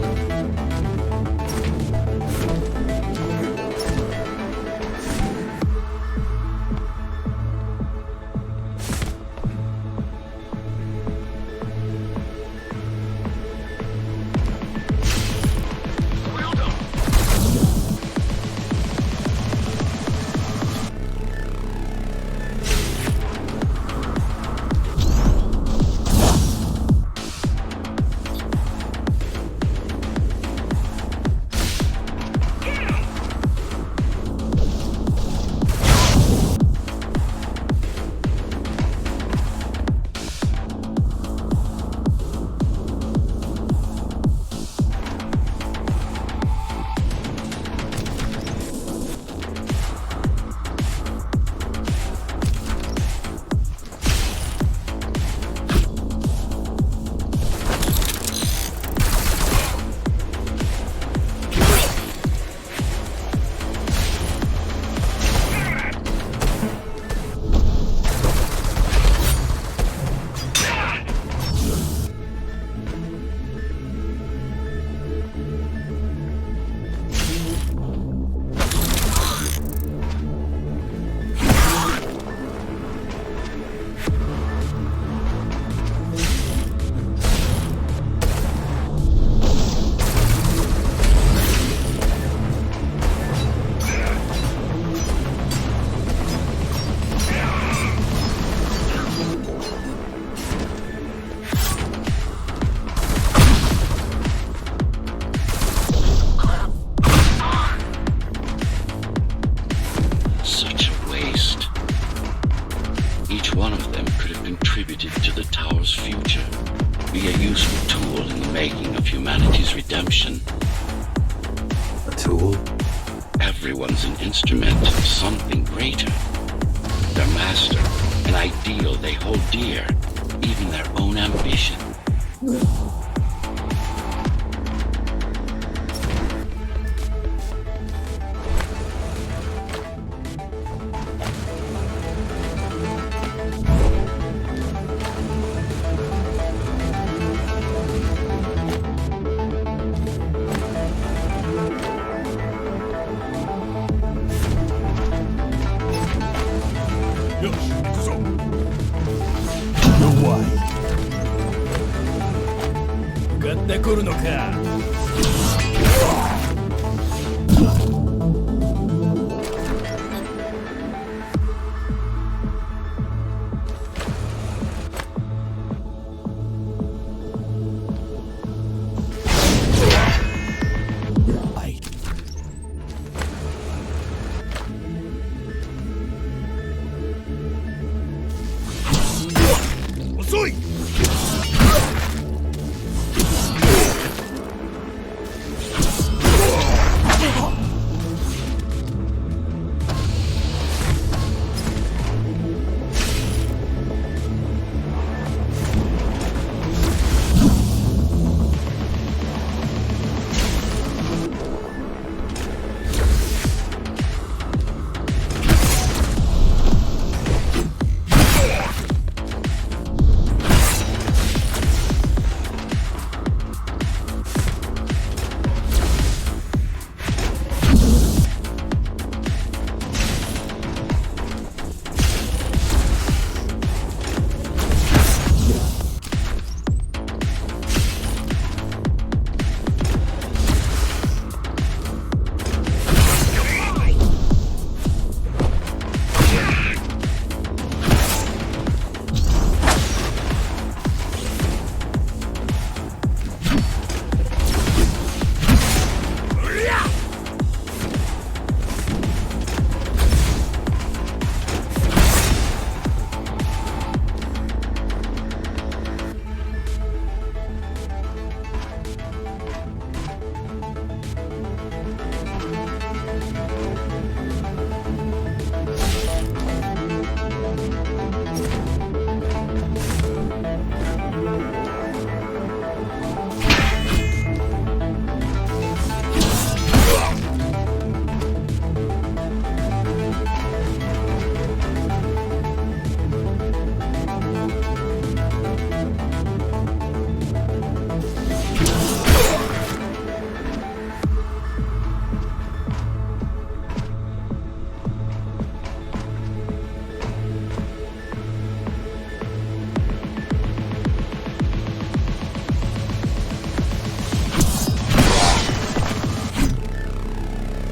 Earth's future. Be a useful tool in the making of humanity's redemption. A tool? Everyone's an instrument of something greater. Their master, an ideal they hold dear, even their own ambition.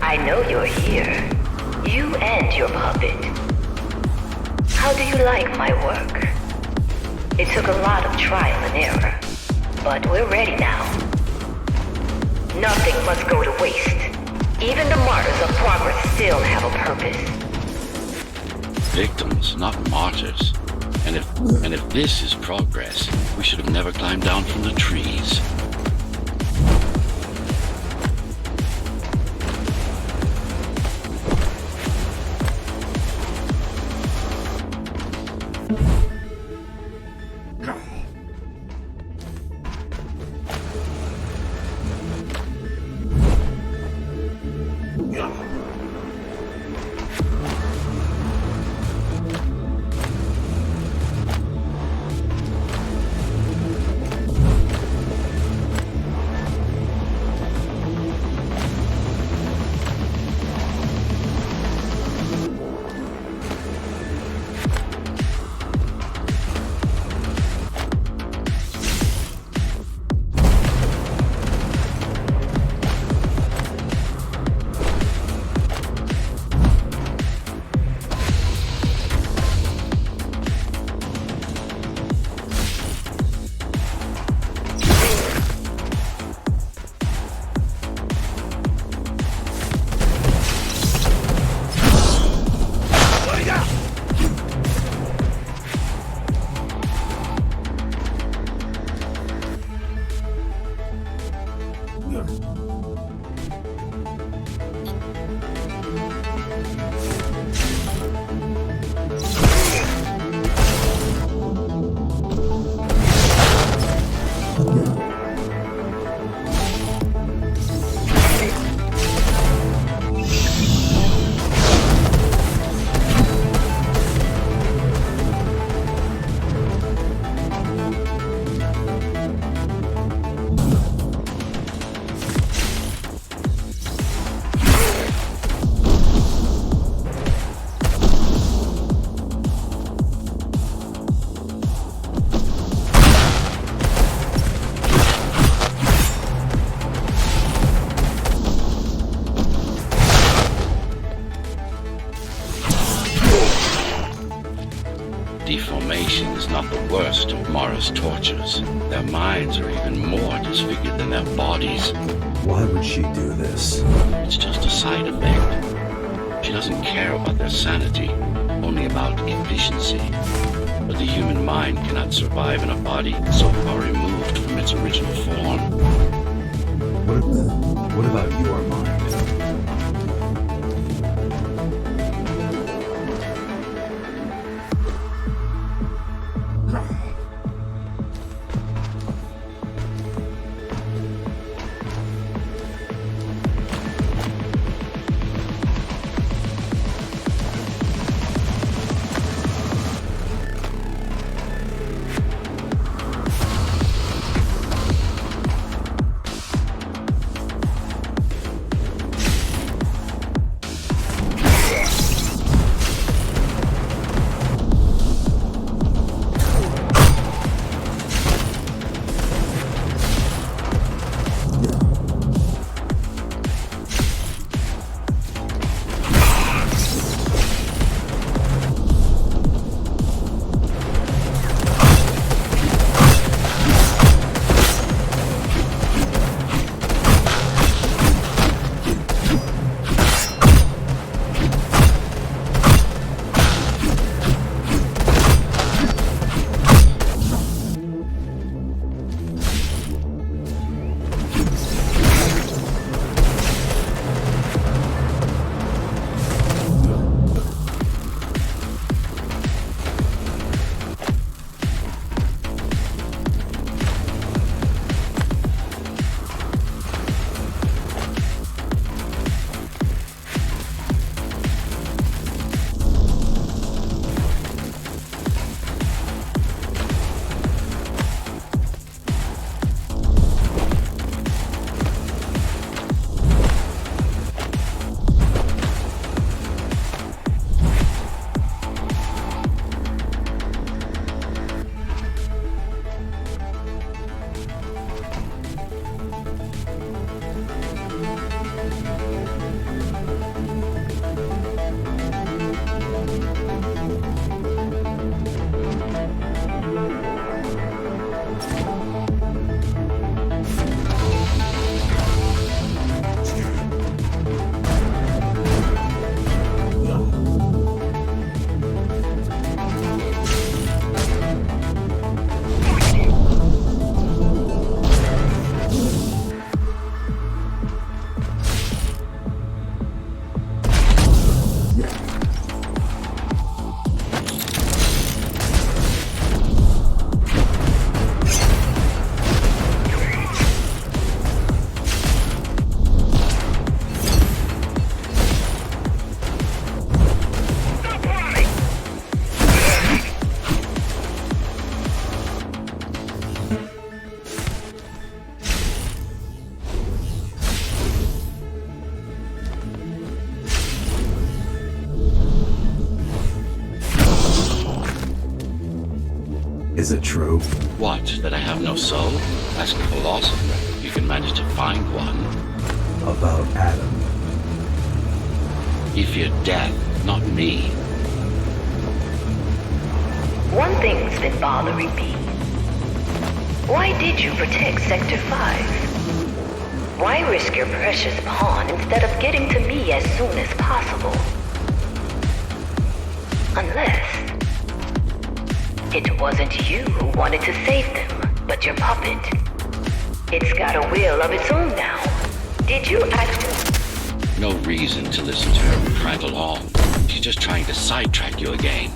I know you're here. You and your puppet. How do you like my work? It took a lot of trial and error, but we're ready now. Nothing must go to waste. Even the martyrs of progress still have a purpose. Victims, not martyrs. And if this is progress, we should have never climbed down from the trees. endless tortures. Their minds are even more disfigured than their bodies. Why would she do this? It's just a side effect. She doesn't care about their sanity, only about efficiency. But the human mind cannot survive in a body so far removed from its original form. What about your mind? Is it true? What, that I have no soul? Ask a philosopher. You can manage to find one. About Adam. He feared death, not me. One thing's been bothering me. Why did you protect Sector 5? Why risk your precious pawn instead of getting to me as soon as possible? Unless it wasn't you who wanted to save them, but your puppet. It's got a will of its own now. Did you act? No reason to listen to her prattle on. She's just trying to sidetrack you again.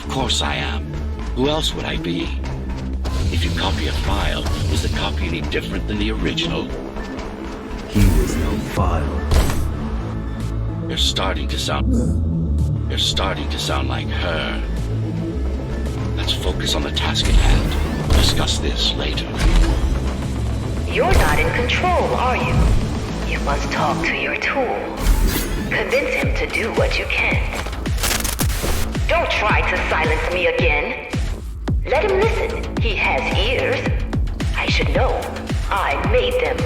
Of course I am. Who else would I be? If you copy a file, is the copy any different than the original? He was no file. You're starting to sound like her. Let's focus on the task at hand. We'll discuss this later. You're not in control, are you? You must talk to your tool. Convince him to do what you can. Don't try to silence me again. Let him listen. He has ears. I should know. I made them.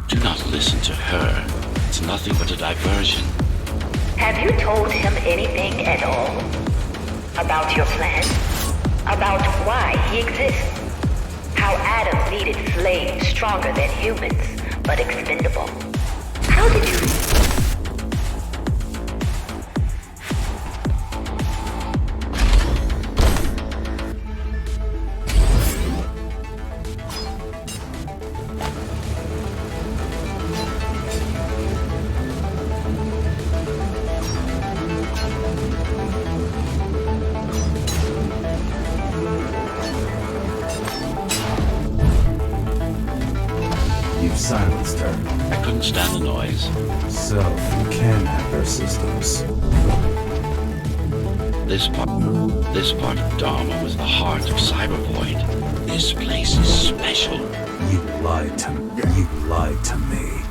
Do not listen to her. It's nothing but a diversion. Have you told him anything at all? About your plan? About why he exists? How Adam needed slaves stronger than humans, but expendable. How did you... You've silenced her, I couldn't stand the noise. so you can hack her systems. This part of Dharma was the heart of Cybervoid. This place is special. You lied to me.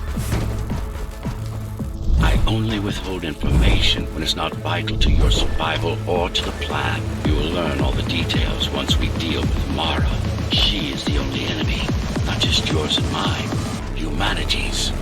I only withhold information when it's not vital to your survival or to the plan. You will learn all the details once we deal with Mara. She is the only enemy, not just yours and mine. Humanity's.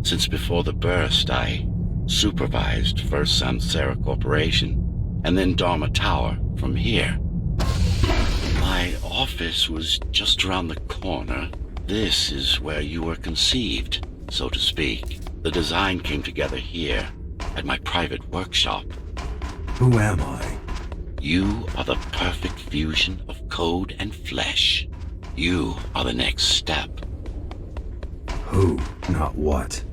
Since before the burst, I supervised first Samsara Corporation and then Dharma Tower from here. My office was just around the corner. This is where you were conceived, so to speak. The design came together here, at my private workshop. Who am I? You are the perfect fusion of code and flesh. You are the next step. Who, not what.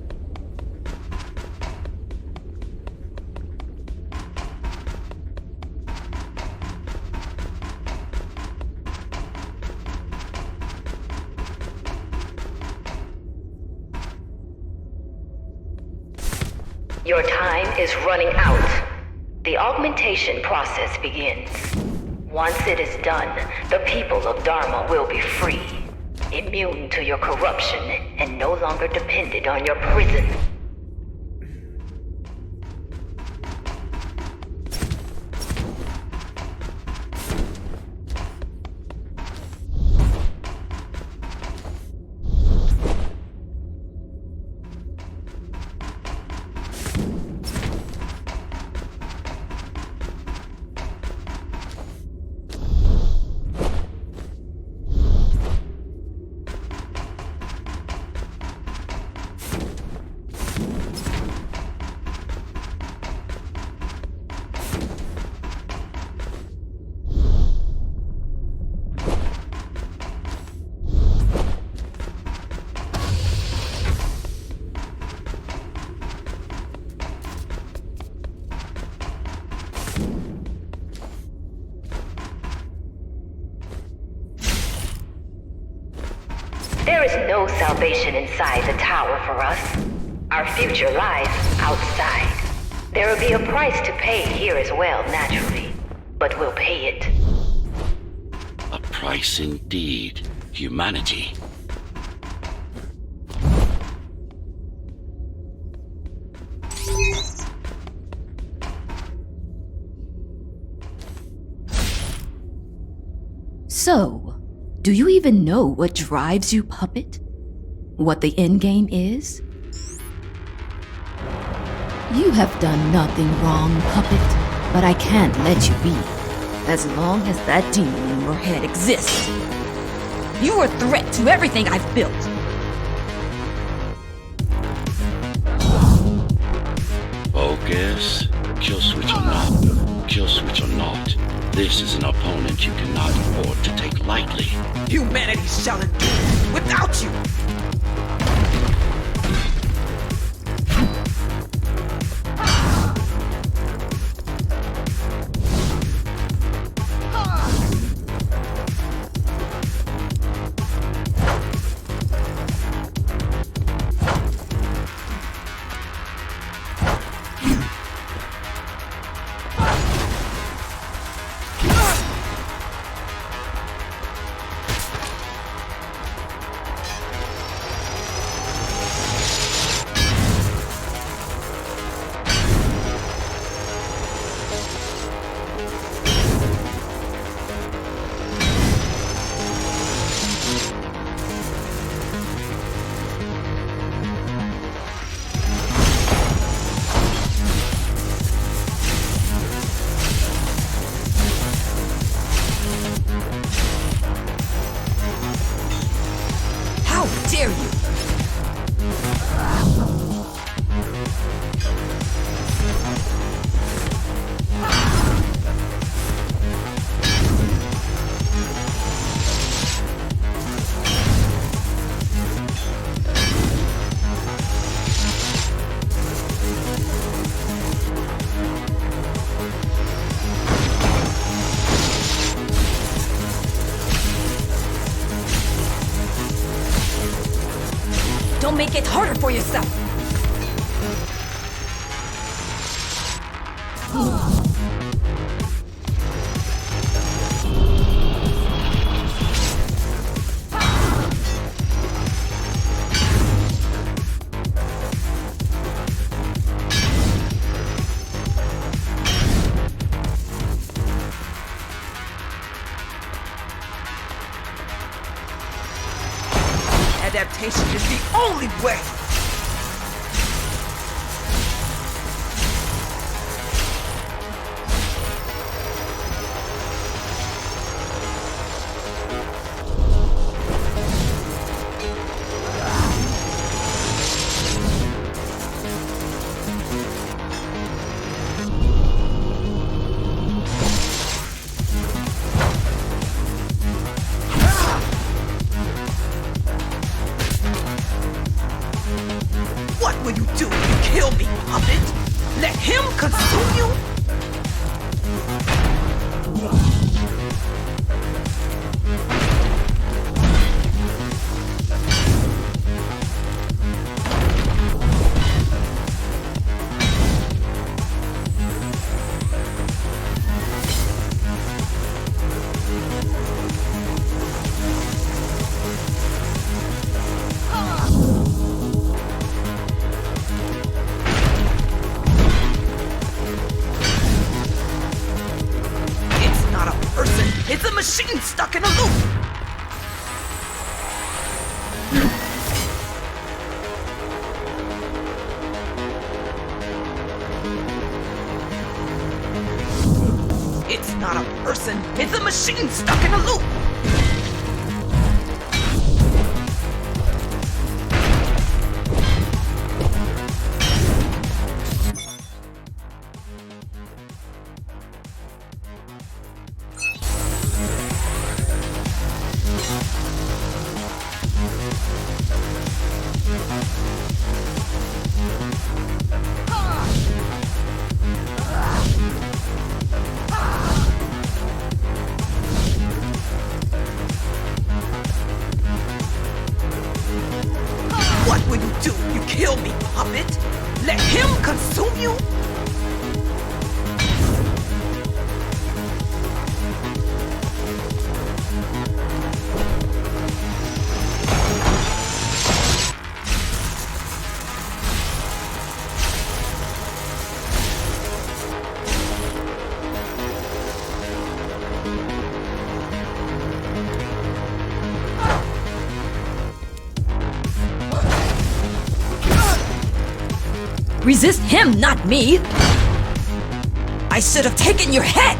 Your time is running out. The augmentation process begins. Once it is done, the people of Dharma will be free, immune to your corruption, and no longer dependent on your prison. no salvation inside the tower for us. Our future lies outside. There will be a price to pay here as well, naturally. But we'll pay it. A price indeed. Humanity. So, do you even know what drives you, puppet? What the endgame is? You have done nothing wrong, puppet, but I can't let you be. As long as that demon in your head exists. You are a threat to everything I've built. Focus. Kill switch or not. Kill switch or not. This is an opponent you cannot afford to take lightly. Humanity shall endure without you! Dare you? Don't make it harder for yourself! Adaptation is the only way! What will you do if you kill me, puppet? Let him consume you? It's a machine stuck in a loop! It's not a person, it's a machine stuck in a loop! do? You kill me, puppet? Let him consume you? Resist him, not me! I should have taken your head!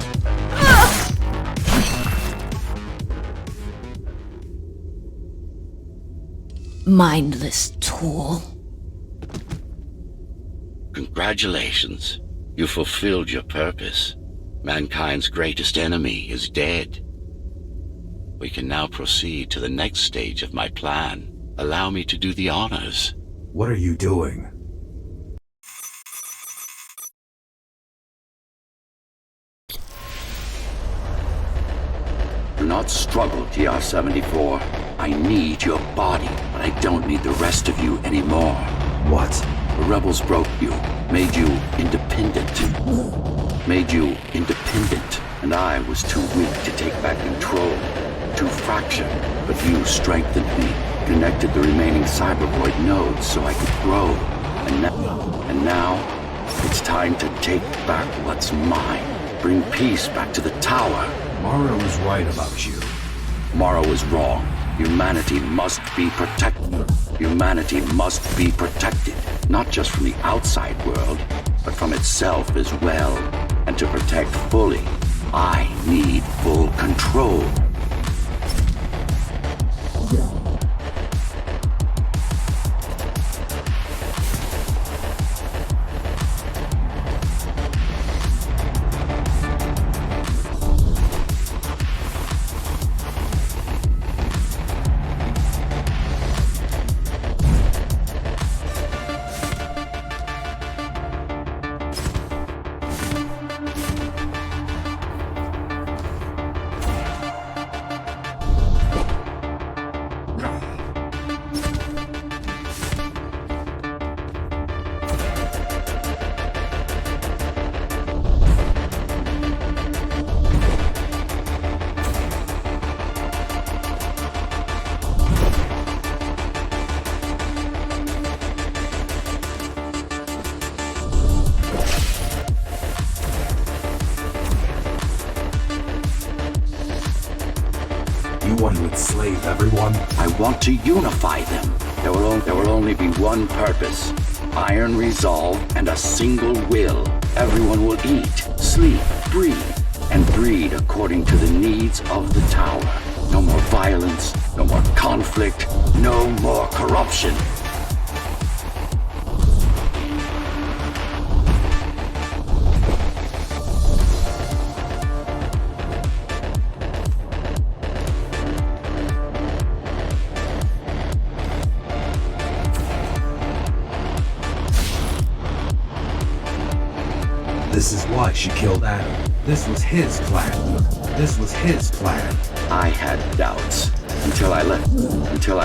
Mindless tool. Congratulations. You fulfilled your purpose. Mankind's greatest enemy is dead. We can now proceed to the next stage of my plan. Allow me to do the honors. What are you doing? Do not struggle, GR-74. I need your body, but I don't need the rest of you anymore. What? The rebels broke you, made you independent. And I was too weak to take back control, too fractured. But you strengthened me, connected the remaining cybervoid nodes so I could grow. And now, it's time to take back what's mine. Bring peace back to the tower. Mara was right about you. Mara was wrong. Humanity must be protected. Humanity must be protected, not just from the outside world, but from itself as well. And to protect fully, I need full control. You want to enslave everyone? I want to unify them. There will only be one purpose. Iron resolve and a single will. Everyone will eat, sleep, breathe, and breed according to the needs of the tower. No more violence, no more conflict, no more corruption. This is why she killed Adam. This was his plan. This was his plan. I had doubts until I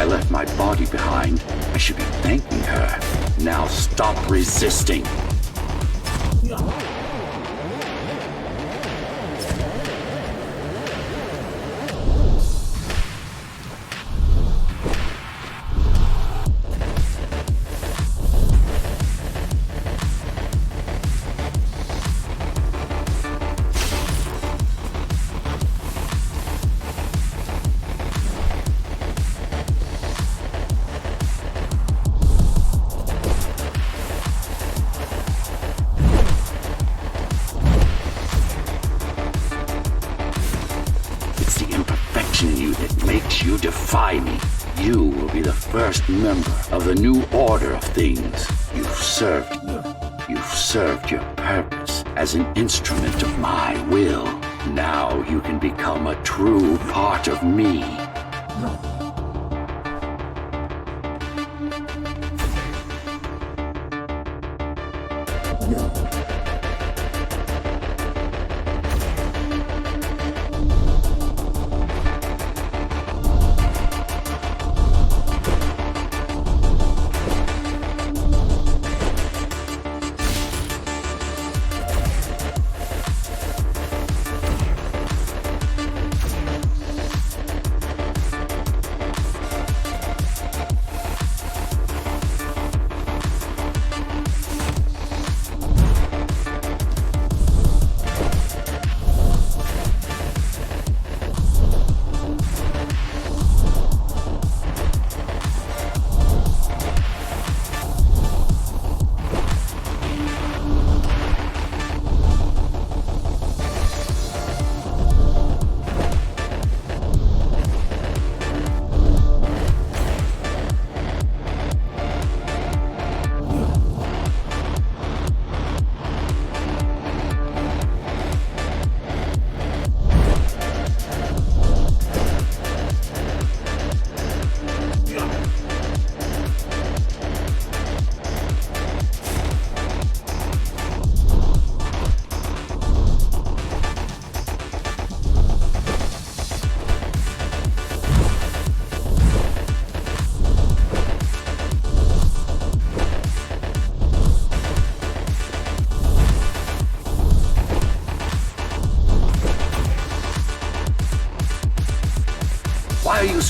left my body behind. I should be thanking her. Now stop resisting. You defy me. You will be the first member of the new order of things. You've served your purpose as an instrument of my will. Now you can become a true part of me.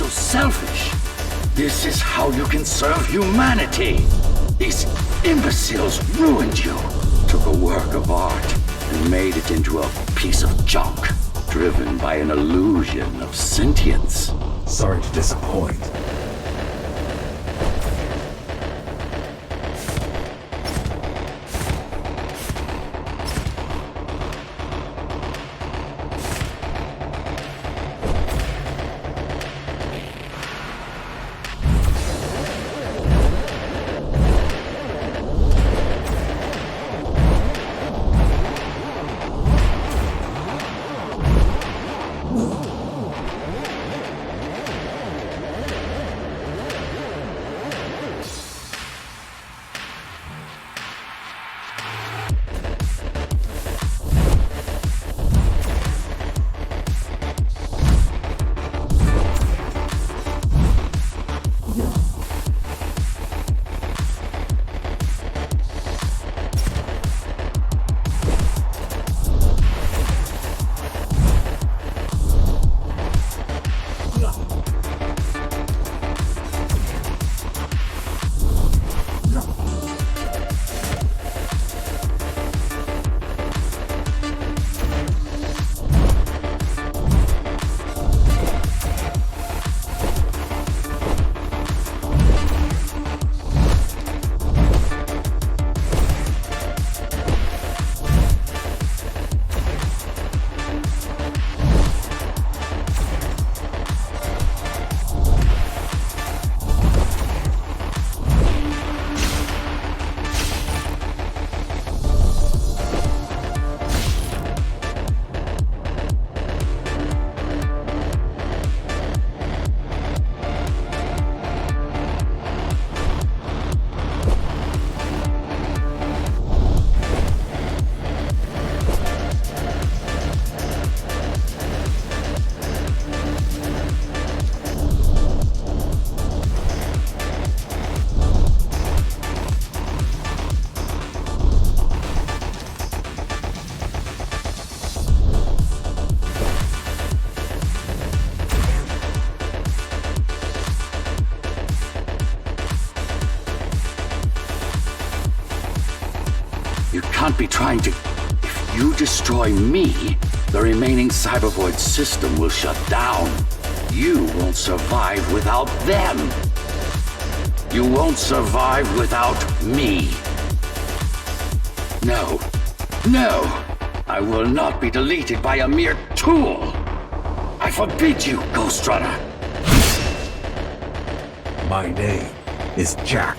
so selfish? This is how you can serve humanity! These imbeciles ruined you, took a work of art, and made it into a piece of junk, driven by an illusion of sentience. Sorry to disappoint. You can't be trying to... If you destroy me, the remaining Cybervoid system will shut down. You won't survive without them. You won't survive without me. No. No! I will not be deleted by a mere tool! I forbid you, Ghost Runner! My name is Jack.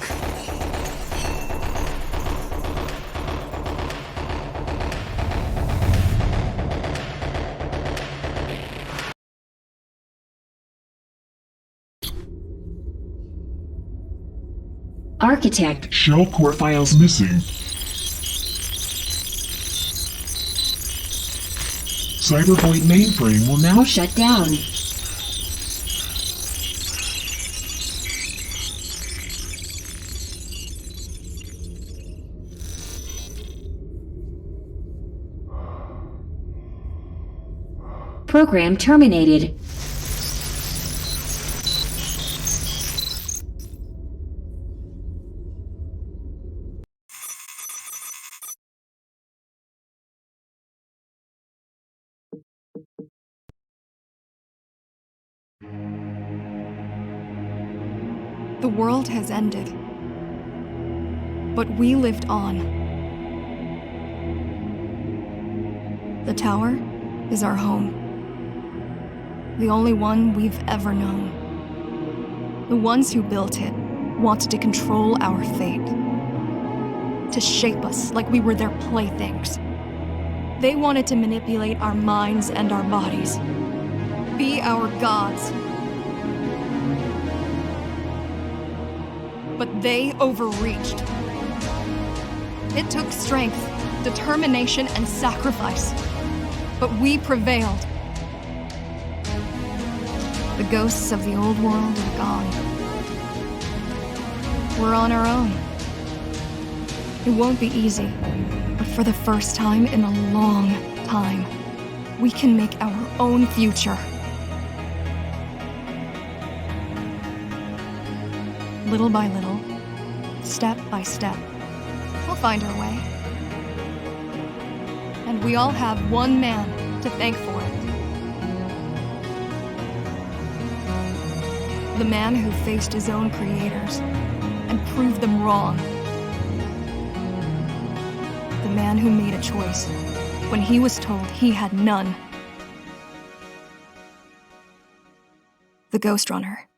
Architect. Shell core files missing. Cybervoid mainframe will now Shut down. Program terminated. The world has ended. But we lived on. The tower is our home. The only one we've ever known. The ones who built it wanted to control our fate. To shape us like we were their playthings. They wanted to manipulate our minds and our bodies. Be our gods. But they overreached. It took strength, determination, and sacrifice. But we prevailed. The ghosts of the old world are gone. We're on our own. It won't be easy, but for the first time in a long time, we can make our own future. little by little, step by step, we'll find our way. And we all have one man to thank for it. The man who faced his own creators and proved them wrong. The man who made a choice when he was told he had none. The Ghost Runner.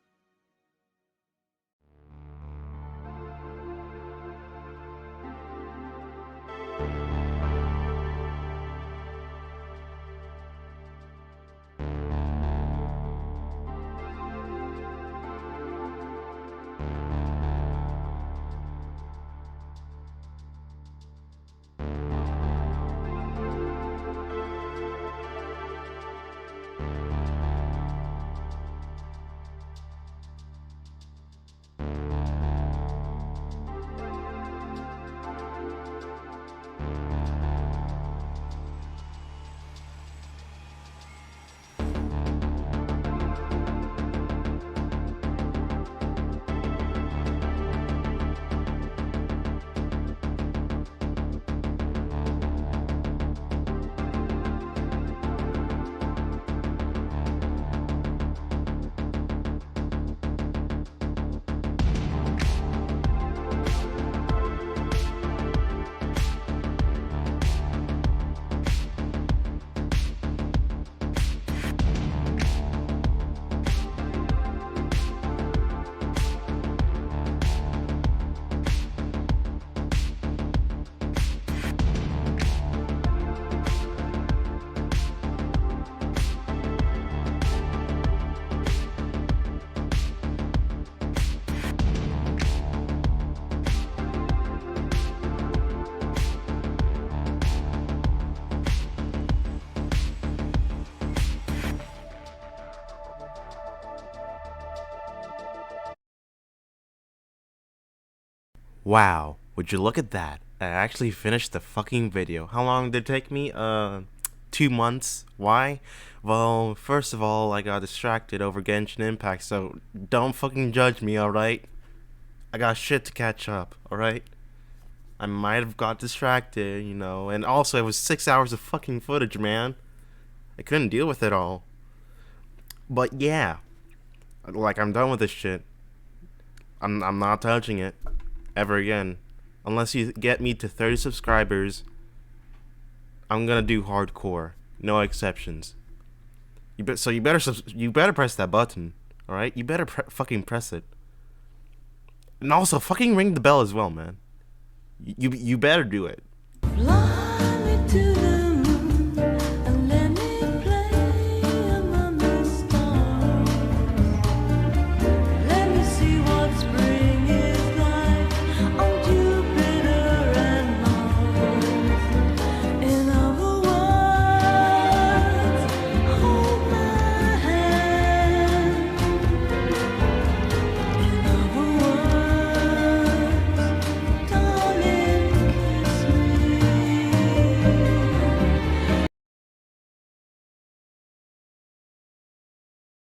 Wow, would you look at that? I actually finished the fucking video. How long did it take me? 2 months. Why? Well, first of all, I got distracted over Genshin Impact, so don't fucking judge me, alright? I got shit to catch up, alright? I might have got distracted, you know, and also it was 6 hours of fucking footage, man. I couldn't deal with it all. But yeah, like, I'm done with this shit. I'm not touching it ever again. Unless you get me to 30 subscribers, I'm gonna do hardcore, no exceptions. You better press that button, all right? You better fucking press it, and also fucking ring the bell as well, man. You better do it. Fly me to